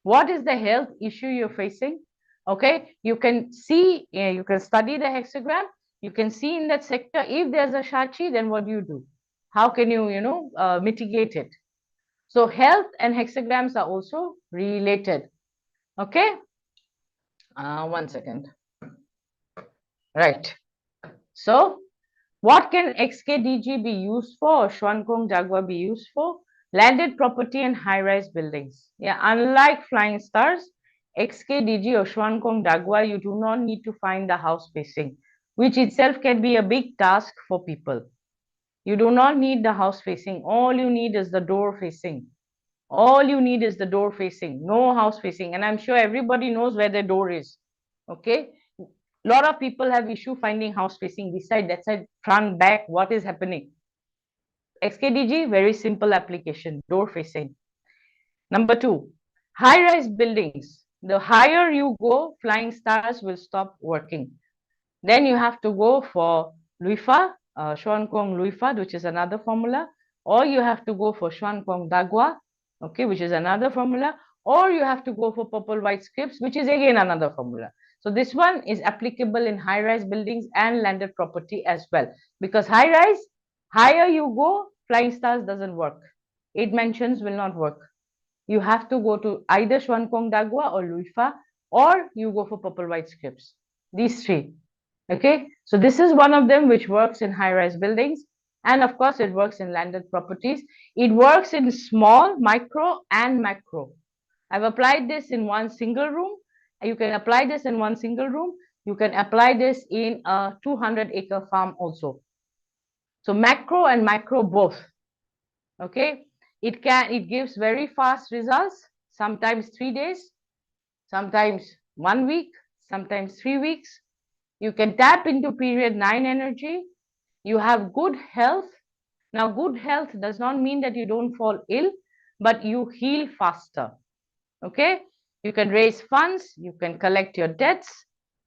What is the health issue you're facing? Okay, you can see, you can study the hexagram. You can see in that sector, if there's a Shachi, then what do you do? How can you, mitigate it? So health and hexagrams are also related. Okay, 1 second. Right. So what can XKDG be used for, or Xuan Gong Dagwa be used for? Landed property and high-rise buildings. Yeah, unlike flying stars, XKDG or Xuan Gong Dagwa, you do not need to find the house facing, which itself can be a big task for people. You do not need the house facing. All you need is the door facing. All you need is the door facing, no house facing. And I'm sure everybody knows where the door is. Okay. A lot of people have issue finding house facing, this side, that side, front, back, what is happening? XKDG, very simple application, door facing. Number 2, high-rise buildings. The higher you go, flying stars will stop working. Then you have to go for Luifa, Xuan Gong Luifa, which is another formula, or you have to go for Xuan Gong Dagwa, okay, which is another formula, or you have to go for purple white scripts, which is again another formula. So this one is applicable in high-rise buildings and landed property as well, because high-rise, higher you go, flying stars doesn't work. 8 mentions will not work. You have to go to either Xuan Gong Dagwa or Luifa, or you go for purple white scripts. These 3. Okay, so this is one of them which works in high-rise buildings, and of course it works in landed properties. It works in small, micro, and macro. I've applied this in one single room. You can apply this in one single room. You can apply this in a 200-acre farm also. So macro and micro both. Okay, it gives very fast results, sometimes 3 days, sometimes 1 week, sometimes 3 weeks. You can tap into period 9 energy. You have good health. Now, good health does not mean that you don't fall ill, but you heal faster. Okay, you can raise funds, you can collect your debts,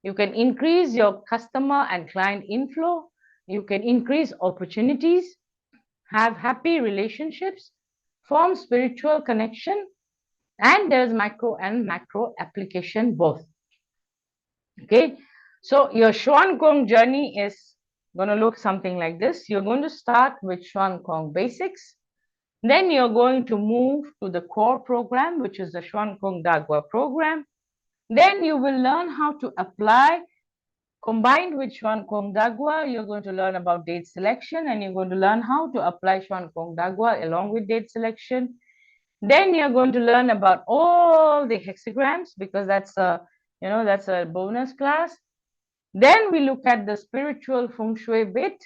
you can increase your customer and client inflow, you can increase opportunities, have happy relationships, form spiritual connection, And there's micro and macro application both. Okay, so your Xuan Gong journey is going to look something like this. You're going to start with Xuan Gong basics. Then you're going to move to the core program, which is the Xuan Gong Dagua program. Then you will learn how to apply. Combined with Xuan Gong Dagua, you're going to learn about date selection, and you're going to learn how to apply Xuan Gong Dagua along with date selection. Then you're going to learn about all the hexagrams, because that's a bonus class. Then we look at the spiritual Feng Shui bit,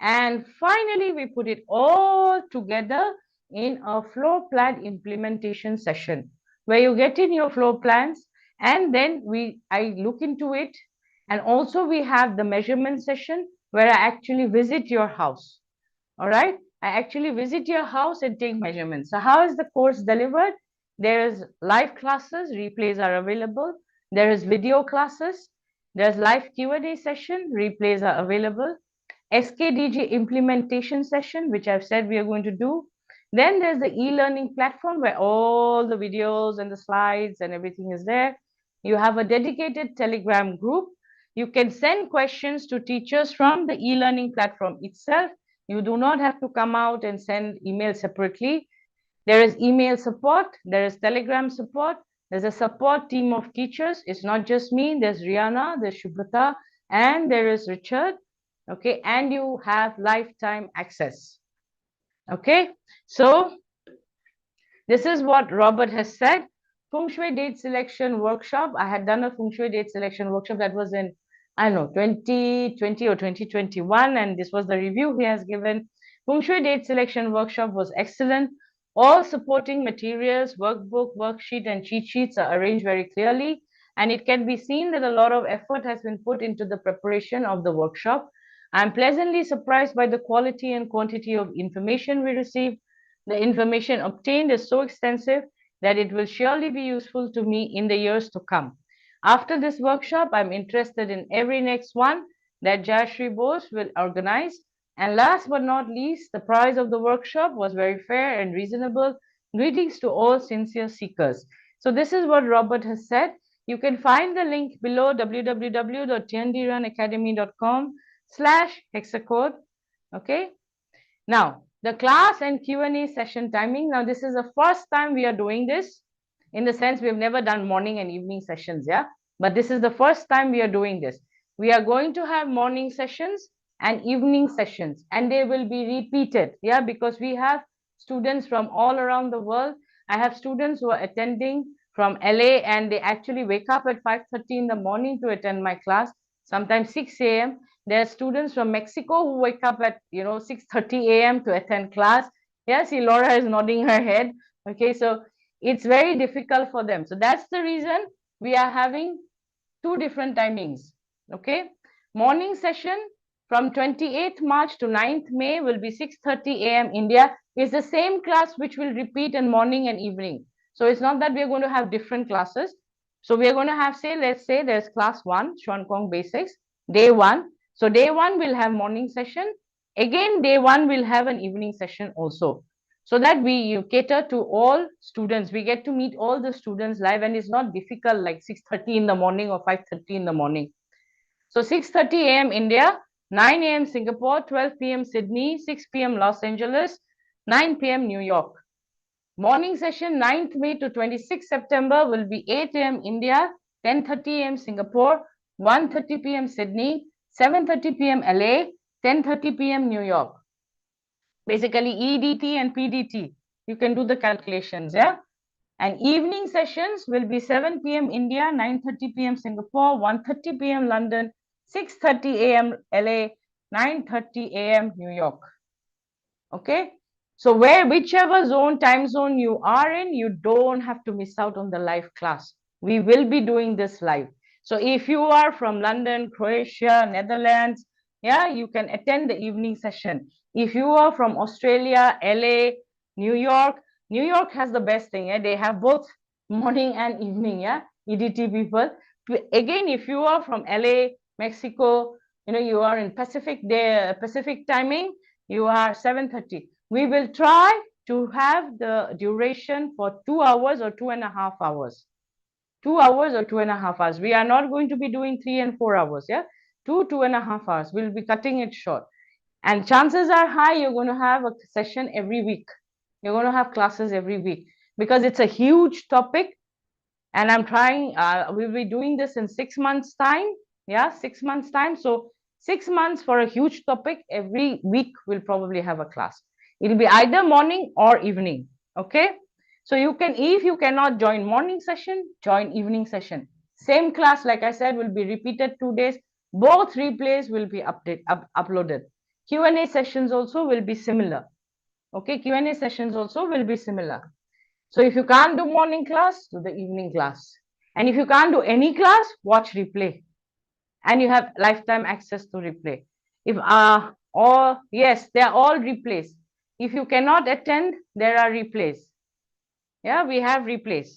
and finally we put it all together in a floor plan implementation session where you get in your floor plans, and then I look into it, and also we have the measurement session where I actually visit your house. All right, I actually visit your house and take measurements. So how is the course delivered? There is live classes, replays are available. There is video classes. There's live Q&A session, replays are available. SKDG implementation session, which I've said we are going to do. Then there's the e-learning platform where all the videos and the slides and everything is there. You have a dedicated Telegram group. You can send questions to teachers from the e-learning platform itself. You do not have to come out and send email separately. There is email support. There is Telegram support. There's a support team of teachers. It's not just me. There's Rihanna, there's Shubrata, and there is Richard. Okay, and you have lifetime access. Okay, so this is what Robert has said. Feng Shui date selection workshop. I had done a Feng Shui date selection workshop that was in, I don't know, 2020 or 2021, and this was the review he has given. Feng Shui date selection workshop was excellent. All supporting materials, workbook, worksheet, and cheat sheets are arranged very clearly, and it can be seen that a lot of effort has been put into the preparation of the workshop. I'm pleasantly surprised by the quality and quantity of information we received. The information obtained is so extensive that it will surely be useful to me in the years to come. After this workshop, I'm interested in every next one that Jayashree Bose will organize. And last but not least, the price of the workshop was very fair and reasonable. Greetings to all sincere seekers. So this is what Robert has said. You can find the link below, www.tndracademy.com/hexacode. Okay. Now, the class and Q&A session timing. Now, this is the first time we are doing this. In the sense, we've never done morning and evening sessions, yeah? But this is the first time we are doing this. We are going to have morning sessions and evening sessions, and they will be repeated, yeah? Because we have students from all around the world. I have students who are attending from LA, and they actually wake up at 5:30 in the morning to attend my class, sometimes 6 a.m. There are students from Mexico who wake up at 6:30 a.m. to attend class. Yeah, see, Laura is nodding her head. Okay, so it's very difficult for them. So that's the reason we are having two different timings. Okay, morning session from 28th March to 9th May will be 6:30 a.m. India. Is the same class which will repeat in morning and evening. So it's not that we are going to have different classes. So we are going to have, let's say there's class 1, Xuan Gong Basics, day 1. So day 1 will have morning session. Again, day 1 will have an evening session also. So that we cater to all students. We get to meet all the students live, and it's not difficult like 6:30 in the morning or 5:30 in the morning. So 6:30 a.m. India, 9 a.m. Singapore, 12 p.m. Sydney, 6 p.m. Los Angeles, 9 p.m. New York. Morning session 9th May to 26 September will be 8 a.m. India, 10:30 a.m. Singapore, 1:30 p.m. Sydney, 7:30 p.m. LA, 10:30 p.m. New York. Basically EDT and PDT. You can do the calculations, yeah? And evening sessions will be 7 p.m. India, 9:30 p.m. Singapore, 1:30 p.m. London, 6:30 a.m. LA, 9:30 a.m. New York. Okay? So whichever time zone you are in, you don't have to miss out on the live class. We will be doing this live. So if you are from London, Croatia, Netherlands, yeah, you can attend the evening session. If you are from Australia, LA, New York has the best thing. Yeah? They have both morning and evening, yeah, EDT people. Again, if you are from LA, Mexico, you are in Pacific timing, you are 7:30. We will try to have the duration for 2 hours or 2.5 hours. 2 hours or 2.5 hours. We are not going to be doing 3 and 4 hours. Yeah, 2.5 hours. We'll be cutting it short. And chances are high you're going to have a session every week. You're going to have classes every week because it's a huge topic. And I'm trying, we'll be doing this in 6 months' time. Yeah, 6 months' time. So 6 months for a huge topic. Every week we'll probably have a class. It'll be either morning or evening. Okay. So you can, if you cannot join morning session, join evening session. Same class, like I said, will be repeated 2 days. Both replays will be uploaded. Q&A sessions also will be similar. Okay, Q&A sessions also will be similar. So if you can't do morning class, do the evening class. And if you can't do any class, watch replay. And you have lifetime access to replay. If yes, they are all replays. If you cannot attend, there are replays. Yeah, we have replays.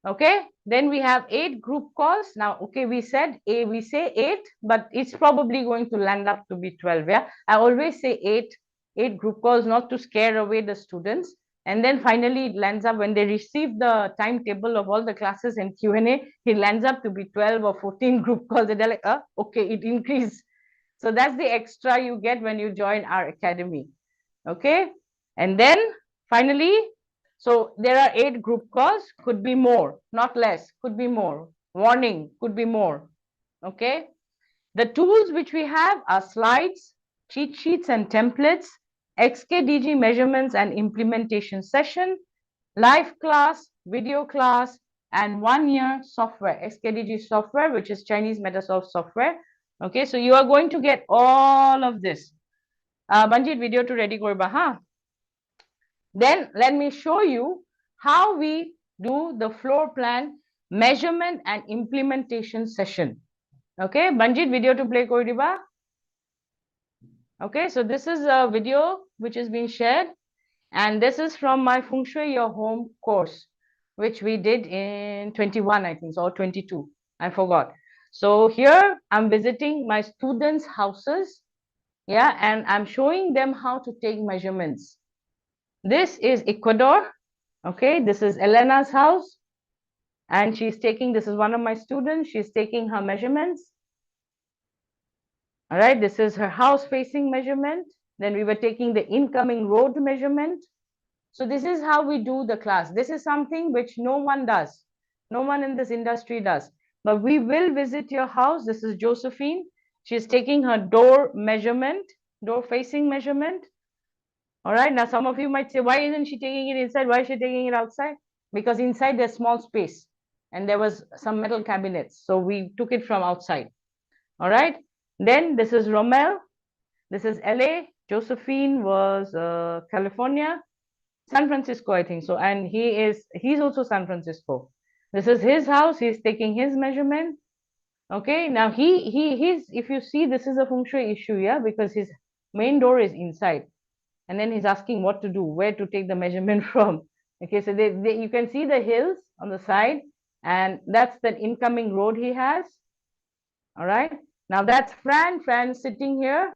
Okay, then we have 8 group calls. Now, okay, we say 8, but it's probably going to land up to be 12. Yeah, I always say 8 group calls, not to scare away the students. And then finally it lands up when they receive the timetable of all the classes and Q&A, it lands up to be 12 or 14 group calls. And they're like, okay, it increased. So that's the extra you get when you join our academy. Okay, and then finally, so there are 8 group calls, could be more, not less, could be more. Warning, could be more. Okay. The tools which we have are slides, cheat sheets and templates, XKDG measurements and implementation session, live class, video class, and 1-year software, XKDG software, which is Chinese Metasoft software. Okay, so you are going to get all of this. Banjit video to ready korba, huh? Then let me show you how we do the floor plan measurement and implementation session. Okay, Banjit video to play koriba. Okay, so this is a video which is being shared, and this is from my Feng Shui Your Home course, which we did in 21, I think, or 22. I forgot. So here I'm visiting my students' houses. Yeah, and I'm showing them how to take measurements. This is Ecuador. Okay, this is Elena's house. And she's taking, this is one of my students. She's taking her measurements. All right, this is her house facing measurement. Then we were taking the incoming road measurement. So this is how we do the class. This is something which no one does. No one in this industry does. But we will visit your house. This is Josephine. She's taking her door measurement, door facing measurement. All right, now some of you might say, why isn't she taking it inside? Why is she taking it outside? Because inside there's small space and there was some metal cabinets. So we took it from outside. All right, then this is Romel. This is LA. Josephine was California, San Francisco, I think so. And he's also San Francisco. This is his house. He's taking his measurement. Okay, now he's, if you see, this is a Feng Shui issue, yeah, because his main door is inside. And then he's asking what to do, where to take the measurement from. Okay, so you can see the hills on the side, and that's the incoming road he has. All right, now that's Fran's sitting here.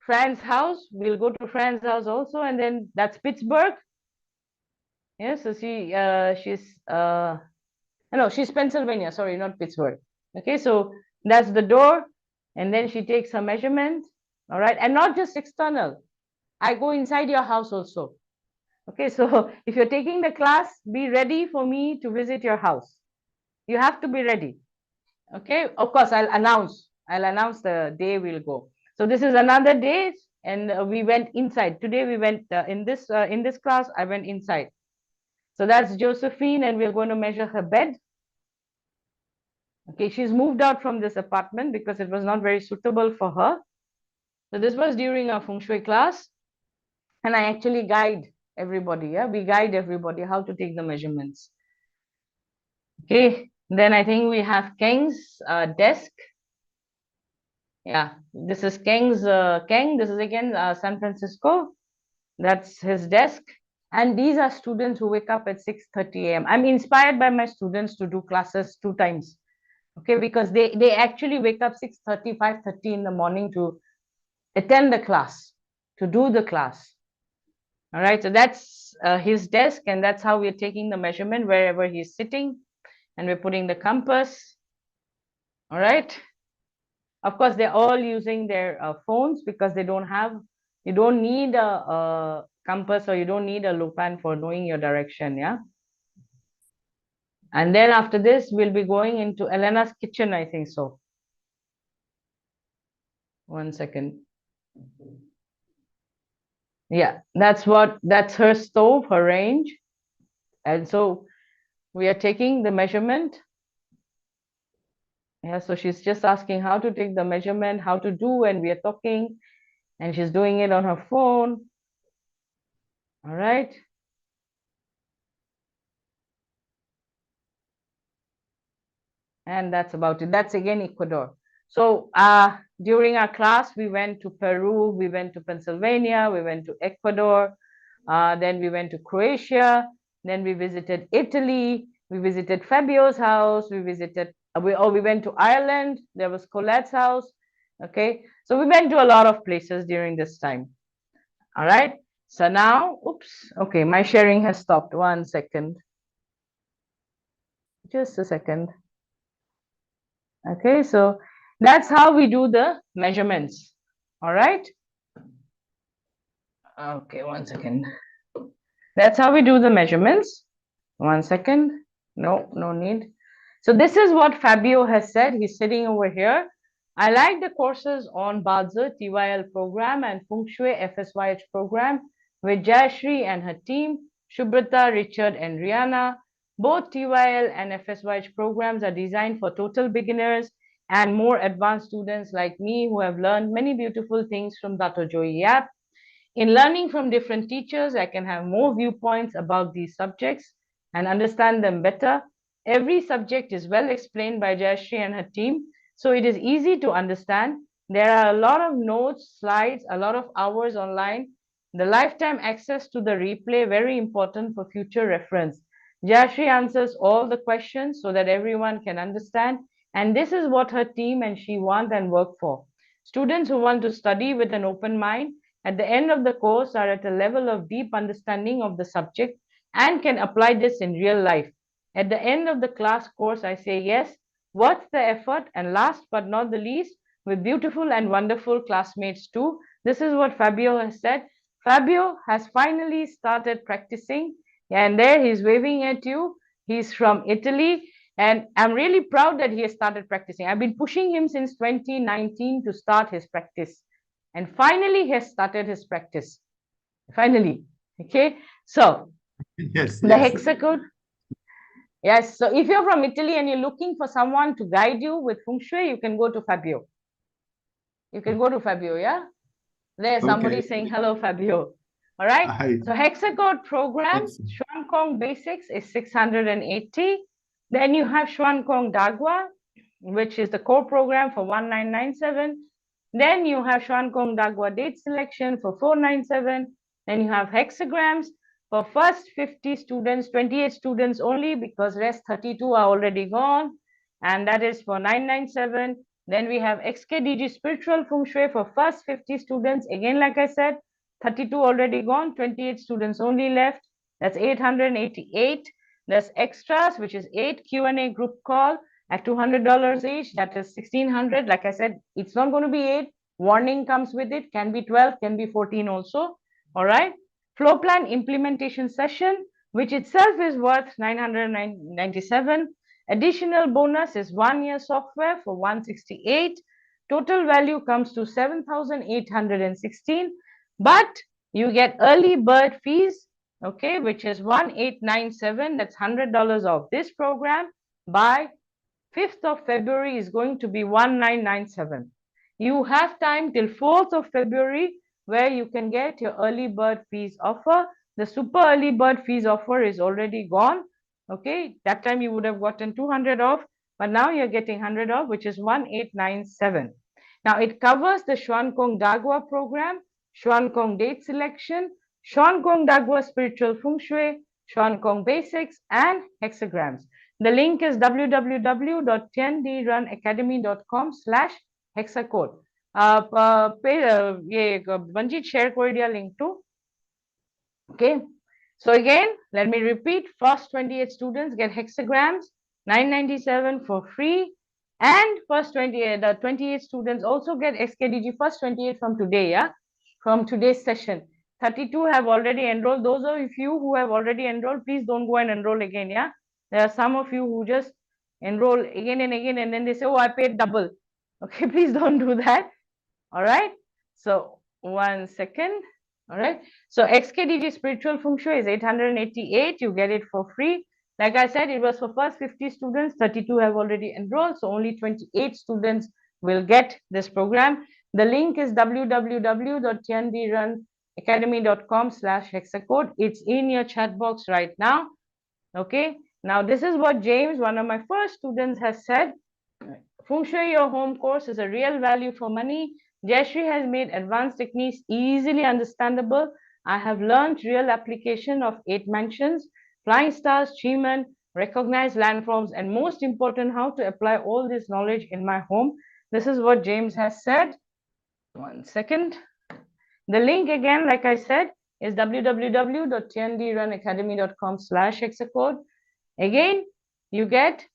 Fran's house, we'll go to Fran's house also, and then that's Pittsburgh. Yeah, so she's Pennsylvania, sorry, not Pittsburgh. Okay, so that's the door, and then she takes her measurement. All right, and not just external. I go inside your house also. Okay, so if you're taking the class, be ready for me to visit your house. You have to be ready. Okay, of course, I'll announce the day we'll go. So this is another day, and we went inside. Today we went in this class, I went inside. So that's Josephine, and we're going to measure her bed. Okay, she's moved out from this apartment because it was not very suitable for her. So this was during our Feng Shui class. And I actually guide everybody. Yeah, we guide everybody how to take the measurements. Okay, then I think we have Keng's desk. Yeah, this is Keng's Keng. This is again San Francisco. That's his desk. And these are students who wake up at 6:30 a.m. I'm inspired by my students to do classes 2 times. Okay, because they actually wake up 6:30, 5:30 in the morning to attend the class, to do the class. All right, so that's his desk, and that's how we're taking the measurement wherever he's sitting, and we're putting the compass. All right. Of course, they're all using their phones because they don't have, you don't need a compass or you don't need a lupan for knowing your direction, yeah? And then after this, we'll be going into Elena's kitchen, I think so. 1 second. Yeah, that's her stove, her range. And so we are taking the measurement. Yeah, so she's just asking how to take the measurement, how to do, and we are talking, and she's doing it on her phone. All right. And that's about it. That's again Ecuador. So during our class, we went to Peru, we went to Pennsylvania, we went to Ecuador, then we went to Croatia, then we visited Italy, we visited Fabio's house, we visited, we went to Ireland, there was Colette's house. Okay, so we went to a lot of places during this time. All right, so now, oops, okay, my sharing has stopped. 1 second. Just a second. Okay, so that's how we do the measurements. All right. Okay, 1 second. That's how we do the measurements. 1 second. No need. So this is what Fabio has said. He's sitting over here. I like the courses on bazi TYL program and Feng Shui FSYH program with Jayashree and her team, Shubrata, Richard, and Rihanna. Both TYL and FSYH programs are designed for total beginners and more advanced students like me who have learned many beautiful things from Dr. Joy Yap. In learning from different teachers, I can have more viewpoints about these subjects and understand them better. Every subject is well explained by Jayashree and her team, so it is easy to understand. There are a lot of notes, slides, a lot of hours online. The lifetime access to the replay, very important for future reference. Jayashree answers all the questions so that everyone can understand. And this is what her team and she want and work for. Students who want to study with an open mind at the end of the course are at a level of deep understanding of the subject and can apply this in real life. At the end of the class course, I say, yes, what's the effort? And last but not the least, with beautiful and wonderful classmates too. This is what Fabio has said. Fabio has finally started practicing, and there he's waving at you. He's from Italy, and I'm really proud that he has started practicing. I've been pushing him since 2019 to start his practice. And finally, he has started his practice. Finally, okay? So, Yes. the hexagram. Yes, so if you're from Italy and you're looking for someone to guide you with Feng Shui, you can go to Fabio. You can go to Fabio, yeah? There's somebody saying, hello, Fabio. All right? Hi. So, hexagram program, Xuan Kong Basics is 680. Then you have Xuan Kong Dagua, which is the core program for 1997. Then you have Xuan Kong Dagua date selection for 497. Then you have hexagrams for first 50 students, 28 students only because rest 32 are already gone. And that is for 997. Then we have XKDG spiritual Feng Shui for first 50 students. Again, like I said, 32 already gone, 28 students only left. That's 888. There's extras, which is 8 Q&A group call at $200 each. That is 1600. Like I said, it's not going to be 8. Warning comes with it. Can be 12, can be 14 also. All right. Flow plan implementation session, which itself is worth 997. Additional bonus is 1 year software for 168. Total value comes to 7,816. But you get early bird fees, okay, which is 1897. That's $100 off. This program by 5th of February is going to be 1997. You have time till 4th of February where you can get your early bird fees offer. The super early bird fees offer is already gone. Okay, that time you would have gotten 200 off, but now you're getting 100 off, which is 1897. Now it covers the Xuan Kong Dagua program, Xuan Kong date selection, Xuan Kong Dagua spiritual Feng Shui, Xuan Kong basics, and hexagrams. The link is www.10drunacademy.com/hexacode. ये Manjeet share कर दिया link to Okay. So again, let me repeat. First 28 students get hexagrams, 997 for free. And first 28, the 28 students also get XKDG first 28 from today, yeah? From today's session. 32 have already enrolled. Those of you who have already enrolled, please don't go and enroll again, yeah? There are some of you who just enroll again and again, and then they say, oh, I paid double. Okay, please don't do that. All right. So 1 second. All right. So XKDG Spiritual Feng Shui is 888. You get it for free. Like I said, it was for first 50 students. 32 have already enrolled. So only 28 students will get this program. The link is www.tndrunacademy.com/hexacode. It's in your chat box right now. Okay. Now, this is what James, one of my first students, has said. Feng Shui Your Home course is a real value for money. Jayashree has made advanced techniques easily understandable. I have learned real application of 8 mansions, flying stars, Chiman, recognized landforms, and most important, how to apply all this knowledge in my home. This is what James has said. 1 second. The link again, like I said, is www.tndrunacademy.com/hexacode. Again, you get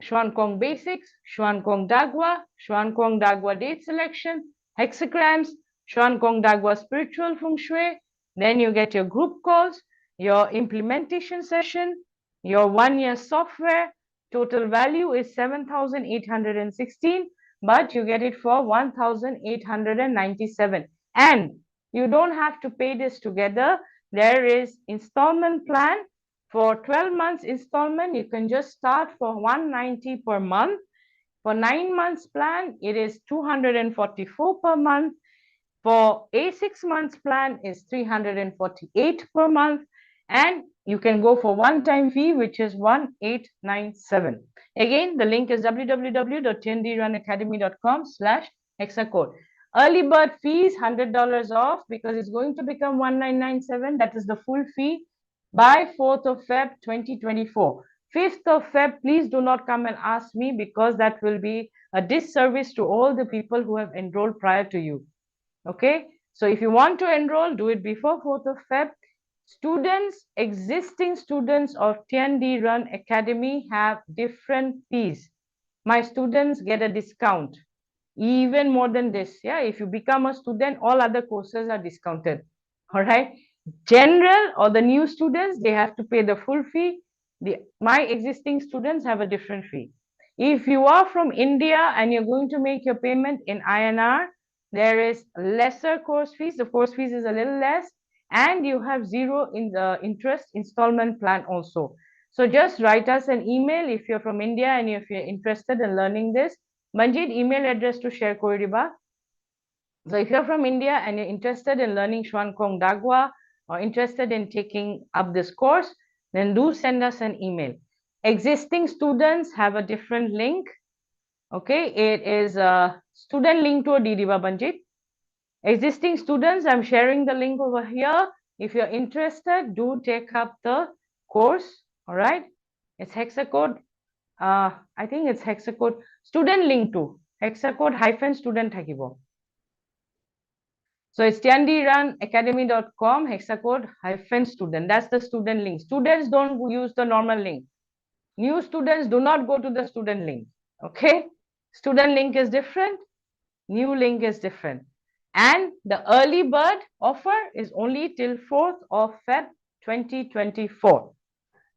Xuan Kong Basics, Xuan Kong Dagwa, Xuan Kong Dagwa Date Selection, Hexagrams, Xuan Kong Dagwa Spiritual Feng Shui. Then you get your group calls, your implementation session, your 1-year software. Total value is 7,816, but you get it for 1,897. And you don't have to pay this together. There is installment plan. For 12 months installment, you can just start for 190 per month. For 9 months plan, it is 244 per month. For a 6 months plan is 348 per month. And you can go for one-time fee, which is 1897. Again, the link is www.tndrunacademy.com/hexacode. Early bird fees, $100 off because it's going to become 1997. That is the full fee. By 4th of Feb 2024. 5th of Feb, please do not come and ask me because that will be a disservice to all the people who have enrolled prior to you. Okay, so if you want to enroll, do it before 4th of Feb. Students, existing students of TND Run Academy have different fees. My students get a discount, even more than this. Yeah, if you become a student, all other courses are discounted. All right. General or the new students, they have to pay the full fee. My existing students have a different fee. If you are from India and you're going to make your payment in INR, there is lesser course fees. The course fees is a little less, and you have 0 in the interest installment plan also. So just write us an email if you're from India and if you're interested in learning this. Manjit, email address to share Koriba. So if you're from India and you're interested in learning Xuan Kong Dagwa or interested in taking up this course, then do send us an email. Existing students have a different link. Okay, it is a student link to a Didiba Banjit. Existing students, I'm sharing the link over here. If you're interested, do take up the course. All right, it's hexacode. I think it's hexacode student link to hexacode -student thakibo. So it's tndrunacademy.com hexacode -student. That's the student link. Students don't use the normal link. New students do not go to the student link. Okay, student link is different. New link is different. And the early bird offer is only till 4th of Feb 2024.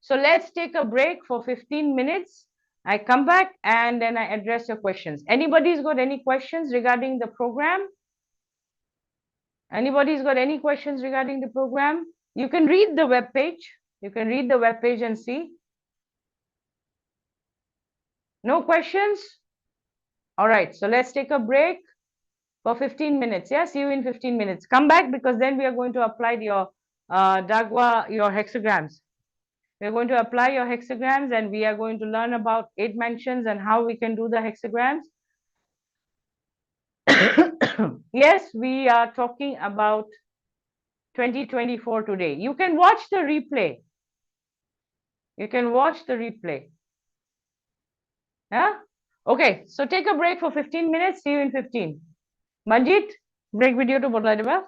So let's take a break for 15 minutes. I come back and then I address your questions. Anybody's got any questions regarding the program? Anybody's got any questions regarding the program? You can read the web page. You can read the web page and see. No questions? All right, so let's take a break for 15 minutes. Yeah, see you in 15 minutes. Come back because then we are going to apply your Dagwa, your hexagrams. We're going to apply your hexagrams and we are going to learn about 8 mansions and how we can do the hexagrams. Yes, we are talking about 2024 today. You can watch the replay. You can watch the replay. Yeah? Okay, so take a break for 15 minutes. See you in 15. Manjit, break video to botlai diba.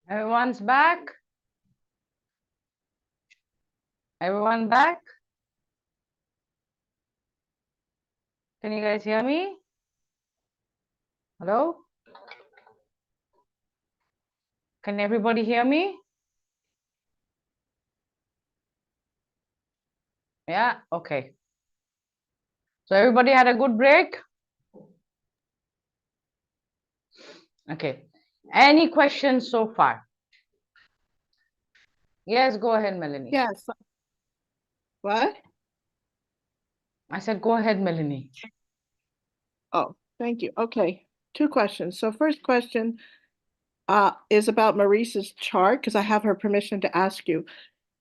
Everyone's back? Everyone back? Can you guys hear me? Hello? Can everybody hear me? Yeah, okay. So everybody had a good break? Okay. Any questions so far? Yes, go ahead, Melanie. Yes. What? I said, go ahead, Melanie. Oh, thank you. Okay. 2 questions. So first question is about Maurice's chart because I have her permission to ask you.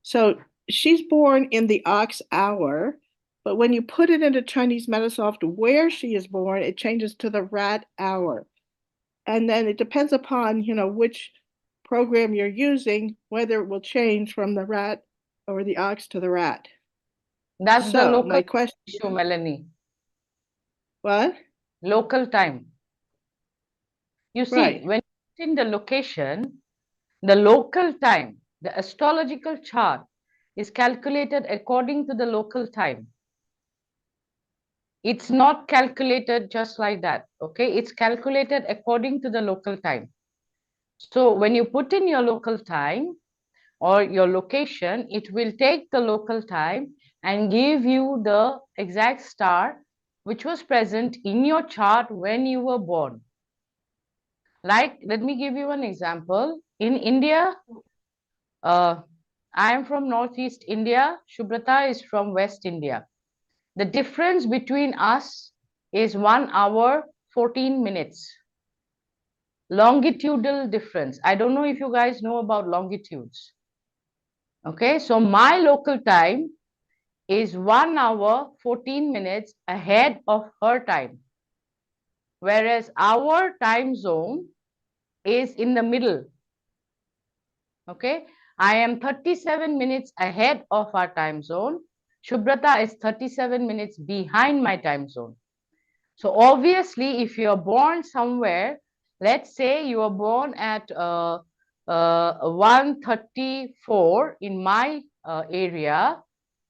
So she's born in the ox hour, but when you put it into Chinese Metasoft where she is born, it changes to the rat hour. And then it depends upon, which program you're using, whether it will change from the rat or the ox to the rat. That's the So local my question, issue, Melanie. what? Local time. You see, Right. when you put in the location, the local time, the astrological chart is calculated according to the local time. It's not calculated just like that, okay? It's calculated according to the local time. So when you put in your local time or your location, it will take the local time and give you the exact star which was present in your chart when you were born. Like, let me give you an example. In India, I am from Northeast India. Shubrata is from West India. The difference between us is 1 hour, 14 minutes. Longitudinal difference. I don't know if you guys know about longitudes. Okay, so my local time is 1 hour, 14 minutes ahead of her time. Whereas our time zone is in the middle. Okay, I am 37 minutes ahead of our time zone. Shubrata is 37 minutes behind my time zone. So obviously, if you're born somewhere, let's say you are born at 1:34 in my area,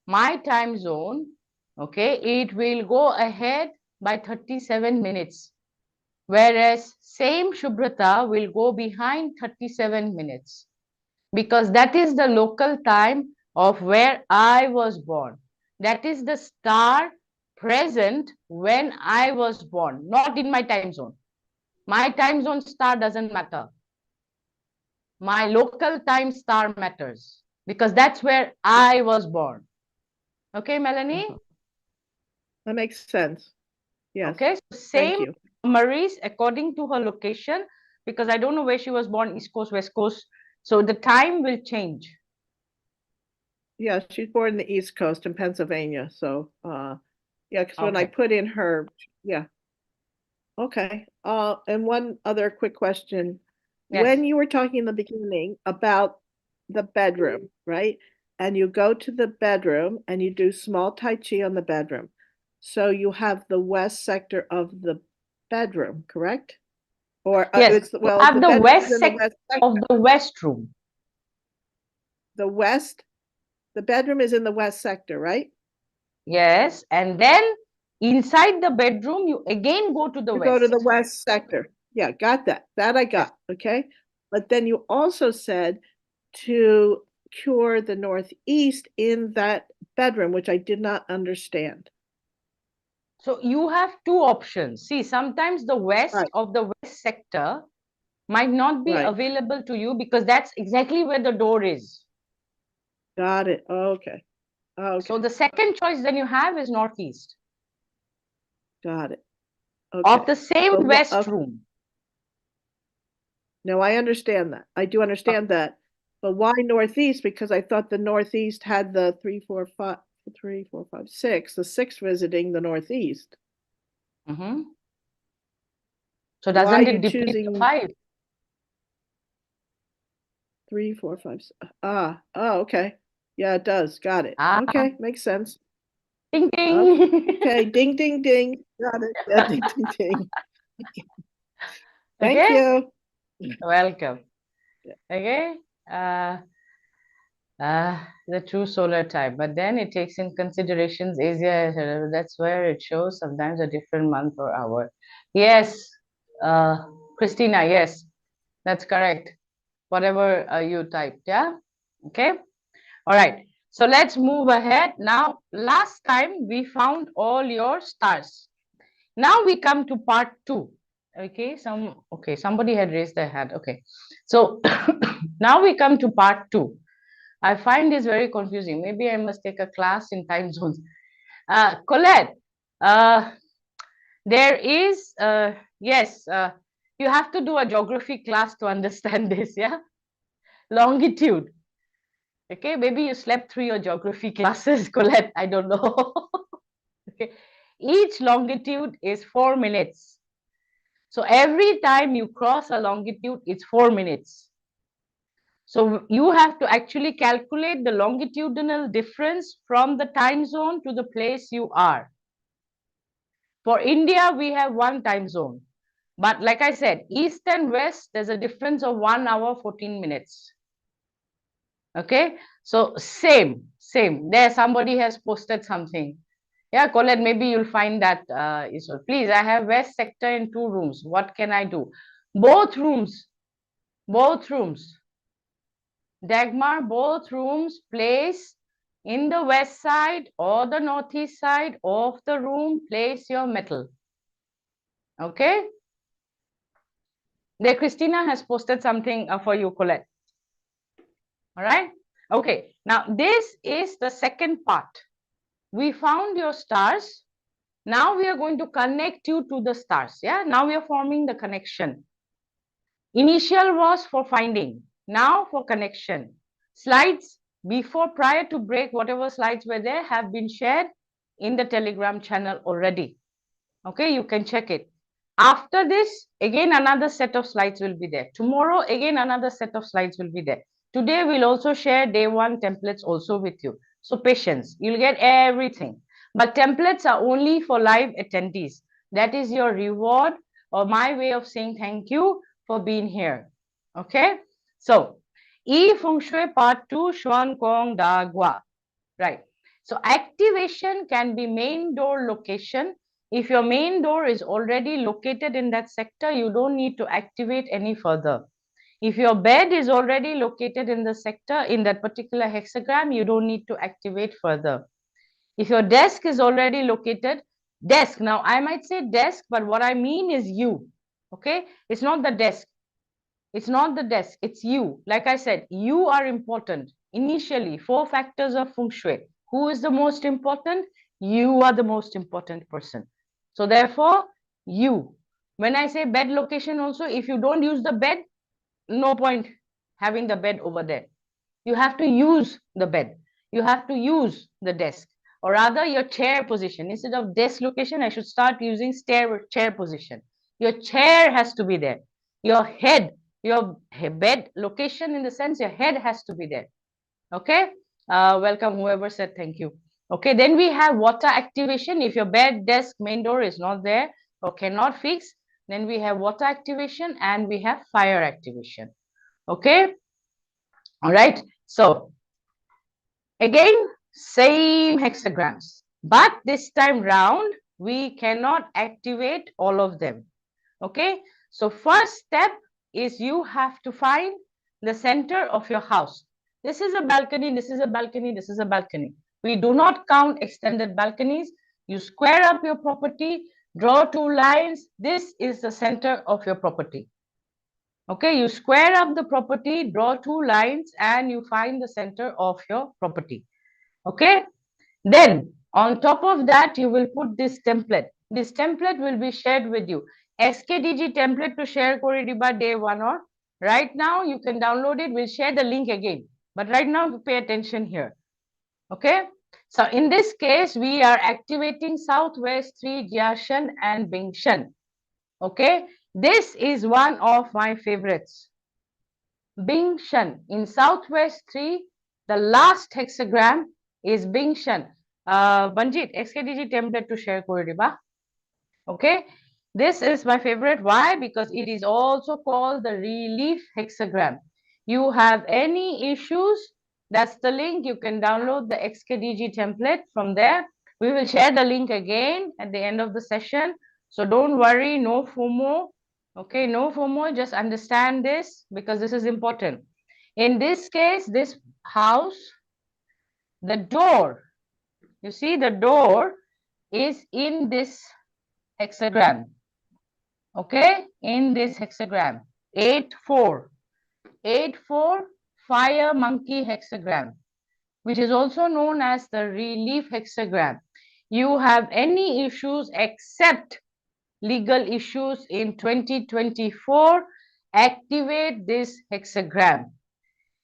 my time zone, okay, it will go ahead by 37 minutes. Whereas same Shubrata will go behind 37 minutes because that is the local time of where I was born. That is the star present when I was born, not in my time zone. My time zone star doesn't matter. My local time star matters because that's where I was born. Okay, Melanie? That makes sense. Yes. Okay, so Thank same you. Maurice according to her location, because I don't know where she was born, East Coast, West Coast. So the time will change. Yeah, she's born in the East Coast in Pennsylvania. So, yeah, because when I Okay. put in her, yeah. Okay. And one other quick question. Yes. When you were talking in the beginning about the bedroom, right? And you go to the bedroom and you do small Tai Chi on the bedroom. So you have the west sector of the bedroom, correct? Or Yes, it's you well, have the bedroom west is in the sector west of sector. the west room. The west, the bedroom is in the west sector, right? Yes, and then inside the bedroom, you again go to the You west. go to the west sector. Yeah, got that. That I got. Okay. But then you also said to cure the northeast in that bedroom, which I did not understand. So you have two options. See, sometimes the west Right. of the west sector might not be Right. available to you because that's exactly where the door is. Got it. Okay. Okay. So the second choice then you have is northeast Got it. of Okay. the same But west room. no, I understand that. I do understand that. But why northeast? Because I thought the northeast had the 3, 4, 5, 3, 4, 5, 6, the 6 visiting the northeast. Mhm. So Why are doesn't you it deplete the choosing 5? 3, 4, 5? Oh, okay. Yeah, it does. Got it. Ah. Okay, makes sense. Ding ding. Okay, ding, ding, ding. Got it. Yeah, ding, ding, ding. Thank Okay? you. Welcome. Okay. The true solar type, but then it takes in considerations Asia. That's where it shows sometimes a different month or hour. Yes, Christina. Yes, that's correct. Whatever you typed, yeah. Okay. All right. So let's move ahead. Now, last time we found all your stars. Now we come to part 2. Okay. Somebody had raised their hand. Okay. So now we come to part 2. I find this very confusing. Maybe I must take a class in time zones. Colette, there is, yes, you have to do a geography class to understand this, yeah? Longitude. Okay, maybe you slept through your geography classes, Colette, I don't know. Okay, each longitude is 4 minutes. So every time you cross a longitude, it's 4 minutes. So you have to actually calculate the longitudinal difference from the time zone to the place you are. For India, we have one time zone. But like I said, East and West, there's a difference of 1 hour, 14 minutes. Okay, so same. There somebody has posted something. Yeah, Colette, maybe you'll find that useful. Please, I have West sector in 2 rooms. What can I do? Both rooms. Dagmar, both rooms, place in the west side or the northeast side of the room, place your metal. Okay. There, Christina has posted something for you, Colette. All right. Okay. Now, this is the second part. We found your stars. Now we are going to connect you to the stars. Yeah. Now we are forming the connection. Initial was for finding. Now for connection. Slides prior to break, whatever slides were there have been shared in the Telegram channel already. Okay, you can check it. After this, again, another set of slides will be there. Tomorrow, again, another set of slides will be there. Today, we'll also share day 1 templates also with you. So patience, you'll get everything. But templates are only for live attendees. That is your reward or my way of saying thank you for being here. Okay, so Feng Shui part 2, Xuan Kong Da Gua. Right. So activation can be main door location. If your main door is already located in that sector, you don't need to activate any further. If your bed is already located in the sector, in that particular hexagram, you don't need to activate further. If your desk is already located, desk, now I might say desk, but what I mean is you. Okay, it's not the desk. It's not the desk, it's you. Like I said, you are important. Initially, 4 factors of Feng Shui. Who is the most important? You are the most important person. So therefore, you. When I say bed location also, if you don't use the bed, no point having the bed over there. You have to use the bed. You have to use the desk. Or rather, your chair position. Instead of desk location, I should start using chair position. Your chair has to be there. Your head, your bed location, in the sense your head has to be there. Okay. Welcome, whoever said thank you. Okay, then we have water activation. If your bed, desk, main door is not there or cannot fix, then we have water activation and we have fire activation. Okay. All right. So again, same hexagrams, but this time round, we cannot activate all of them. Okay. So first step is you have to find the center of your house. This is a balcony, this is a balcony, this is a balcony. We do not count extended balconies. You square up your property, draw 2 lines. This is the center of your property. Okay, you square up the property, draw 2 lines, and you find the center of your property. Okay, then on top of that, you will put this template. This template will be shared with you. SKDG template to share kore diba day 1 or right now you can download it. We'll share the link again. But right now, pay attention here. Okay, so in this case, we are activating Southwest 3, Jayashree and Bingshan. Okay, this is one of my favorites. Bingshan in Southwest 3, the last hexagram is Bingshan. Banjit, XKDG template to share kore diba. Okay, this is my favorite. Why? Because it is also called the relief hexagram. You have any issues, that's the link. You can download the XKDG template from there. We will share the link again at the end of the session. So don't worry, no FOMO. Okay, no FOMO, just understand this because this is important. In this case, this house, the door, you see the door is in this hexagram. Okay, in this hexagram, 8-4. 8-4 fire monkey hexagram, which is also known as the relief hexagram. You have any issues except legal issues in 2024, activate this hexagram.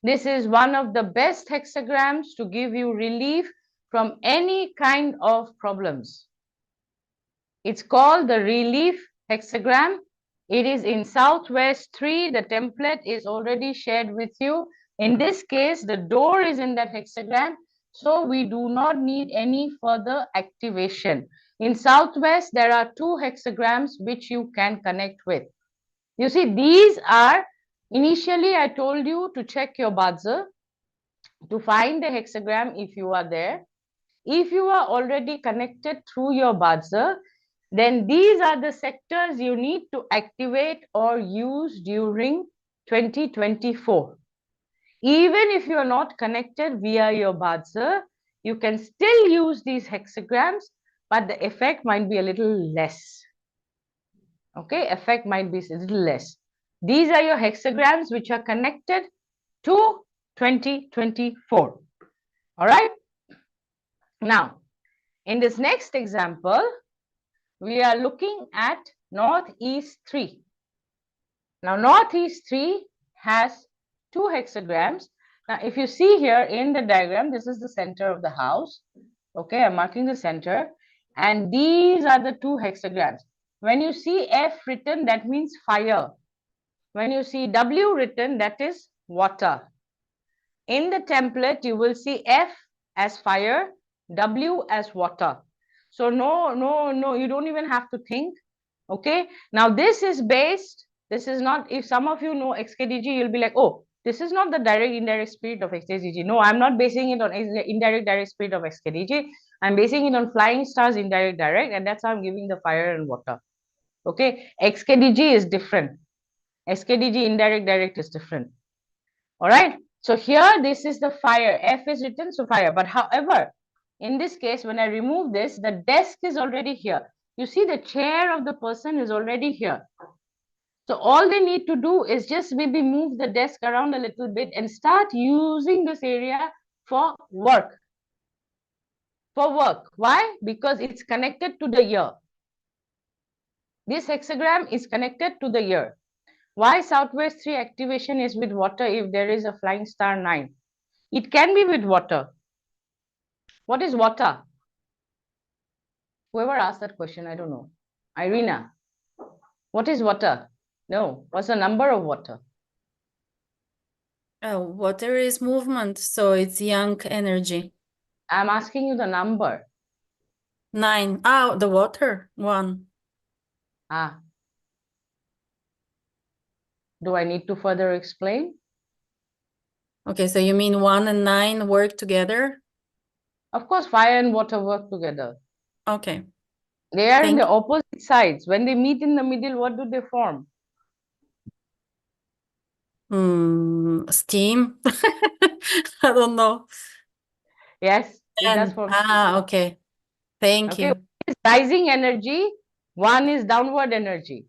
This is one of the best hexagrams to give you relief from any kind of problems. It's called the relief hexagram. It is in Southwest 3. The template is already shared with you. In this case, the door is in that hexagram, so we do not need any further activation. In Southwest, there are 2 hexagrams which you can connect with. You see, these are, initially I told you to check your bazi to find the hexagram if you are there. If you are already connected through your bazi, then these are the sectors you need to activate or use during 2024. Even if you are not connected via your bazi, you can still use these hexagrams, but the effect might be a little less. Okay, effect might be a little less. These are your hexagrams which are connected to 2024. All right. Now, in this next example, we are looking at Northeast 3. Now, Northeast 3 has 2 hexagrams. Now, if you see here in the diagram, this is the center of the house. Okay, I'm marking the center. And these are the 2 hexagrams. When you see F written, that means fire. When you see W written, that is water. In the template, you will see F as fire, W as water. So no, you don't even have to think. Okay. Now this is based, this is not, if some of you know XKDG, you'll be like, oh, this is not the direct indirect spirit of XKDG. No, I'm not basing it on indirect direct spirit of XKDG. I'm basing it on flying stars indirect direct, and that's how I'm giving the fire and water. Okay. XKDG is different. XKDG indirect direct is different. All right. So here, this is the fire. F is written, so fire. But however, in this case, when I remove this, the desk is already here. You see the chair of the person is already here. So all they need to do is just maybe move the desk around a little bit and start using this area for work. For work. Why? Because it's connected to the year. This hexagram is connected to the year. Why Southwest 3 activation is with water if there is a flying star 9? It can be with water. What is water? Whoever asked that question, I don't know. Irina, what is water? No, what's the number of water? Water is movement, so it's yang energy. I'm asking you the number. 9. Oh, the water. 1. Ah. Do I need to further explain? Okay, so you mean 1 and 9 work together? Of course, fire and water work together. Okay. They are in Thank the opposite sides. When they meet in the middle, what do they form? Steam. I don't know. Yes, it does And, form. okay. Thank Okay, you. one is rising energy, one is downward energy.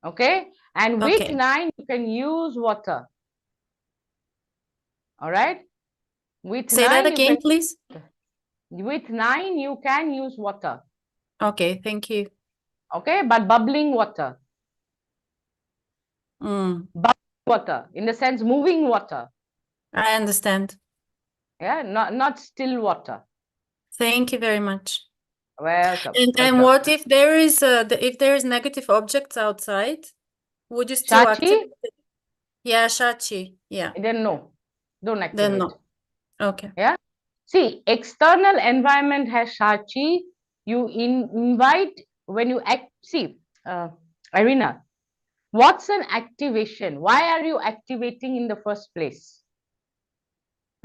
Okay, and with Okay. 9, you can use water. All right. With Say 9, that you again, can, please. with 9, you can use water. Okay, thank you. Okay, but bubbling water. Bubbling water, in the sense moving water. I understand. Yeah, not still water. Thank you very much. Welcome. And welcome. what if there is if there is negative objects outside? Would you still Shachi? activate it? Yeah, Shachi. Yeah. Then no, don't activate. Then no. Okay. Yeah. See, external environment has Shachi. You invite when you act. See, Irina, What's an activation? Why are you activating in the first place?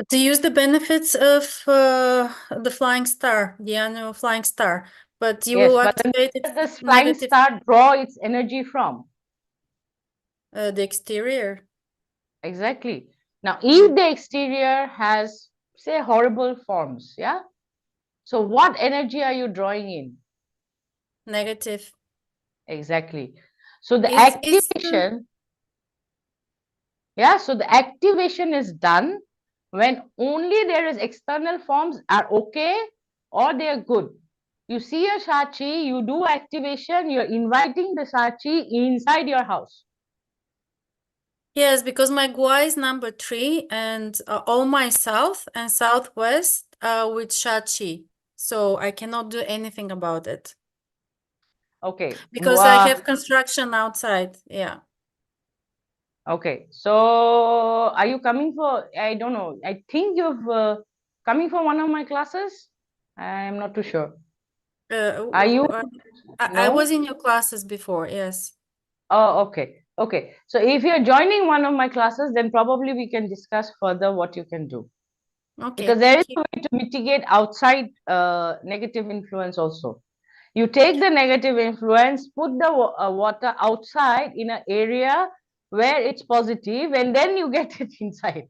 To use the benefits of the flying star, the annual flying star, but you Yes, will but then activate where it does this flying negative star draw its energy from? the exterior. Exactly. Now, if the exterior has, say, horrible forms, yeah? So what energy are you drawing in? Negative. Exactly. So the Is activation, yeah, so the activation is done when only there is external forms are okay or they are good. You see a Shachi, you do activation, you're inviting the Shachi inside your house. yes, because my Gua is number 3 and all my south and southwest with Shachi. So I cannot do anything about it. Okay. Because I have construction outside. Yeah. Okay. So are you coming for, I don't know, I think you've coming for one of my classes? I'm not too sure. Are you? I was in your classes before, yes. Oh, okay. Okay. So if you're joining one of my classes, then probably we can discuss further what you can do. Okay, Because there is thank a way to mitigate outside negative influence also. You take the negative influence, put the water outside in an area where it's positive, and then you get it inside.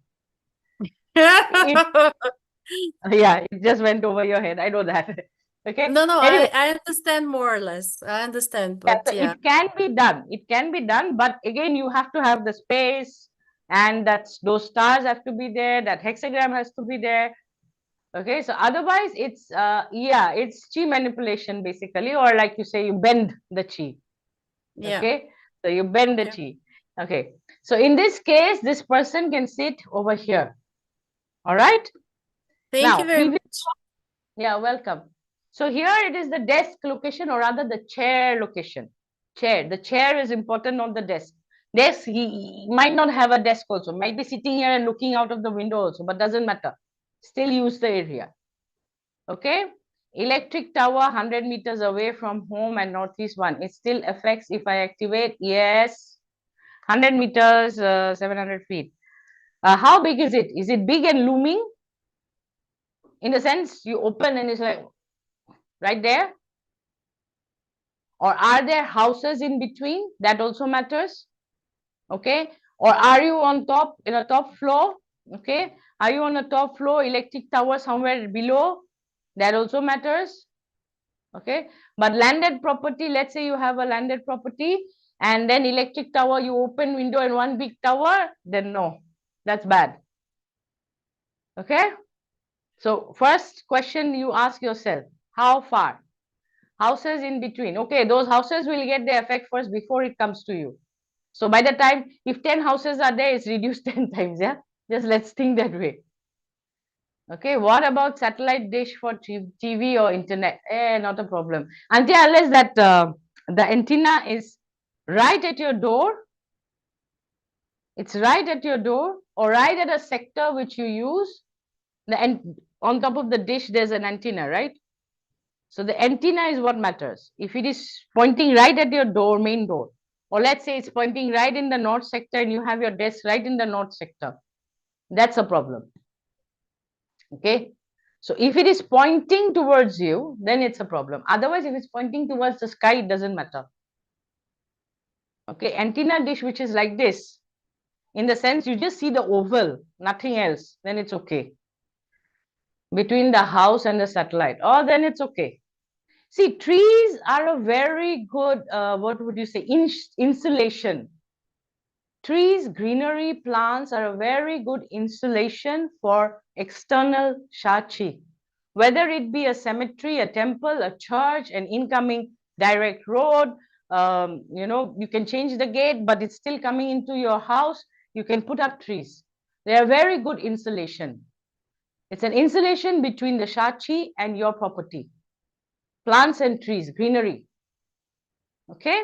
Yeah, it just went over your head. I know that. Okay. No, Anyway, I understand more or less. I understand, yeah, but so yeah. it can be done. It can be done, but again, you have to have the space, and those stars have to be there. That hexagram has to be there. Okay, so otherwise, it's yeah, it's chi manipulation basically, or like you say, you bend the chi. Yeah. Okay, so you bend the chi. Okay, so in this case, this person can sit over here. All right. Thank you Now, very much. yeah, welcome. So here it is the desk location, or rather the chair location. Chair. The chair is important, not the desk. Desk, he might not have a desk also. Might be sitting here and looking out of the window also, but doesn't matter. Still use the area. Okay. Electric tower 100 meters away from home and northeast one. It still affects if I activate. Yes. 100 meters, 700 feet. How big is it? Is it big and looming? In the sense you open and it's like right there? Or are there houses in between? That also matters. Okay. Or are you on top, in a top floor? Okay. Are you on a top floor, electric tower somewhere below? That also matters. Okay. But landed property, let's say you have a landed property and then electric tower, you open window and one big tower, then no, that's bad. Okay. So first question you ask yourself, how far? Houses in between. Okay, those houses will get the effect first before it comes to you. So by the time, if 10 houses are there, it's reduced 10 times. Yeah, just let's think that way. Okay, what about satellite dish for TV or internet? Not a problem. Until unless that the antenna is right at your door, it's right at your door or right at a sector which you use. And on top of the dish, there's an antenna, right? So the antenna is what matters. If it is pointing right at your door, main door, or let's say it's pointing right in the north sector and you have your desk right in the north sector, that's a problem. Okay. So if it is pointing towards you, then it's a problem. Otherwise, if it's pointing towards the sky, it doesn't matter. Okay. Antenna dish, which is like this, in the sense you just see the oval, nothing else, then it's okay. Between the house and the satellite, oh, then it's okay. See, trees are a very good, what would you say, insulation. Trees, greenery, plants are a very good insulation for external Shachi. Whether it be a cemetery, a temple, a church, an incoming direct road, you can change the gate, but it's still coming into your house. You can put up trees. They are very good insulation. It's an insulation between the Shachi and your property. Plants and trees, greenery. Okay.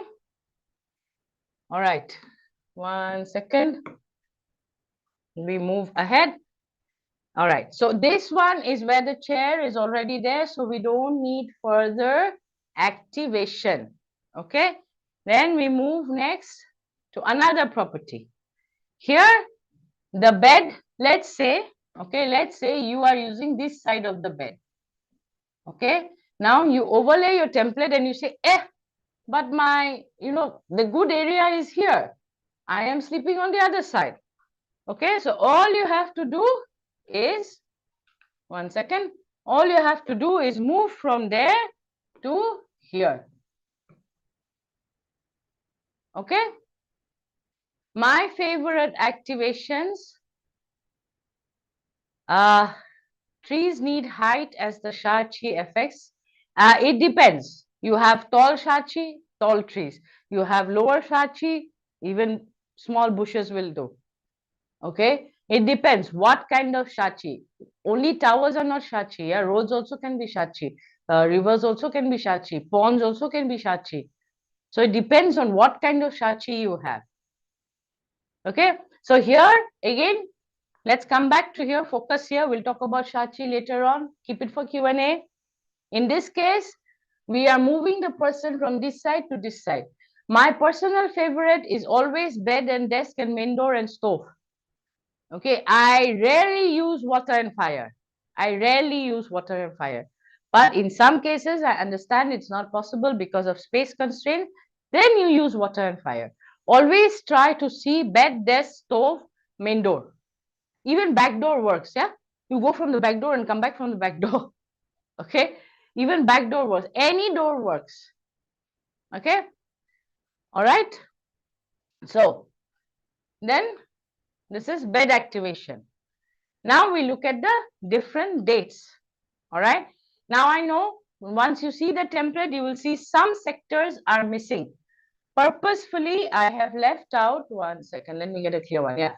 All right. 1 second. We move ahead. All right. So this one is where the chair is already there. So we don't need further activation. Okay. Then we move next. to another property. Here, the bed, let's say, okay, let's say you are using this side of the bed. Okay, now you overlay your template and you say, but my, the good area is here. I am sleeping on the other side. Okay, so all you have to do is, one second, all you have to do is move from there to here. Okay, my favorite activations, trees need height as the Sha-Qi affects. It depends. You have tall Sha-Qi, tall trees. You have lower Sha-Qi, even small bushes will do. Okay, it depends what kind of Sha-Qi. Only towers are not Sha-Qi. Yeah? Roads also can be Sha-Qi. Rivers also can be Sha-Qi. Ponds also can be Sha-Qi. So it depends on what kind of Sha-Qi you have. Okay, so here again, let's come back to here, focus here. We'll talk about Sha-Qi later on. Keep it for Q&A. In this case, we are moving the person from this side to this side. My personal favorite is always bed and desk and main door and stove. Okay, I rarely use water and fire. I rarely use water and fire. But in some cases, I understand it's not possible because of space constraint. Then you use water and fire. Always try to see bed, desk, stove, main door. Even back door works, yeah? You go from the back door and come back from the back door. Okay? Even back door works. Any door works. Okay? All right? So, then this is bed activation. Now we look at the different dates. All right? Now I know once you see the template, you will see some sectors are missing. Purposefully, I have left out, one second, let me get a clear one. Yeah.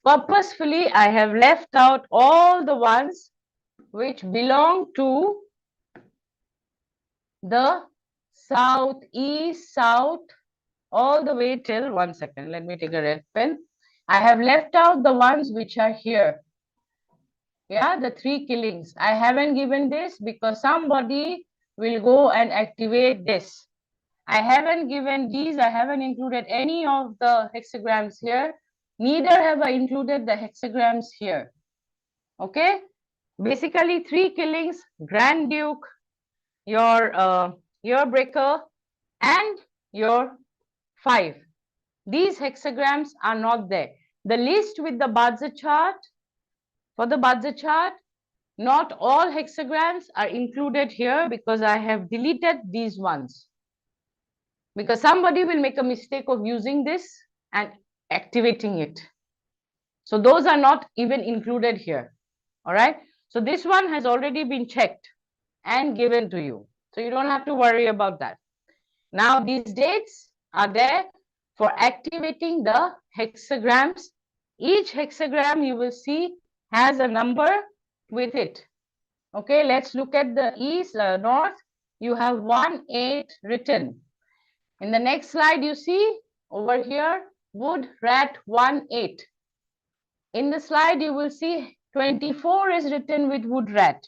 Purposefully, I have left out all the ones which belong to the south, east, south, all the way till, one second, let me take a red pen. I have left out the ones which are here. Yeah, the 3 killings. I haven't given this because somebody will go and activate this. I haven't given these. I haven't included any of the hexagrams here. Neither have I included the hexagrams here. Okay. Basically 3 killings, Grand Duke, your year breaker, and your 5. These hexagrams are not there. The list with the bazi chart, for the bazi chart, not all hexagrams are included here because I have deleted these ones. Because somebody will make a mistake of using this and activating it. So those are not even included here. All right. So this one has already been checked and given to you. So you don't have to worry about that. Now these dates are there for activating the hexagrams. Each hexagram you will see has a number with it. Okay, let's look at the east, north. You have 1-8 written. In the next slide, you see over here, wood rat 1-8. In the slide, you will see 24 is written with wood rat.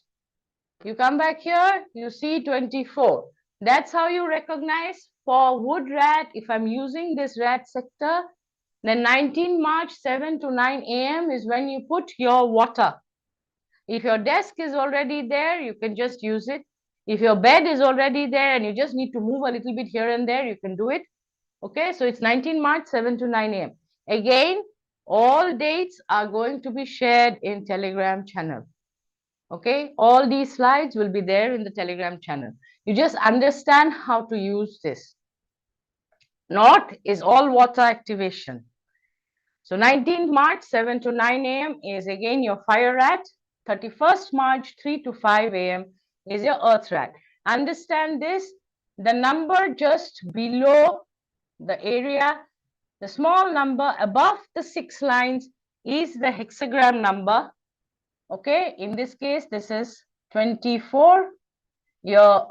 You come back here, you see 24. That's how you recognize for wood rat, if I'm using this rat sector, then 19 March 7 to 9 a.m. is when you put your water. If your desk is already there, you can just use it. If your bed is already there and you just need to move a little bit here and there, you can do it. Okay, so it's 19 March 7 to 9 a.m. Again, all dates are going to be shared in Telegram channel. Okay, all these slides will be there in the Telegram channel. You just understand how to use this. North is all water activation. So 19th March 7 to 9 a.m. is again your fire rat. 31st March 3 to 5 a.m. is your earth rat. Understand this, the number just below the area, the small number above the 6 lines is the hexagram number. Okay, in this case, this is 24, your,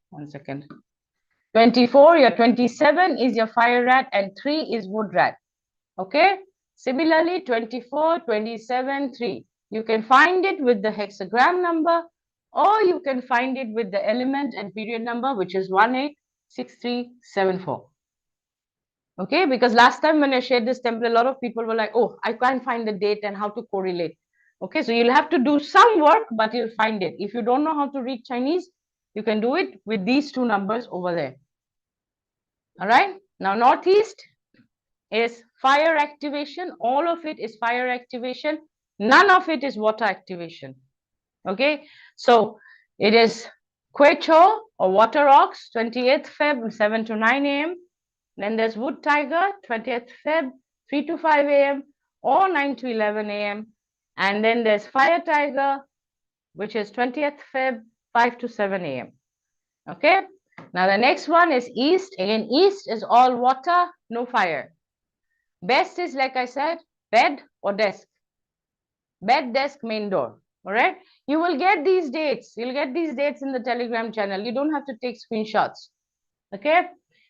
one second, 24, your 27 is your fire rat and 3 is wood rat. Okay, similarly, 24, 27, 3. You can find it with the hexagram number, or you can find it with the element and period number, which is 186374. Okay, because last time when I shared this template, a lot of people were like, oh, I can't find the date and how to correlate. Okay, so you'll have to do some work, but you'll find it. If you don't know how to read Chinese, you can do it with these two numbers over there. All right, now Northeast is fire activation. All of it is fire activation. None of it is water activation. Okay, so it is Quecho or water ox, 28th Feb, 7 to 9 a.m. Then there's wood tiger, 20th Feb, 3 to 5 a.m. or 9 to 11 a.m. And then there's fire tiger, which is 20th Feb, 5 to 7 a.m. Okay, now the next one is East. Again, East is all water, no fire. Best is, like I said, bed or desk. Bed, desk, main door. All right, you will get these dates. You'll get these dates in the Telegram channel. You don't have to take screenshots. Okay,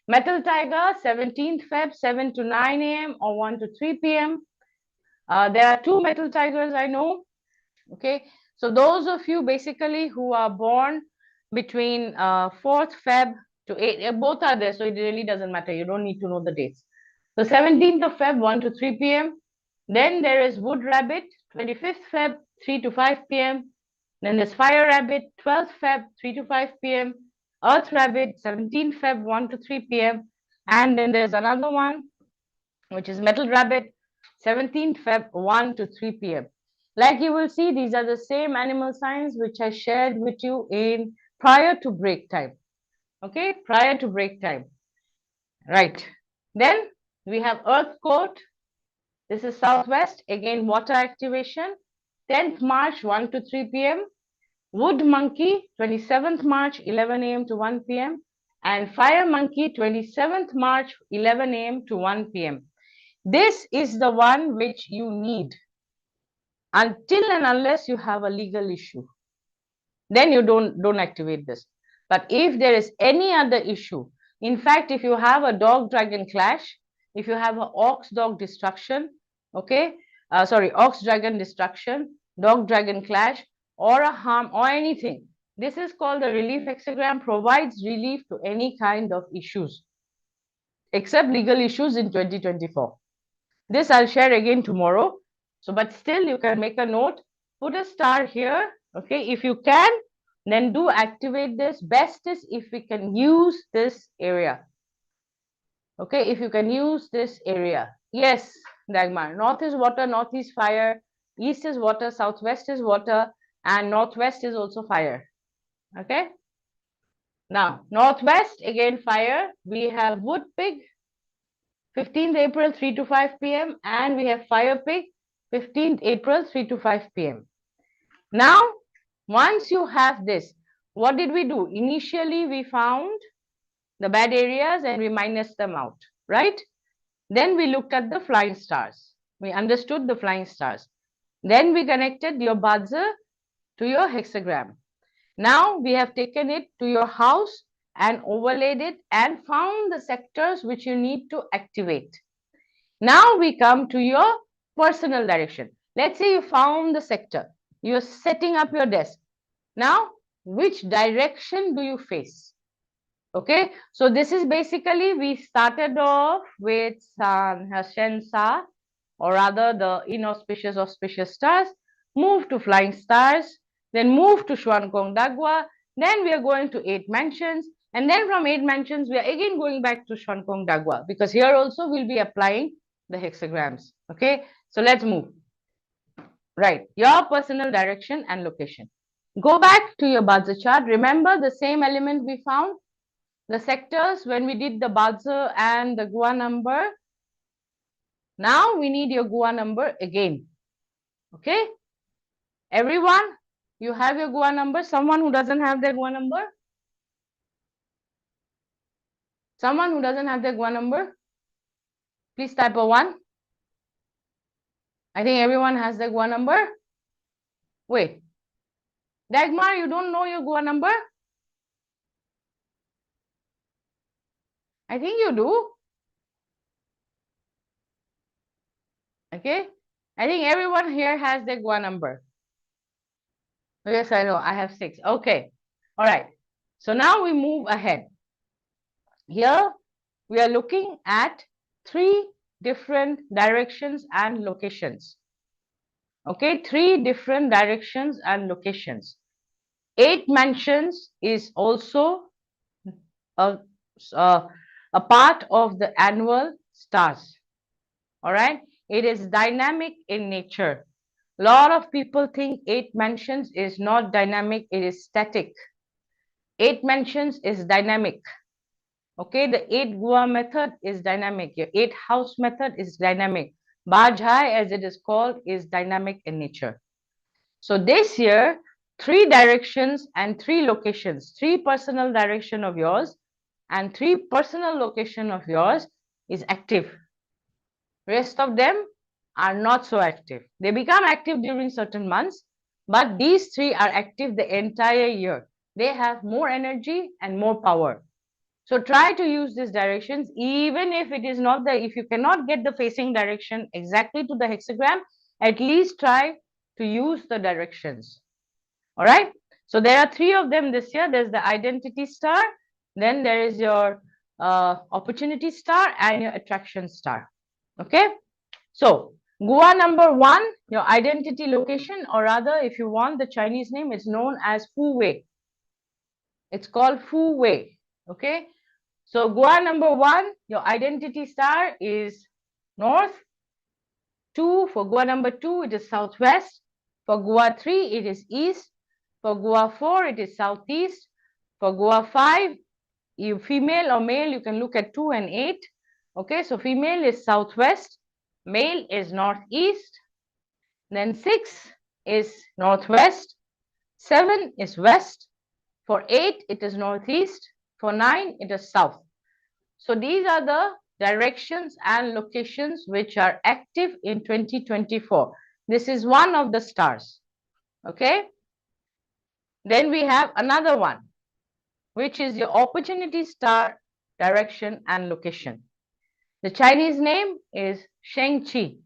Metal Tiger, 17th Feb, 7 to 9 a.m. or 1 to 3 p.m. There are two Metal Tigers I know. Okay, so those of you basically who are born between 4th Feb to 8, both are there, so it really doesn't matter. You don't need to know the dates. So 17th of Feb, 1 to 3 p.m. Then there is Wood Rabbit, 25th Feb, 3 to 5 p.m. Then there's Fire Rabbit, 12th Feb, 3 to 5 p.m. Earth Rabbit, 17th Feb, 1 to 3 p.m. And then there's another one, which is Metal Rabbit, 17th Feb, 1 to 3 p.m. Like you will see, these are the same animal signs which I shared with you in prior to break time. Okay, prior to break time. Right. Then we have Earth Coat. This is Southwest, again water activation, 10th March, 1 to 3 p.m. Wood Monkey, 27th March, 11 a.m. to 1 p.m. And Fire Monkey, 27th March, 11 a.m. to 1 p.m. This is the one which you need until and unless you have a legal issue. Then you don't activate this. But if there is any other issue, in fact, if you have a dog-dragon clash, if you have an ox-dog destruction, okay, ox-dragon destruction, dog-dragon clash, or a harm or anything, this is called the relief hexagram, provides relief to any kind of issues, except legal issues in 2024. This I'll share again tomorrow. So, but still you can make a note, put a star here, okay, if you can, then do activate this. Best is if we can use this area. Okay, if you can use this area. Yes, Dagmar, north is water, northeast fire, east is water, southwest is water, and northwest is also fire. Okay, now northwest, again fire. We have wood pig, 15th April, 3 to 5 p.m. and we have fire pig, 15th April, 3 to 5 p.m. Now, once you have this, what did we do? Initially, we found the bad areas and we minused them out, right? Then we looked at the flying stars. We understood the flying stars. Then we connected your bazi to your hexagram. Now we have taken it to your house and overlaid it and found the sectors which you need to activate. Now we come to your personal direction. Let's say you found the sector. You're setting up your desk. Now, which direction do you face? Okay, so this is basically, we started off with Shensa, or rather the inauspicious, auspicious stars, move to flying stars, then move to Xuankong Dagwa, then we are going to 8 mansions, and then from 8 mansions, we are again going back to Xuankong Dagwa, because here also we'll be applying the hexagrams. Okay, so let's move. Right, your personal direction and location. Go back to your bazi chart. Remember the same element we found, the sectors when we did the bazi and the Gua number. Now we need your Gua number again. Okay, everyone, you have your Gua number. Someone who doesn't have their Gua number? Someone who doesn't have their Gua number? Please type a 1. I think everyone has their Gua number. Wait, Dagmar, you don't know your Gua number? I think you do. Okay, I think everyone here has their Gua number. Yes, I know, I have 6. Okay, all right. So now we move ahead. Here we are looking at 3 different directions and locations. Okay, 3 different directions and locations. 8 mansions is also a part of the annual stars. All right, it is dynamic in nature. A lot of people think 8 mansions is not dynamic, it is static. 8 mansions is dynamic. Okay, the 8 Gua method is dynamic. Your 8 house method is dynamic. Bajai, as it is called, is dynamic in nature. So this year, 3 directions and 3 locations, 3 personal direction of yours and 3 personal location of yours is active. Rest of them are not so active. They become active during certain months, but these 3 are active the entire year. They have more energy and more power. So try to use these directions, even if it is not if you cannot get the facing direction exactly to the hexagram, at least try to use the directions. All right. So there are 3 of them this year. There's the identity star, then there is your opportunity star and your attraction star. Okay. So Gua number 1, your identity location, or rather, if you want the Chinese name, it's known as Fu Wei. It's called Fu Wei. Okay. So Gua number 1, your identity star is north. 2, for Gua number 2, it is southwest. For Gua 3, it is east. For Gua 4, it is southeast. For Gua 5, you female or male, you can look at 2 and 8. Okay, so female is southwest, male is northeast. Then 6 is northwest. 7 is west. For 8, it is northeast. For 9, it is south. So these are the directions and locations which are active in 2024. This is one of the stars. Okay. Then we have another one, which is your opportunity star direction and location. The Chinese name is Sheng Qi.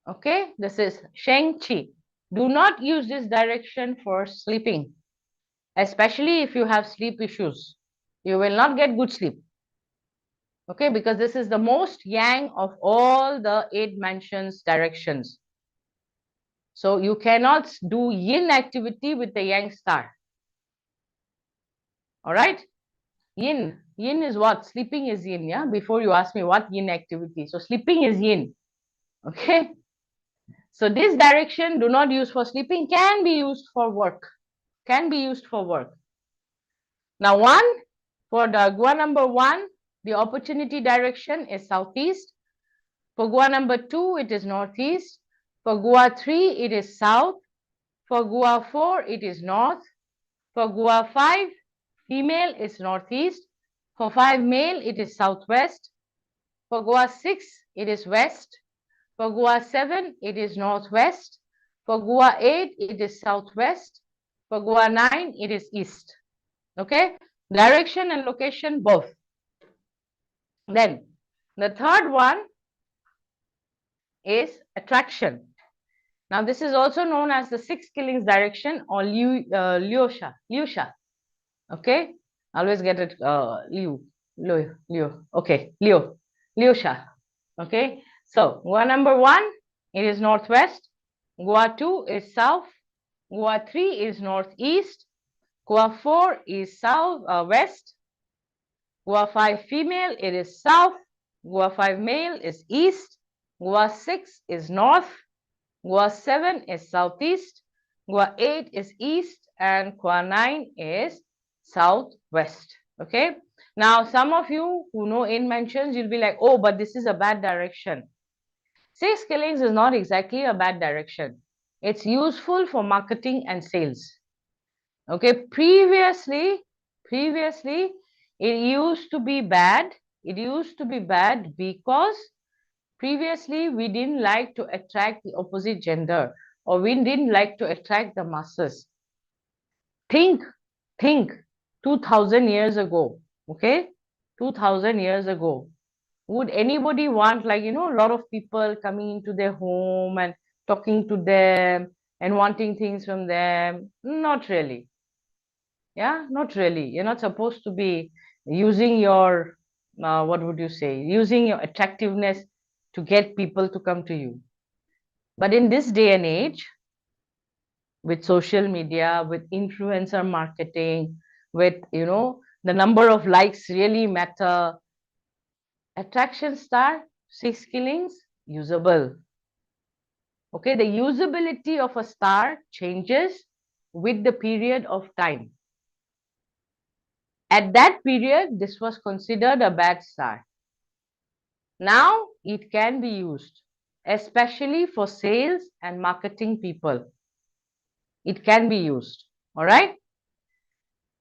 Okay, this is Sheng Qi. Do not use this direction for sleeping, especially if you have sleep issues. You will not get good sleep. Okay, because this is the most yang of all the 8 mansions directions. So you cannot do yin activity with the yang star. All right. Yin is what? Sleeping is yin. Yeah. Before you ask me what yin activity. So sleeping is yin. Okay. So this direction do not use for sleeping, can be used for work. Can be used for work. Now for the Gua number 1, the opportunity direction is southeast. For Gua number 2, it is northeast. For Gua 3, it is south. For Gua 4, it is north. For Gua 5, female is northeast. For 5 male, it is southwest. For Gua 6, it is west. For Gua 7, it is northwest. For Gua 8, it is southwest. For Gua 9, it is east. Okay, direction and location both. Then the third one is attraction. Now this is also known as the 6 killings direction or Liusha. Okay, always get it okay, Liusha. Okay, so Gua number 1, it is northwest. Gua 2 is south. Gua 3 is northeast. Gua 4 is west. Gua 5 female, it is south. Gua 5 male is east. Gua 6 is north. Gua 7 is southeast. Gua 8 is east. And Gua 9 is southwest. Okay. Now, some of you who know in mentions, you'll be like, oh, but this is a bad direction. 6 killings is not exactly a bad direction. It's useful for marketing and sales. Okay, previously, it used to be bad. It used to be bad because previously we didn't like to attract the opposite gender, or we didn't like to attract the masses. Think 2000 years ago, okay? 2000 years ago. Would anybody want, like, a lot of people coming into their home and talking to them and wanting things from them? Not really. Yeah, not really. You're not supposed to be using your what would you say, using your attractiveness to get people to come to you. But in this day and age, with social media, with influencer marketing, with, you know, the number of likes really matter. Attraction star, 6 killings, usable. Okay, the usability of a star changes with the period of time. At that period, this was considered a bad star. Now it can be used, especially for sales and marketing people. It can be used. All right.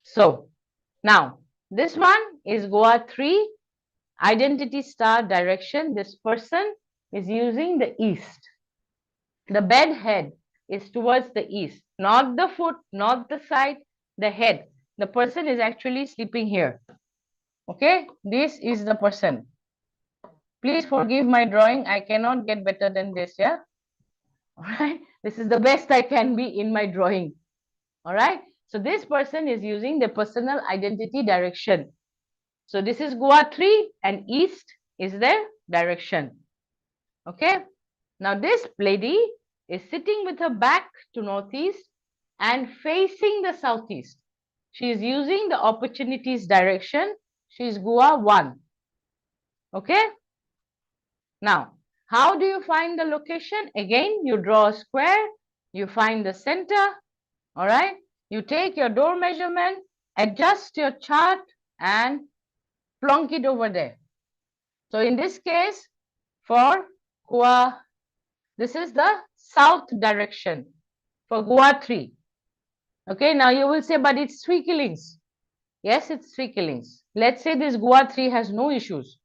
So now this one is Goa 3, identity star direction. This person is using the east. The bed head is towards the east, not the foot, not the side, the head. The person is actually sleeping here. Okay, this is the person. Please forgive my drawing. I cannot get better than this. Yeah. All right. This is the best I can be in my drawing. All right. So this person is using the personal identity direction. So this is Goa 3 and east is their direction. Okay. Now this lady is sitting with her back to northeast and facing the southeast. She is using the opportunities direction. She is Goa 1. Okay. Now, how do you find the location? Again, you draw a square, you find the center. All right. You take your door measurement, adjust your chart and plonk it over there. So in this case, for Goa, this is the south direction for Goa 3. Okay, now you will say, but it's 3 killings. Yes, it's 3 killings. Let's say this Goa 3 has no issues,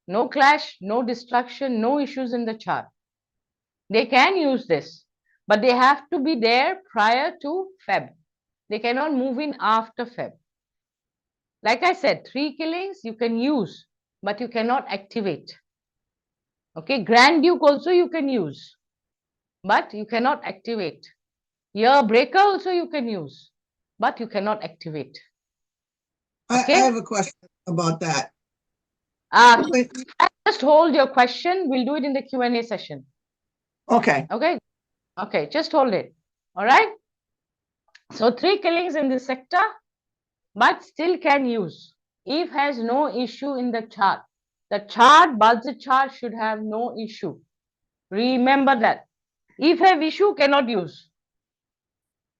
no clash, no destruction, no issues in the chart. They can use this, but they have to be there prior to Feb. They cannot move in after Feb. Like I said, 3 killings you can use, but you cannot activate. Okay, Grand Duke also you can use, but you cannot activate. Year Breaker also you can use, but you cannot activate. Okay? I have a question about that. Just hold your question. We'll do it in the Q&A session. Okay. Okay. Okay, just hold it. All right. So 3 killings in this sector, but still can use if has no issue in the chart. The chart, budget chart should have no issue. Remember that. If have issue, cannot use.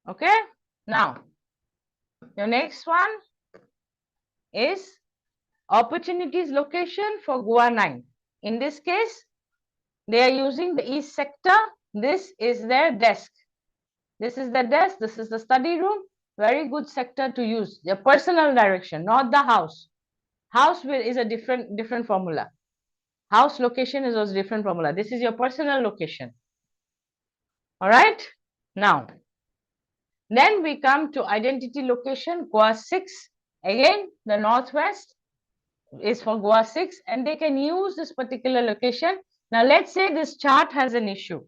Okay. Now, your next one is opportunities location for Goa 9. In this case, they are using the east sector. This is their desk. This is the desk. This is the study room. Very good sector to use. Your personal direction, not the house. House is a different formula. House location is a different formula. This is your personal location. All right. Now, then we come to identity location, Goa 6. Again, the northwest is for Goa 6, and they can use this particular location. Now, let's say this chart has an issue.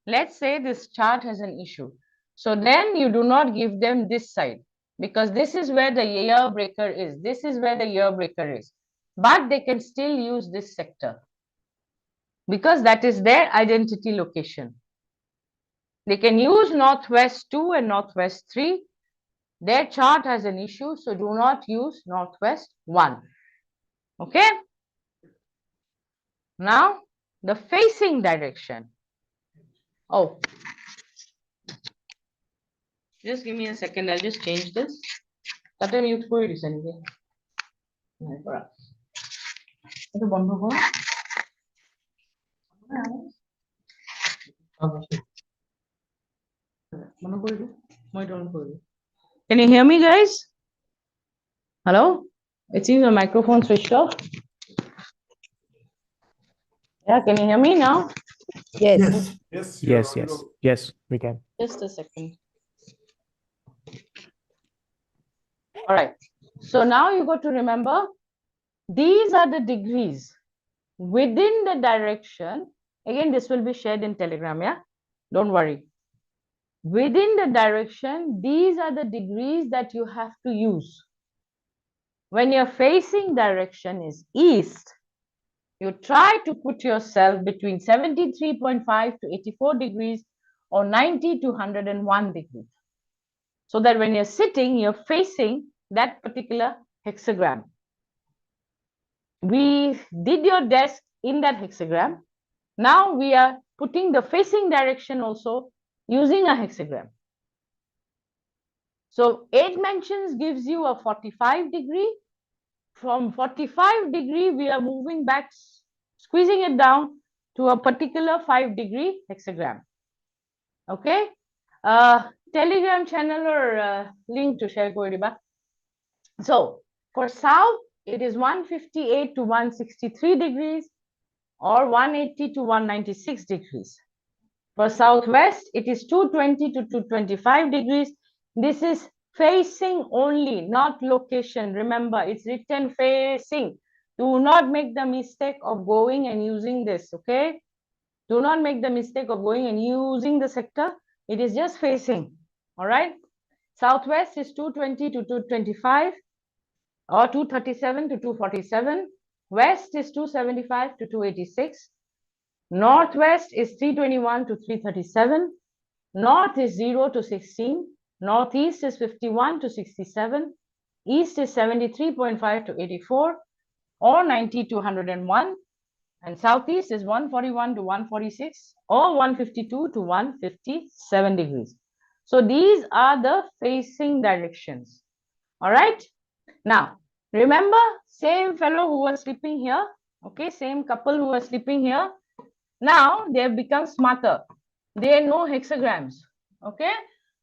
Let's say this chart has an issue. So then you do not give them this side, because this is where the year breaker is. This is where the year breaker is. But they can still use this sector because that is their identity location. They can use Northwest 2 and Northwest 3. Their chart has an issue, so do not use Northwest 1. Okay? Now, the facing direction. Oh, just give me a second. I'll just change this. That time you put it anyway. Can you hear me, guys? Hello? It seems the microphone switched off. Yeah, can you hear me now? Yes, we can. Just a second. All right. So now you got to remember, these are the degrees within the direction. Again, this will be shared in Telegram, yeah? Don't worry. Within the direction, these are the degrees that you have to use. when your facing direction is east, you try to put yourself between 73.5 to 84 degrees or 90 to 101 degrees. So that when you're sitting, you're facing that particular hexagram. We did your desk in that hexagram. Now we are putting the facing direction also using a hexagram. So 8 mentions gives you a 45 degree. From 45 degree, we are moving back, squeezing it down to a particular 5-degree hexagram. Okay. Telegram channel or link to share koriba. So for south, it is 158 to 163 degrees or 180 to 196 degrees. For southwest, it is 220 to 225 degrees. This is facing only, not location. Remember, it's written facing. Do not make the mistake of going and using this, okay? Do not make the mistake of going and using the sector. It is just facing, all right? Southwest is 220 to 225 or 237 to 247. West is 275 to 286. Northwest is 321 to 337. North is 0 to 16. Northeast is 51 to 67. East is 73.5 to 84 or 90 to 101. And Southeast is 141 to 146 or 152 to 157 degrees. So these are the facing directions. All right. Now, remember, same fellow who was sleeping here. Okay, same couple who was sleeping here. Now they have become smarter. They know hexagrams. Okay,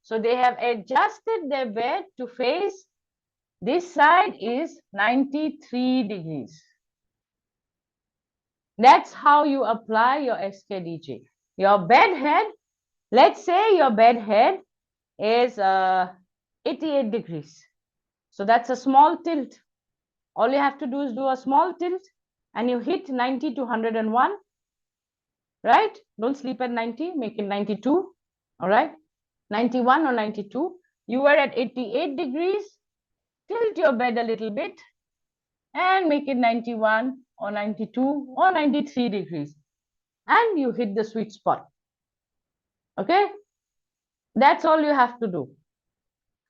so they have adjusted their bed to face this side is 93 degrees. That's how you apply your SKDJ. Your bed head, let's say your bed head is 88 degrees. So that's a small tilt. All you have to do is do a small tilt and you hit 90 to 101. Right? Don't sleep at 90, make it 92. All right? 91 or 92. You were at 88 degrees. Tilt your bed a little bit and make it 91 or 92 or 93 degrees. And you hit the sweet spot. Okay? That's all you have to do.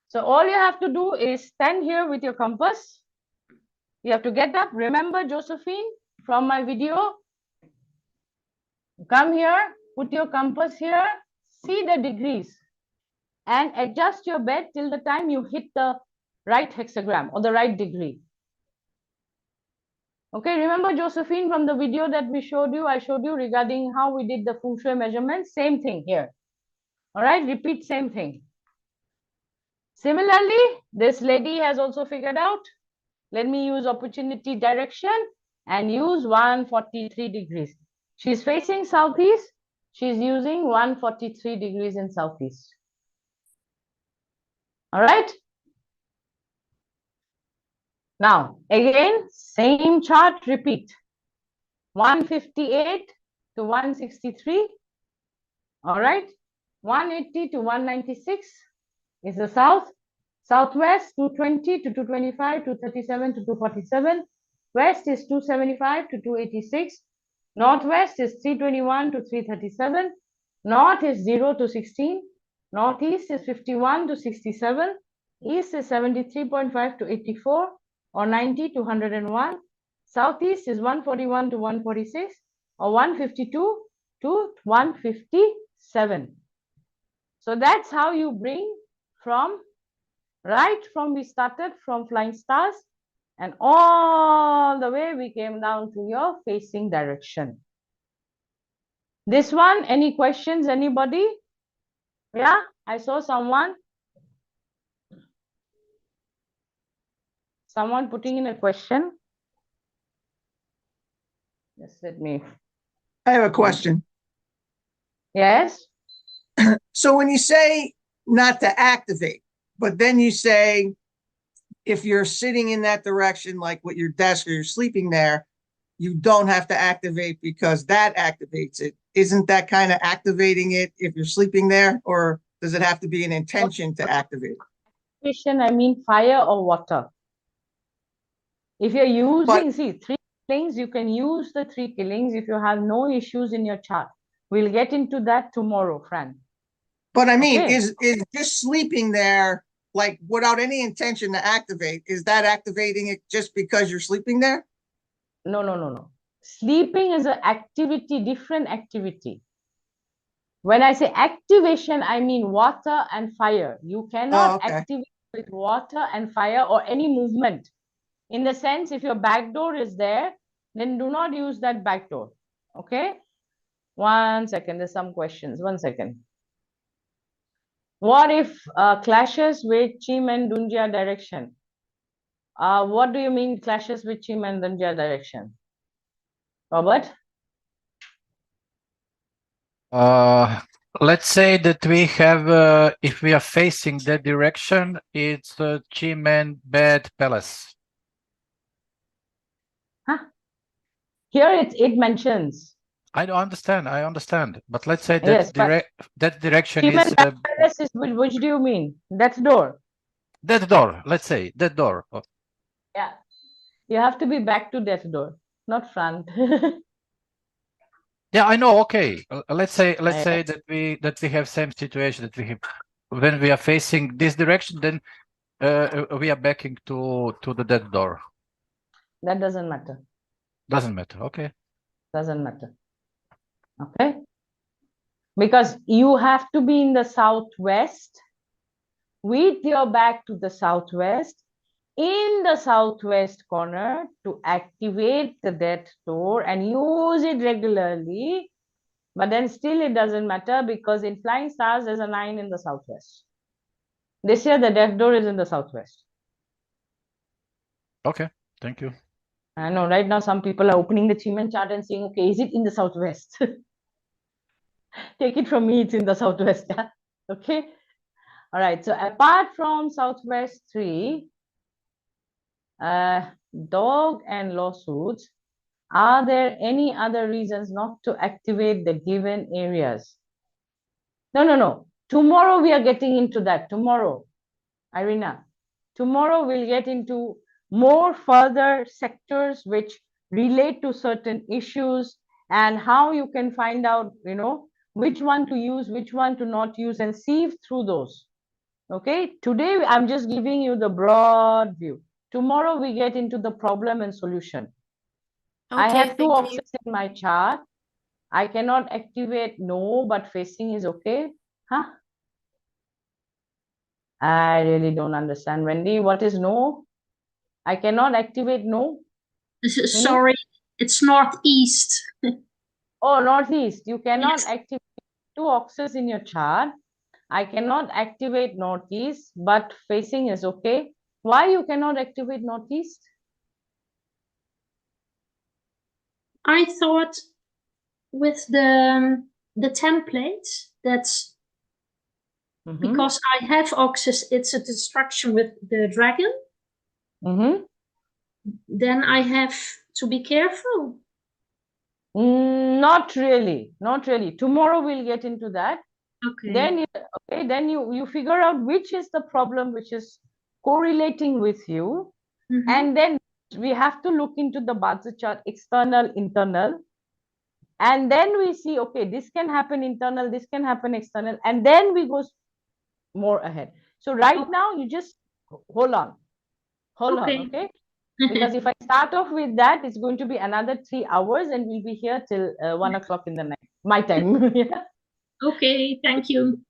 So all you have to do is stand here with your compass. You have to get up. Remember Josephine from my video? Come here, put your compass here, see the degrees and adjust your bed till the time you hit the right hexagram or the right degree. Okay, remember Josephine from the video that we showed you, I showed you regarding how we did the Feng Shui measurements, same thing here. All right, repeat same thing. Similarly, this lady has also figured out, let me use opportunity direction and use 143 degrees. She's facing southeast. She's using 143 degrees in southeast. All right. Now, again, same chart, repeat. 158 to 163. All right. 180 to 196 is the south. Southwest, 220 to 225, 237 to 247. West is 275 to 286. Northwest is 321 to 337. North is 0 to 16. Northeast is 51 to 67. East is 73.5 to 84 or 90 to 101. Southeast is 141 to 146 or 152 to 157. So that's how you bring from we started from flying stars and all the way we came down to your facing direction. This one, any questions, anybody? Yeah, I saw someone putting in a question. Just let me. I have a question. Yes. So when you say not to activate, but then you say if you're sitting in that direction, like with your desk or you're sleeping there, you don't have to activate because that activates it. Isn't that kind of activating it if you're sleeping there, or does it have to be an intention to activate? I mean fire or water. If you're using, see, 3 killings, you can use the 3 killings if you have no issues in your chart. We'll get into that tomorrow, Fran. But I mean, Okay. is just sleeping there, like without any intention to activate, is that activating it just because you're sleeping there? No, no, no, no. Sleeping is an activity, different activity. When I say activation, I mean water and fire. You cannot activate with water and fire or any movement. In the sense, if your back door is there, then do not use that back door. Okay? 1 second, there's some questions. 1 second. What if clashes with Chim and Dunjia direction? What do you mean clashes with Chim and Dunjia direction? Robert? Let's say that we have, if we are facing that direction, it's Chimen Bed Palace. Huh? Here it mentions. I don't understand. I understand. But let's say that Yes, that direction Chimen is. Bed Palace is which do you mean? That's door. That door. Let's say that door. Yeah. You have to be back to that door, not front. Yeah, I know. Okay, let's say that we have same situation that we have when we are facing this direction. Then we are backing to the dead door. That doesn't matter. Doesn't matter. Okay. Doesn't matter. Okay. Because you have to be in the southwest with your back to the southwest in the southwest corner to activate the dead door and use it regularly. But then still it doesn't matter because in flying stars there's a 9 in the southwest. This year the death door is in the southwest. Okay, thank you. I know right now some people are opening the Chiman chart and saying, okay, is it in the southwest? Take it from me, it's in the southwest. Yeah? Okay. All right. So apart from southwest 3, dog and lawsuits, are there any other reasons not to activate the given areas? No. Tomorrow we are getting into that. Tomorrow, Irina. Tomorrow we'll get into more further sectors which relate to certain issues and how you can find out, which one to use, which one to not use and sieve through those. Okay. Today, I'm just giving you the broad view. Tomorrow we get into the problem and solution. Okay, I have 2 options in my chart. I cannot activate no, but facing is okay. Huh? I really don't understand. Wendy, what is no? I cannot activate no. Sorry, it's northeast. Oh, northeast. You cannot activate 2 axes in your chart. I cannot activate northeast, but facing is okay. Why you cannot activate northeast? I thought with the template that's because I have axes, it's a destruction with the dragon. Then I have to be careful. Not really. Tomorrow we'll get into that. Okay. Then you figure out which is the problem which is correlating with you. And then we have to look into the bazi chart, external, internal. And then we see, okay, this can happen internal, this can happen external. And then we go more ahead. So right now you just hold on. Hold on, okay? Because if I start off with that, it's going to be another 3 hours and we'll be here till 1 o'clock in the night, my time. Yeah. Okay, thank you.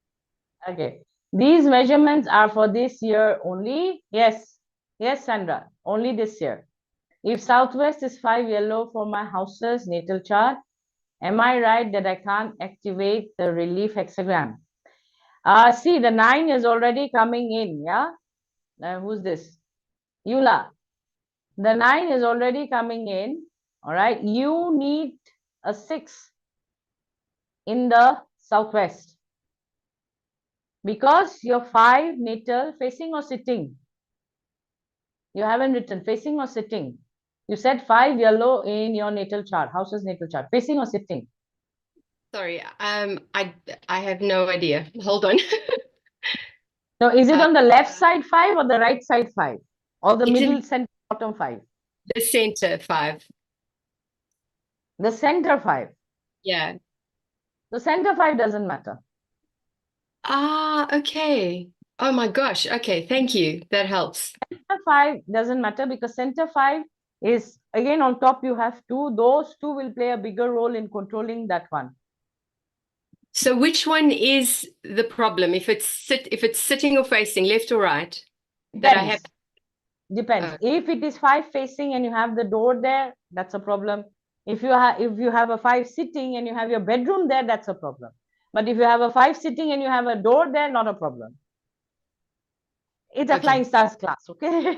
Okay. These measurements are for this year only. Yes, Sandra, only this year. If southwest is 5 yellow for my house's natal chart, am I right that I can't activate the relief hexagram? See, the 9 is already coming in, yeah? Who's this? Eula. The 9 is already coming in, all right? You need a 6 in the southwest because your 5 natal facing or sitting. You haven't written facing or sitting. You said 5 yellow in your natal chart, house's natal chart, facing or sitting? Sorry, I have no idea. Hold on. So is it on the left side 5 or the right side 5? Or the middle center bottom 5? The center 5. The center 5. Yeah. The center 5 doesn't matter. Ah, okay. Oh my gosh. Okay, thank you. That helps. Center 5 doesn't matter because center 5 is, again, on top you have 2. Those 2 will play a bigger role in controlling that one. So which one is the problem? If it's sitting or facing, left or right? That I have. Depends. If it is 5 facing and you have the door there, that's a problem. If you have a 5 sitting and you have your bedroom there, that's a problem. But if you have a 5 sitting and you have a door there, not a problem. It's a flying stars class, okay?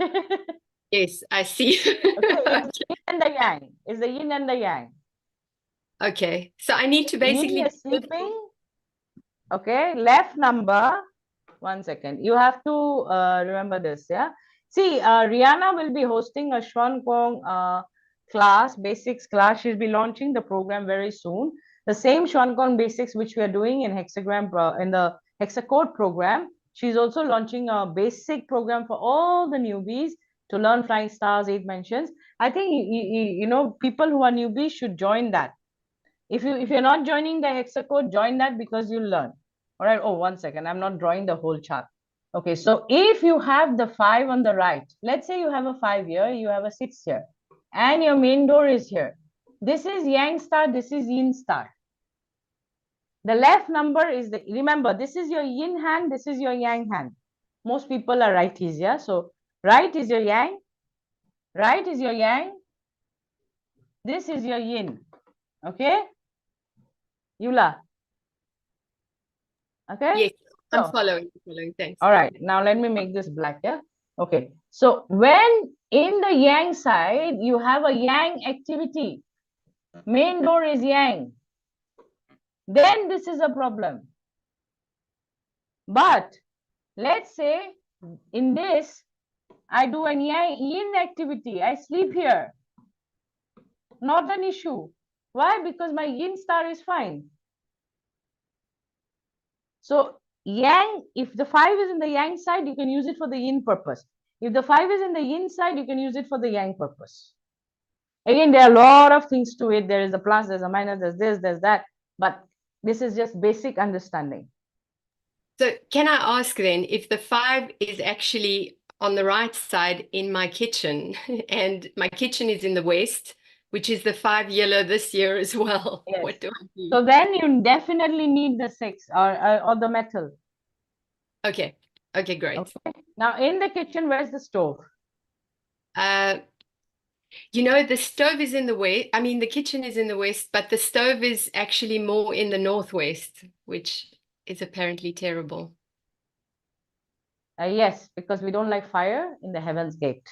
Yes, I see. Okay, it's the yin and the yang. It's the yin and the yang. Okay, so I need to basically Yin is sleeping. Okay, left number. 1 second. You have to remember this, yeah? See, Rihanna will be hosting a Xuan Gong class, basics class. She'll be launching the program very soon. The same Xuan Gong basics which we are doing in hexagram, in the hexacode program. She's also launching a basic program for all the newbies to learn flying stars, 8 mentions. I think, you know, people who are newbies should join that. If you're not joining the hexacode, join that because you'll learn. All right. Oh, 1 second. I'm not drawing the whole chart. Okay. So if you have the 5 on the right, let's say you have a 5 here, you have a 6 here, and your main door is here. This is yang star. This is yin star. The left number is the, remember, this is your yin hand. This is your yang hand. Most people are righties. Yeah. So right is your yang. Right is your yang. This is your yin. Okay. Yula. Okay. Yes, I'm following. Thanks. All right. Now let me make this black. Yeah. Okay. So when in the yang side, you have a yang activity. Main door is yang. Then this is a problem. But let's say in this, I do an yin activity. I sleep here. Not an issue. Why? Because my yin star is fine. So yang, if the 5 is in the yang side, you can use it for the yin purpose. If the 5 is in the yin side, you can use it for the yang purpose. Again, there are a lot of things to it. There is a plus, there's a minus, there's this, there's that. But this is just basic understanding. So can I ask then, if the 5 is actually on the right side in my kitchen, and my kitchen is in the west, which is the 5 yellow this year as well. Yes. What do I do? So then you definitely need the 6 or the metal. Okay. Okay, great. Okay. Now in the kitchen, where's the stove? You know, the stove is in the west. I mean, the kitchen is in the west, but the stove is actually more in the northwest, which is apparently terrible. Yes, because we don't like fire in the heaven's gate.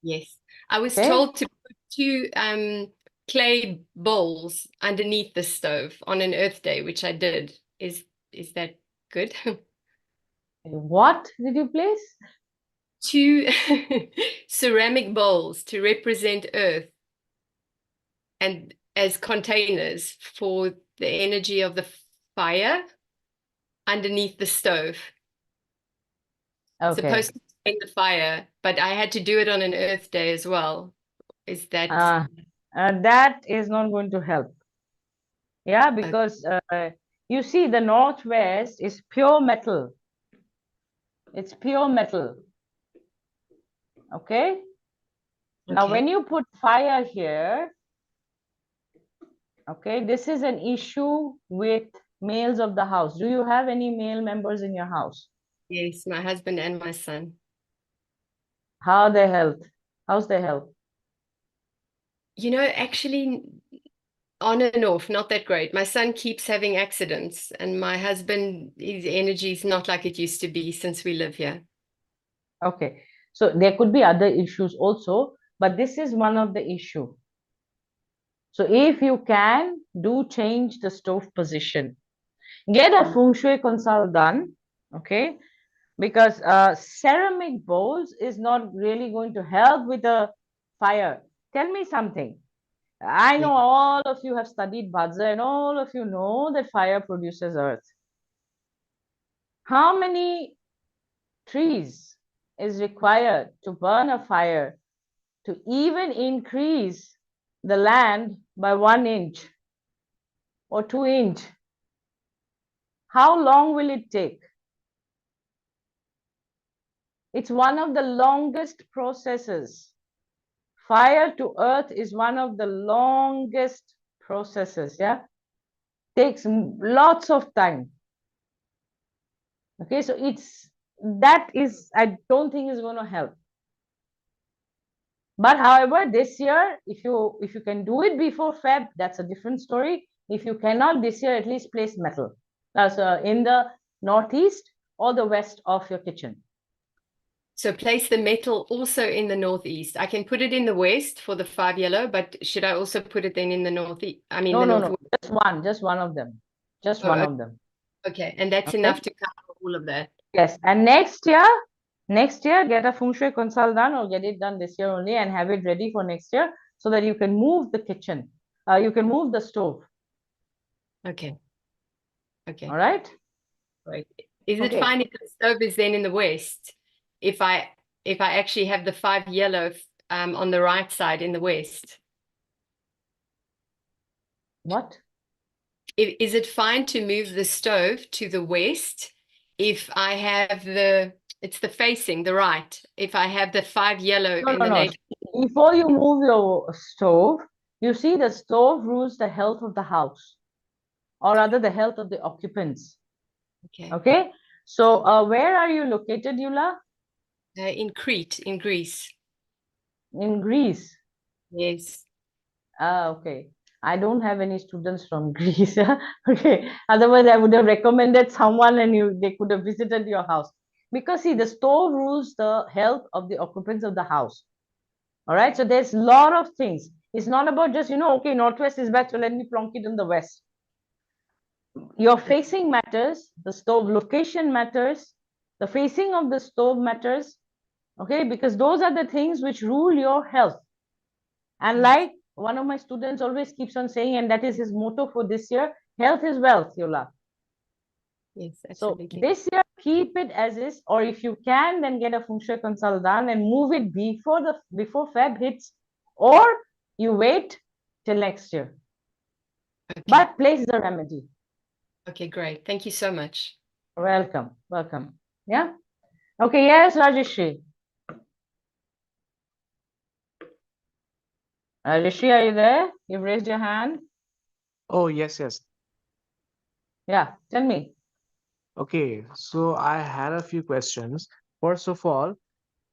Yes. I was told to put 2 clay bowls underneath the stove on an Earth Day, which I did. Is that good? What did you place? 2 ceramic bowls to represent Earth and as containers for the energy of the fire underneath the stove. Okay. Supposed to contain the fire, but I had to do it on an Earth Day as well. Is that that is not going to help? Yeah, because you see the northwest is pure metal. It's pure metal. Okay. Now when you put fire here, okay, this is an issue with males of the house. Do you have any male members in your house? Yes, my husband and my son. How their health? How's their health? You know, actually on and off, not that great. My son keeps having accidents, and my husband, his energy is not like it used to be since we live here. Okay. So there could be other issues also, but this is one of the issue. So if you can, do change the stove position. Get a Feng Shui consult done, okay? Because ceramic bowls is not really going to help with the fire. Tell me something. I know all of you have studied bazi and all of you know that fire produces earth. How many trees is required to burn a fire to even increase the land by 1 inch or 2 inch, how long will it take? It's one of the longest processes. Fire to earth is one of the longest processes, yeah? Takes lots of time. Okay, so I don't think is going to help. But however, this year, if you can do it before Feb, that's a different story. If you cannot this year, at least place metal. That's in the northeast or the west of your kitchen. So place the metal also in the northeast. I can put it in the west for the 5 yellow, but should I also put it then in the northeast? I mean, No, northwest. just one of them. Just Oh, one okay. of them. Okay, and that's Okay. enough to cover all of that. Yes, and next year, get a Feng Shui consult done or get it done this year only and have it ready for next year so that you can move the kitchen. You can move the stove. Okay. Okay. All right. Right. Is Okay. it fine if the stove is then in the west? If I actually have the 5 yellow on the right side in the west? What? Is it fine to move the stove to the west if I have it's the facing, the right, if I have the 5 yellow in the native? Before you move your stove, you see the stove rules the health of the house, or rather the health of the occupants. Okay. Okay. So where are you located, Eula? In Crete, in Greece. In Greece? Yes. Okay. I don't have any students from Greece. Okay. Otherwise, I would have recommended someone and they could have visited your house. Because see, the stove rules the health of the occupants of the house. All right. So there's a lot of things. It's not about just, okay, northwest is bad, so let me plonk it in the west. Your facing matters, the stove location matters, the facing of the stove matters, okay, because those are the things which rule your health. And like one of my students always keeps on saying, and that is his motto for this year, health is wealth, Yola. Yes, absolutely. So this year, keep it as is, or if you can, then get a Feng Shui consult done and move it before Feb hits, or you wait till next year. Okay. But place the remedy. Okay, great. Thank you so much. Welcome. Welcome. Yeah. Okay. Yes, Jayashree. Jayashree, are you there? You've raised your hand. Oh, yes, yes. Yeah. Tell me. Okay, so I had a few questions. First of all,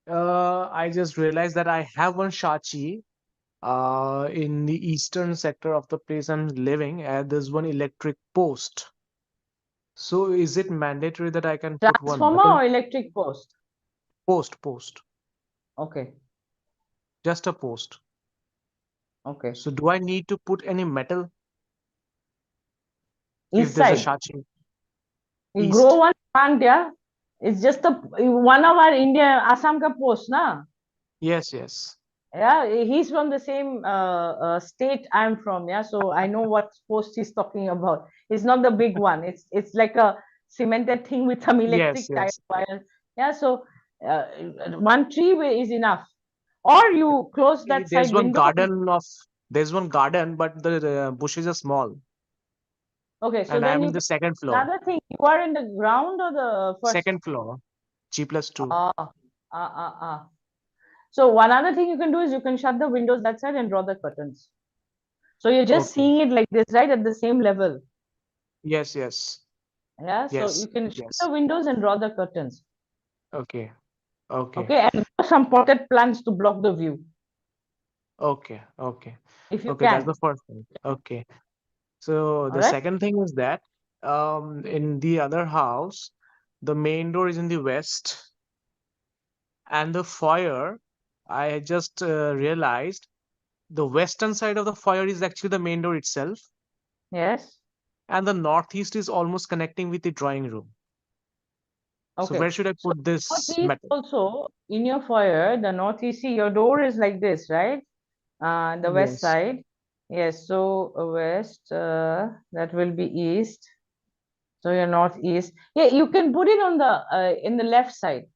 I just realized that I have one Shachi in the eastern sector of the place I'm living, and there's one electric post. So is it mandatory that I can put one transformer metal or electric post? Post. Okay. Just a post. Okay. So do I need to put any metal if East there's a side. Shachi? You East. grow one plant, yeah? It's just one of our India Assam ka post, na? Yes, yes. Yeah, he's from the same state I'm from, yeah. So I know what post he's talking about. It's not the big one. It's like a cemented thing with some electric type wire. Yeah, so one tree is enough. Or you close that There's side one window. there's one garden, but the bushes are small. Okay, so And then I'm you in the second floor. another thing, you are in the ground or the first? Second floor, G+2. So one other thing you can do is you can shut the windows that side and draw the curtains. So you're just seeing it like this, right? At the same level. Yes. Yeah, so Yes. you can shut the windows and draw the curtains. Okay. Okay, and some potted plants to block the view. Okay. If you Okay, that's can. the first thing. Okay. So the right. second thing is that in the other house, the main door is in the west, and the foyer, I just realized the western side of the foyer is actually the main door itself, Yes. and the northeast is almost connecting with the drawing room. So Okay. where should I put this Northeast metal? also in your foyer, the northeast, see your door is like this, right? The west Yes. side. Yes, so west, that will be east. So your northeast. Yeah, you can put it on the in the left side.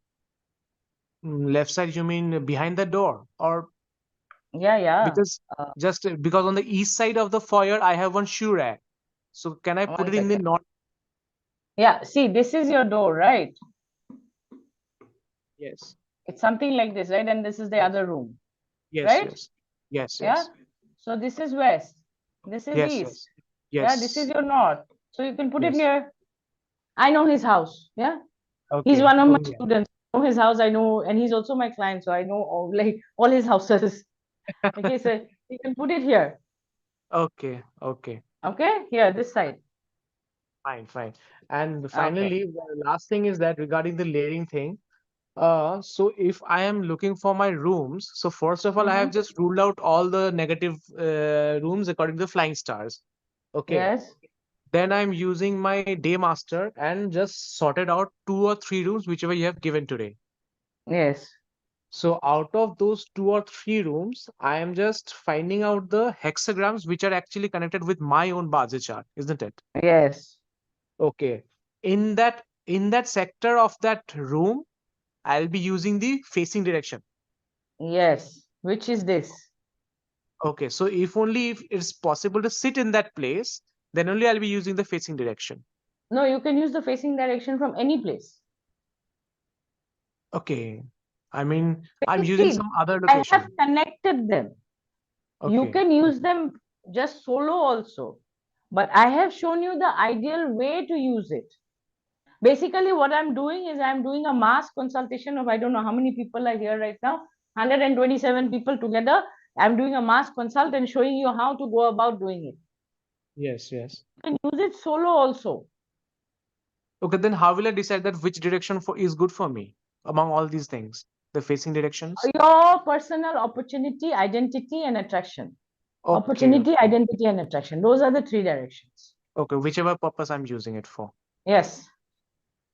Left side, you mean behind the door or? Yeah. Because because on the east side of the foyer, I have one shoe rack. So can I put One it in the second. north? Yeah, see, this is your door, right? Yes. It's something like this, right? And this is the other room, Yes, right? yes. Yes, Yeah. yes. So this is west. This is Yes, east. yes. Yeah, this is Yes. your north. So you can put it Yes. near. I know his house. Yeah. He's Okay. one of my Oh, yeah. students. I know his house. I know, and he's also my client. So I know all his houses. Okay, so you can put it here. Okay. Okay. Okay, here, this side. Fine, fine. And Okay. finally, the last thing is that regarding the layering thing. So if I am looking for my rooms, so first of all, I have just ruled out all the negative rooms according to the flying stars. Okay. Yes. Then I'm using my day master and just sorted out 2 or 3 rooms, whichever you have given today. Yes. So out of those 2 or 3 rooms, I am just finding out the hexagrams which are actually connected with my own bazi chart, isn't it? Yes. Okay. In that sector of that room, I'll be using the facing direction. Yes. Which is this? Okay, so if it's possible to sit in that place, then only I'll be using the facing direction. No, you can use the facing direction from any place. Okay. I mean, I'm See, using some other I have location. connected them. You Okay. can use them just solo also. But I have shown you the ideal way to use it. Basically, what I'm doing is I'm doing a mass consultation of I don't know how many people are here right now, 127 people together. I'm doing a mass consult and showing you how to go about doing it. Yes, yes. You can use it solo also. Okay, then how will I decide that which direction is good for me among all these things? The facing directions? Your personal opportunity, identity, and attraction. Okay, Opportunity, okay. identity, and attraction. Those are the 3 directions. Okay, whichever purpose I'm using it for. Yes.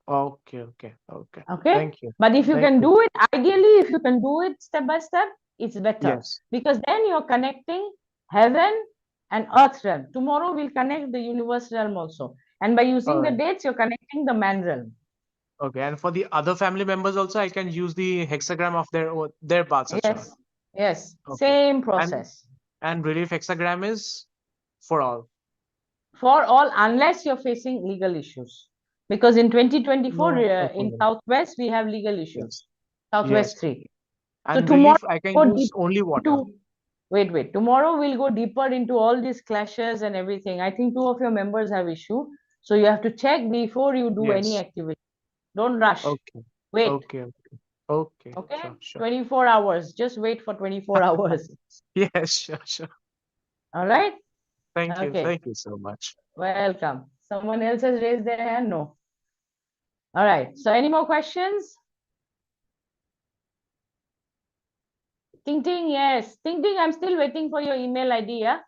Okay, okay, okay. Okay. Thank you. But if you Thank can you. do it, ideally, if you can do it step by step, it's better. Yes. Because then you're connecting heaven and earth realm. Tomorrow we'll connect the universe realm also. And by using All the right. dates, you're connecting the man realm. Okay, and for the other family members also, I can use the hexagram of their Basa chart. Yes. Yes. Okay. Same process. And relief hexagram is for all. For all, unless you're facing legal issues. Because in 2024, No in problem. Southwest, we have legal issues. Yes. Southwest Yes. 3. So And tomorrow, relief, I can go use deep only water. into, wait. Tomorrow we'll go deeper into all these clashes and everything. I think 2 of your members have issue. So you have to check before you do any Yes. activity. Don't rush. Okay. Wait. Okay. Okay. Okay. Sure, sure. 24 hours. Just wait for 24 hours. Yes, sure. All right. Thank you. Okay. Thank you so much. Welcome. Someone else has raised their hand? No. All right. So any more questions? Ting Ting, yes. Ting Ting, I'm still waiting for your email ID, yeah?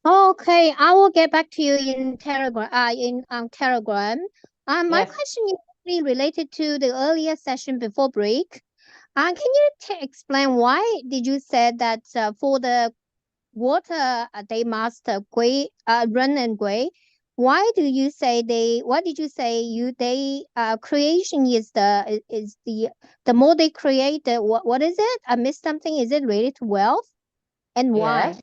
Okay, I will get back to you in Telegram. Telegram. My Yes. question is really related to the earlier session before break. Can you explain why did you say that for the water they must run and gray? Why did you say creation is the more they create what is it? I missed something. Is it related to wealth? And why?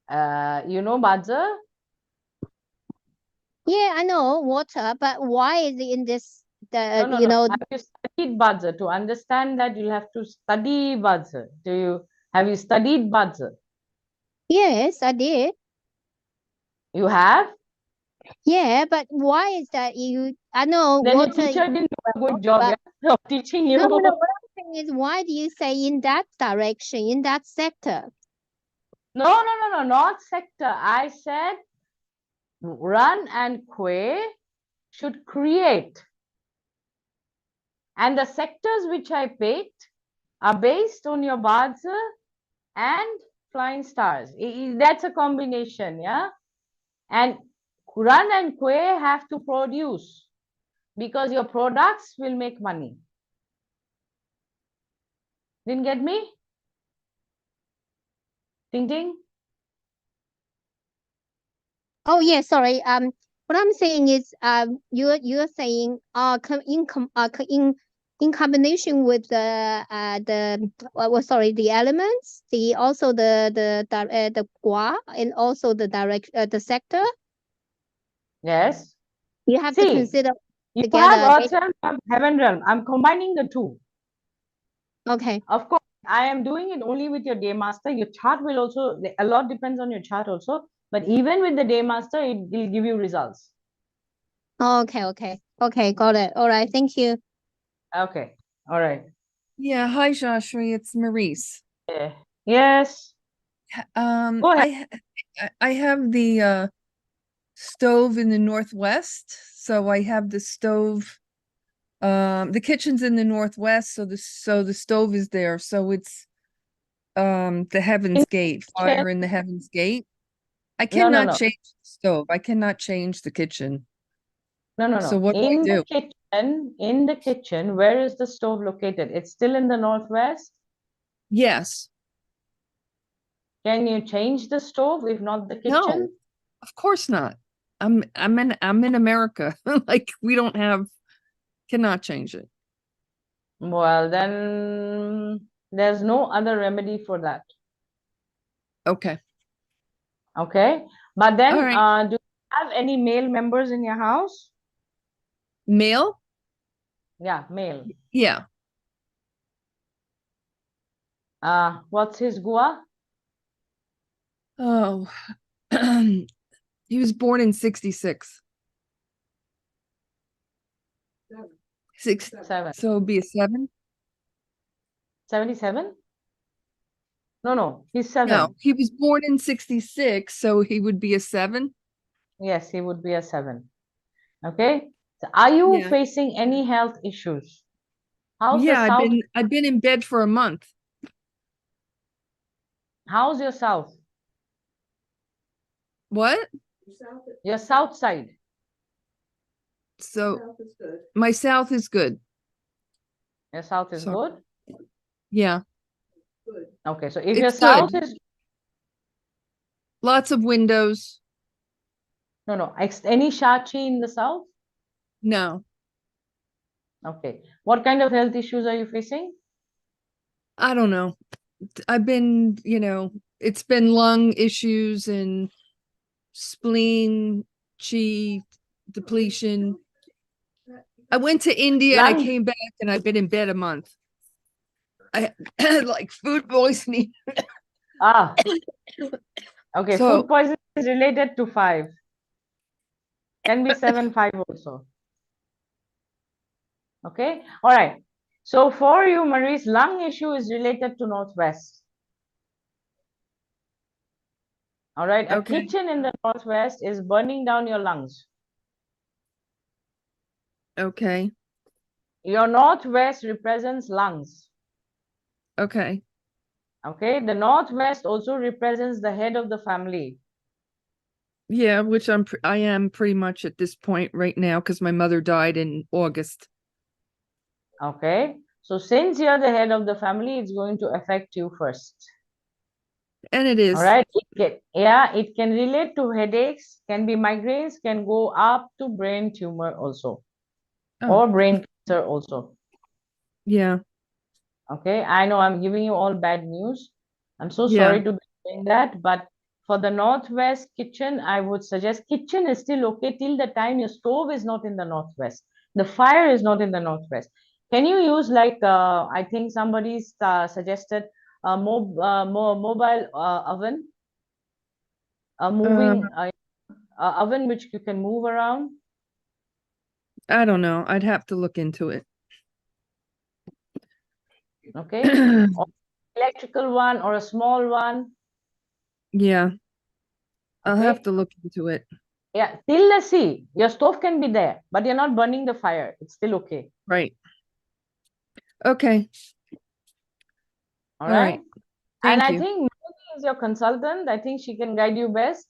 Yes. You know Badger? Yeah, I know water, but why is it in this No. Have you studied Badger? To understand that, you'll have to study Badger. Have you studied Badger? Yes, I did. You have? Yeah, but why is that I know Then water your teacher didn't do a good job of teaching you. No, what I'm saying is why do you say in that direction, in that sector? No, not sector. I said Run and Kwe should create. And the sectors which I picked are based on your Badza and flying stars. That's a combination, yeah? And Run and Kwe have to produce because your products will make money. Didn't get me? Ting Ting? Oh yeah, sorry. What I'm saying is you're saying in in combination with the the elements, the gua, and also the sector. Yes. You have to See, consider you together. have Earth realm, you have heaven realm. I'm combining the two. Okay. Of course, I am doing it only with your day master. Your chart will also, a lot depends on your chart also. But even with the day master, it will give you results. Okay, got it. All right, thank you. Okay, all right. Yeah, hi Jayashree, it's Maurice. Yes. Go ahead. I have the stove in the northwest, so I have the stove. The kitchen's in the northwest, so the stove is there. So it's the Heaven's Gate, fire in the Heaven's Gate. I cannot no. change the stove. I cannot change the kitchen. No. So what do I do? In the kitchen, where is the stove located? It's still in the northwest? Yes. Can you change the stove if not the kitchen? No, of course not. I'm in America. Like we don't have, cannot change it. Well, then there's no other remedy for that. Okay. Okay. But then All right. do you have any male members in your house? Male? Yeah, male. Yeah. What's his gua? Oh, he was born in 66. 7. So it'd be a 7? 77? No, he's 7. No, he was born in 66, so he would be a 7? Yes, he would be a 7. Okay. So are you facing any health issues? How's Yeah, the south? I've been in bed for a month. How's your south? What? Your south side. So my south is good. Your south is good? Yeah. Okay, so if It's your south good. is Lots of windows. no, any Shachi in the south? No. Okay. What kind of health issues are you facing? I don't know. I've been, it's been lung issues and spleen, chi depletion. I went to India and I came back and I've been in bed a month. I had like food poisoning. Okay, So- food poisoning is related to 5. Can be 7, 5 also. Okay, all right. So for you, Maurice, lung issue is related to northwest. All right, a Okay. kitchen in the northwest is burning down your lungs. Okay. Your northwest represents lungs. Okay. Okay, the northwest also represents the head of the family. Yeah, which I am pretty much at this point right now because my mother died in August. Okay, so since you're the head of the family, it's going to affect you first. And it is. All right, it can relate to headaches, can be migraines, can go up to brain tumor also, or brain cancer also. Yeah. Okay, I know I'm giving you all bad news. I'm so Yeah. sorry to be doing that, but for the northwest kitchen, I would suggest kitchen is still okay till the time your stove is not in the northwest. The fire is not in the northwest. Can you use like, I think somebody's suggested a mobile oven, a moving oven which you can move around? I don't know. I'd have to look into it. Okay, or electrical one or a small one. Yeah. I'll Okay. have to look into it. Yeah, till the sea, your stove can be there, but you're not burning the fire. It's still okay. Right. Okay. All All right. right. Thank And I you. think Moni is your consultant. I think she can guide you best.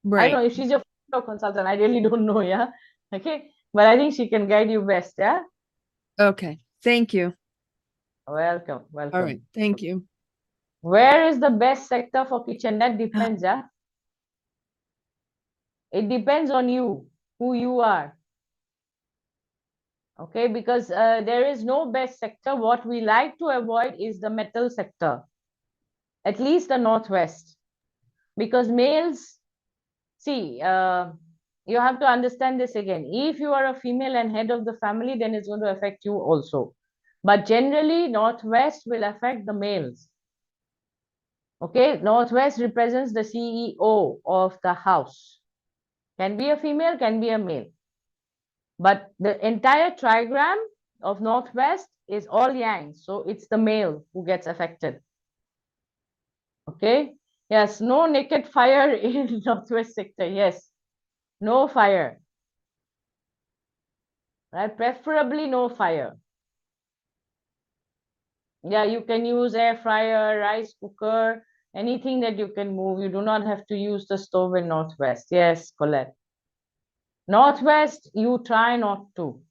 I Right. don't know if she's your consultant. I really don't know. Yeah. Okay. But I think she can guide you best. Yeah. Okay. Thank you. Welcome. Welcome. All right. Thank you. Where is the best sector for kitchen? That depends. Yeah. It depends on you, who you are. Okay, because there is no best sector. What we like to avoid is the metal sector, at least the northwest, because males, see, you have to understand this again. If you are a female and head of the family, then it's going to affect you also. But generally, northwest will affect the males. Okay, northwest represents the CEO of the house. Can be a female, can be a male. But the entire trigram of northwest is all yang, so it's the male who gets affected. Okay, yes, no naked fire in northwest sector. Yes, no fire, right? Preferably no fire. Yeah, you can use air fryer, rice cooker, anything that you can move. You do not have to use the stove in northwest. Yes, Colette. Northwest, you try not to,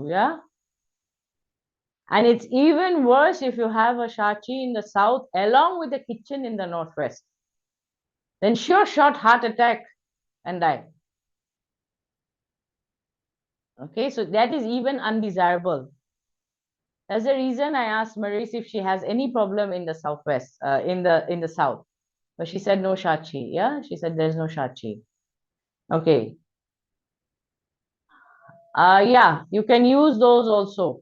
yeah. And it's even worse if you have a shachi in the south along with the kitchen in the northwest. Then sure shot, heart attack and die. Okay, so that is even undesirable. That's the reason I asked Maurice if she has any problem in the southwest, in the south. But she said no shachi. Yeah, she said there's no shachi. Okay. Yeah, you can use those also.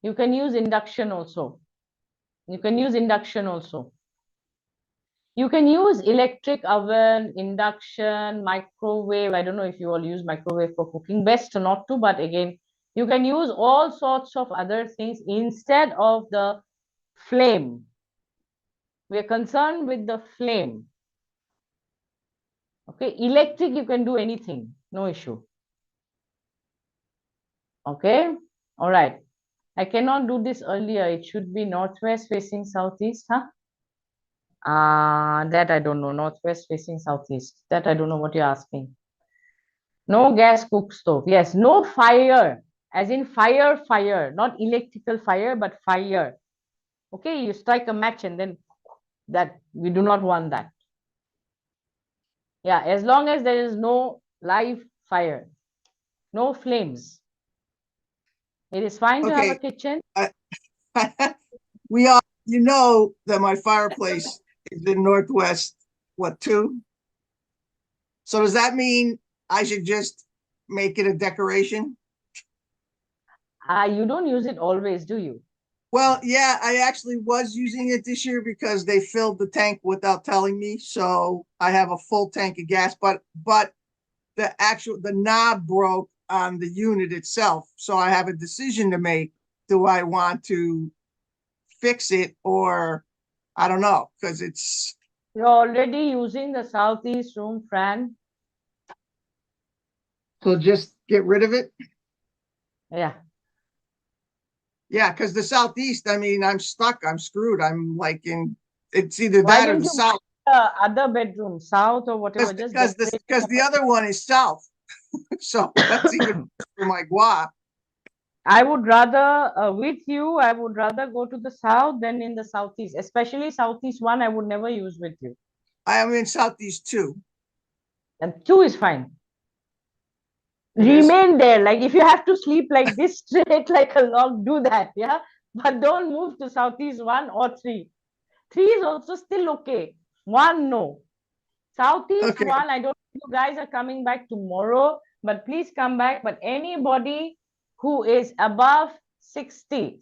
You can use induction also. You can use induction also. You can use electric oven, induction, microwave. I don't know if you all use microwave for cooking. Best not to, but again, you can use all sorts of other things instead of the flame. We are concerned with the flame. Okay, electric, you can do anything, no issue. Okay, all right. I cannot do this earlier. It should be northwest facing southeast, huh? That I don't know. Northwest facing southeast. That I don't know what you're asking. No gas cook stove. Yes, no fire, as in fire, not electrical fire, but fire. Okay, you strike a match and then that, we do not want that. Yeah, as long as there is no live fire, no flames. It is fine to have a kitchen. We all, you know that my fireplace is in northwest, what, 2? So does that mean I should just make it a decoration? You don't use it always, do you? Well, yeah, I actually was using it this year because they filled the tank without telling me. So I have a full tank of gas, but the knob broke on the unit itself. So I have a decision to make. Do I want to fix it, or I don't know, because it's... You're already using the southeast room, Fran. So just get rid of it? Yeah. Yeah, because the southeast, I mean, I'm stuck. I'm screwed. I'm like it's either that or the south. Other bedroom, south or whatever. Because the other one is south. So that's even for my gua. I would rather, with you, I would rather go to the south than in the southeast, especially southeast 1. I would never use with you. I am in southeast 2. And 2 is fine. Remain there. Like if you have to sleep like this straight like a log, do that. Yeah. But don't move to southeast 1 or 3. 3 is also still okay. 1, no. Southeast 1, I don't know if you guys are coming back tomorrow, but please come back. But anybody who is above 60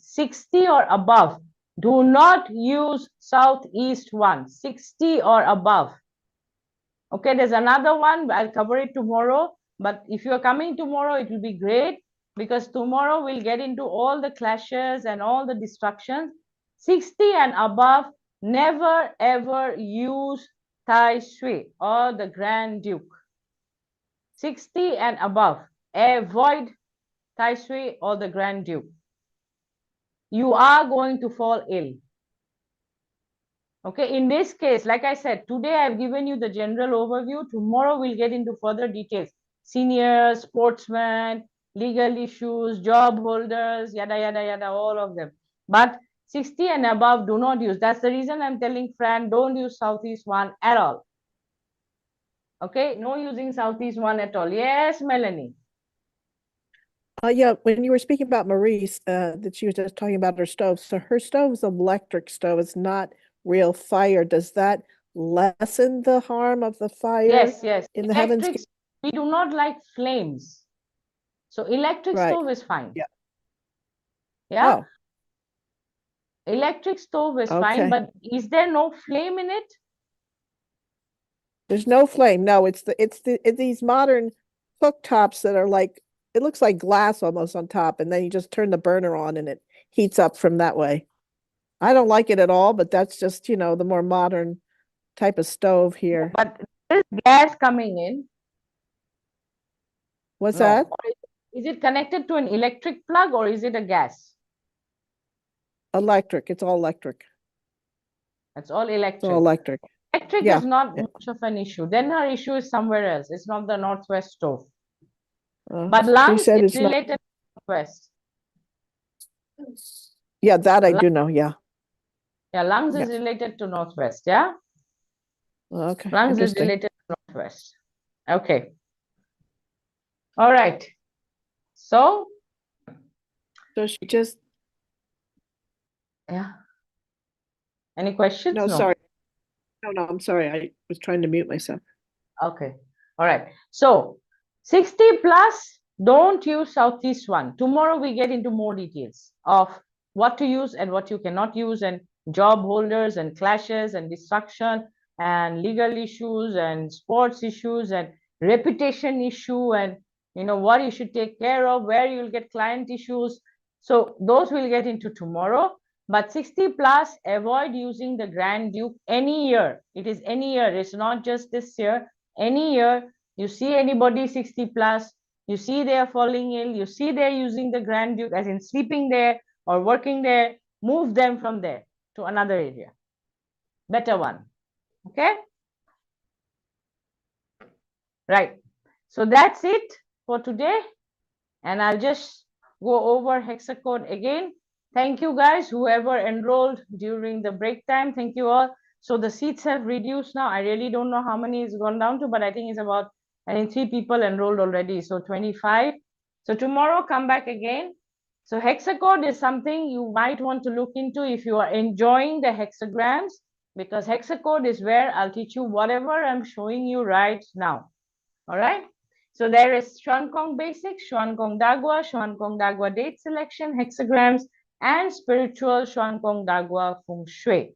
or above, do not use southeast 1, 60 or above. Okay, there's another one. I'll cover it tomorrow. But if you're coming tomorrow, it will be great, because tomorrow we'll get into all the clashes and all the destructions. 60 and above, never ever use Tai Shui or the Grand Duke. 60 and above, avoid Tai Shui or the Grand Duke. You are going to fall ill. Okay, in this case, like I said, today I've given you the general overview. Tomorrow we'll get into further details. Seniors, sportsmen, legal issues, job holders, yada, yada, yada, all of them. But 60 and above, do not use. That's the reason I'm telling Fran, don't use southeast 1 at all. Okay, no using southeast 1 at all. Yes, Melanie. Yeah, when you were speaking about Maurice, that she was just talking about her stove. So her stove is electric stove. It's not real fire. Does that lessen the harm of the fire Yes, yes. in the heavens? Electric, we do not like flames. So electric Right. stove is fine. Yeah. Yeah. Oh, Electric stove is fine, okay. but is there no flame in it? There's no flame. No, it's these modern cooktops that are like, it looks like glass almost on top, and then you just turn the burner on and it heats up from that way. I don't like it at all, but that's just, the more modern type of stove here. But there's gas coming in. What's No. that? Or is it connected to an electric plug or is it a gas? Electric. It's all electric. It's all electric. It's all electric. Electric Yeah. is not much of an issue. Then her issue is somewhere else. It's not the northwest stove. But She lungs said is it's not. related to northwest. Yeah, that I do know. Yeah. Yeah, lungs Yeah. is related to northwest. Yeah. Okay. Lungs is Interesting. related to northwest. Okay. All right. So she just. Yeah. Any questions? No, sorry. No, I'm sorry. I was trying to mute myself. Okay. All right. So 60 plus, don't use Southeast one. Tomorrow we get into more details of what to use and what you cannot use, and job holders and clashes and destruction and legal issues and sports issues and reputation issue, and what you should take care of, where you'll get client issues. So those we'll get into tomorrow. But 60 plus, avoid using the Grand Duke any year. It is any year. It's not just this year. Any year you see anybody 60 plus, you see they are falling ill, you see they're using the Grand Duke, as in sleeping there or working there, move them from there to another area. Better one. Okay? Right. So that's it for today. And I'll just go over hexacode again. Thank you guys, whoever enrolled during the break time. Thank you all. So the seats have reduced now. I really don't know how many it's gone down to, but I think it's about, 3 people enrolled already. So 25. So tomorrow come back again. So hexacode is something you might want to look into if you are enjoying the hexagrams, because hexacode is where I'll teach you whatever I'm showing you right now. All right. So there is Xuan Kong Basics, Xuan Kong Dagua date selection, hexagrams, and spiritual Xuan Kong Dagua Feng Shui,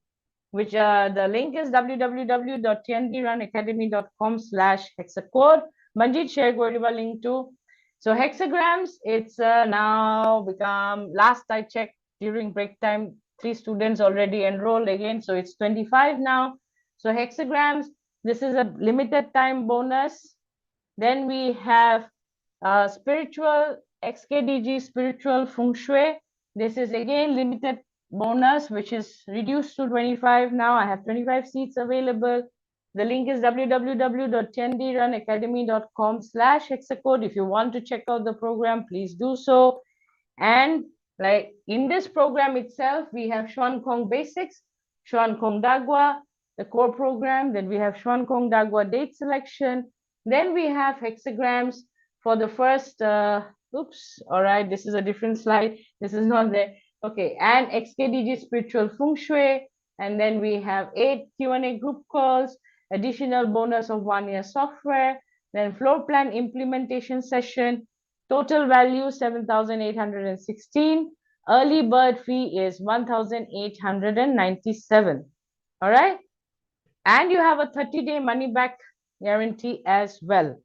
which the link is www.tnbrunacademy.com/hexacode. Manjit shared a link to. So hexagrams, it's now become, last I checked during break time, 3 students already enrolled again. So it's 25 now. So hexagrams, this is a limited time bonus. Then we have spiritual XKDG spiritual Feng Shui. This is again limited bonus, which is reduced to 25 now. I have 25 seats available. The link is www.tnbrunacademy.com/hexacode. If you want to check out the program, please do so. And like in this program itself, we have Xuan Kong Basics, Xuan Kong Dagua, the core program. Then we have Xuan Kong Dagua date selection. Then we have hexagrams for the first, oops, all right, this is a different slide. This is not there. Okay, and XKDG spiritual Feng Shui. And then we have 8 Q&A group calls, additional bonus of 1-year software, then floor plan implementation session, total value 7,816. Early bird fee is 1,897. All right. And you have a 30-day money back guarantee as well.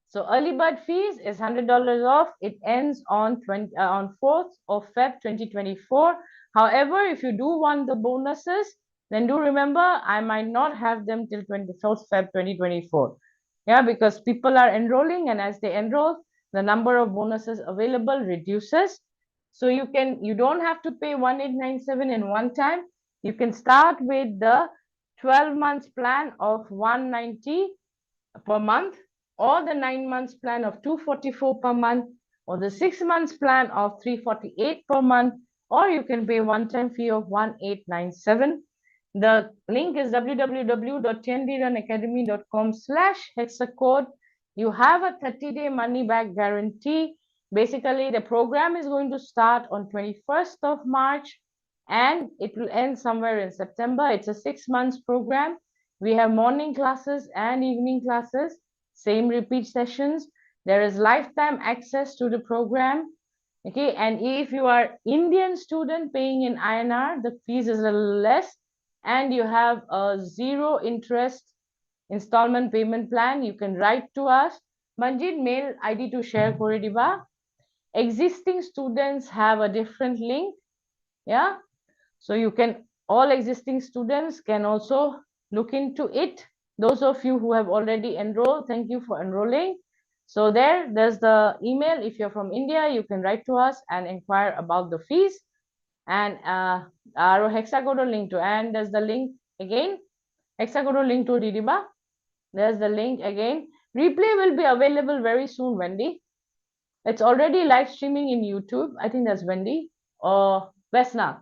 So early bird fees is $100 off. It ends on 4th of Feb 2024. However, if you do want the bonuses, then do remember I might not have them till 24th Feb 2024. Yeah, because people are enrolling, and as they enroll, the number of bonuses available reduces. So you don't have to pay 1,897 in one time. You can start with the 12 months plan of 190 per month, or the 9 months plan of 244 per month, or the 6 months plan of 348 per month, or you can pay one-time fee of 1,897. The link is www.tnbrunacademy.com/hexacode. You have a 30-day money back guarantee. Basically, the program is going to start on 21st of March and it will end somewhere in September. It's a 6 months program. We have morning classes and evening classes, same repeat sessions. There is lifetime access to the program. Okay, and if you are Indian student paying in INR, the fees is a little less, and you have a 0 interest installment payment plan. You can write to us. Manjit, mail ID to share kore diba. Existing students have a different link. Yeah, so you can, all existing students can also look into it. Those of you who have already enrolled, thank you for enrolling. So there's the email. If you're from India, you can write to us and inquire about the fees. And our hexagram link to, and there's the link again. Hexagram link to Didiba. There's the link again. Replay will be available very soon, Wendy. It's already live streaming in YouTube. I think that's Wendy or Vesna.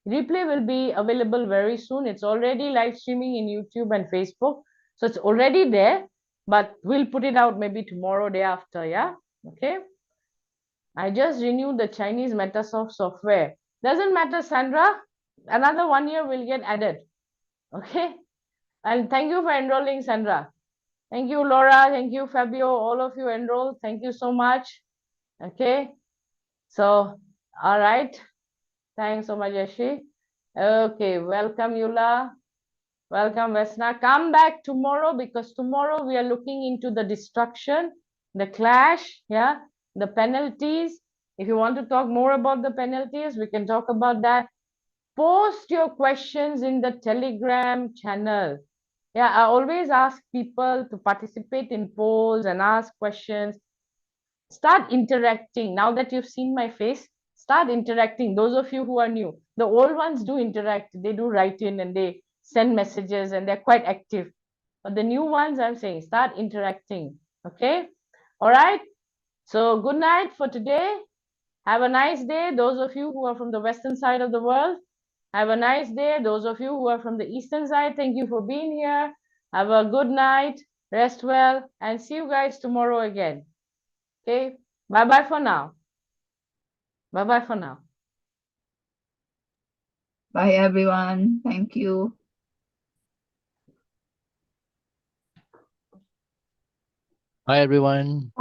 Replay will be available very soon. It's already live streaming in YouTube and Facebook. So it's already there, but we'll put it out maybe tomorrow, day after, yeah? Okay. I just renewed the Chinese Metasoft software. Doesn't matter, Sandra. Another 1 year will get added. Okay. And thank you for enrolling, Sandra. Thank you, Laura. Thank you, Fabio. All of you enrolled. Thank you so much. Okay. So, all right. Thanks so much, Jayashree. Okay. Welcome, Yula. Welcome, Vesna. Come back tomorrow because tomorrow we are looking into the destruction, the clash, yeah, the penalties. If you want to talk more about the penalties, we can talk about that. Post your questions in the Telegram channel. Yeah, I always ask people to participate in polls and ask questions. Start interacting. Now that you've seen my face, start interacting. Those of you who are new, the old ones do interact. They do write in and they send messages and they're quite active. But the new ones, I'm saying, start interacting. Okay? All right? So good night for today. Have a nice day. Those of you who are from the western side of the world, have a nice day. Those of you who are from the eastern side, thank you for being here. Have a good night. Rest well. And see you guys tomorrow again. Okay? Bye-bye for now. Bye-bye for now. Bye, everyone. Thank you. Bye, everyone.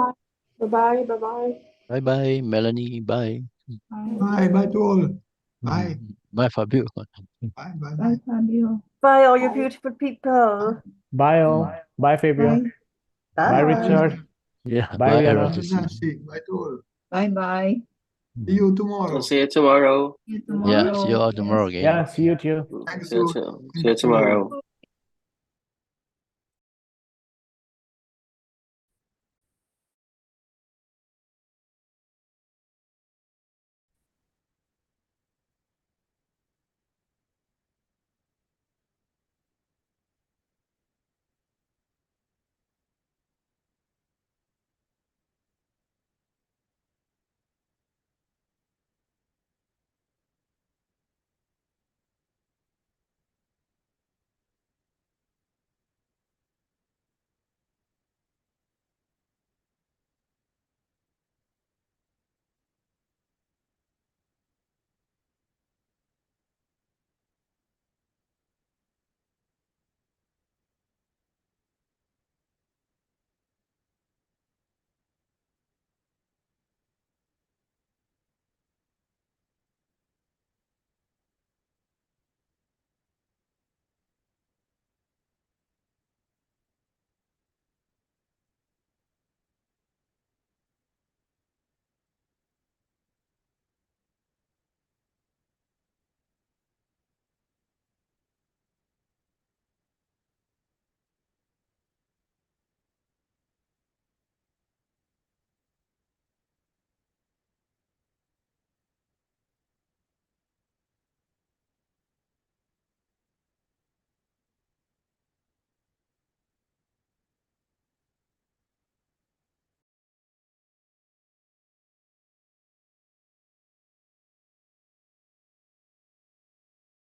Bye-bye. Bye-bye. Bye-bye, Melanie. Bye. Bye to all. Bye. Bye, Fabio. Bye. Bye, Fabio. Bye, all you beautiful people. Bye all. Bye, Fabio. Bye, Richard. Yeah. Bye, Bye, Rihanna. Rajashree. Bye to all. Bye-bye. See you tomorrow. See you tomorrow. See you tomorrow. Yeah. See you all tomorrow again. Yeah, see you too. Thanks See you tomorrow.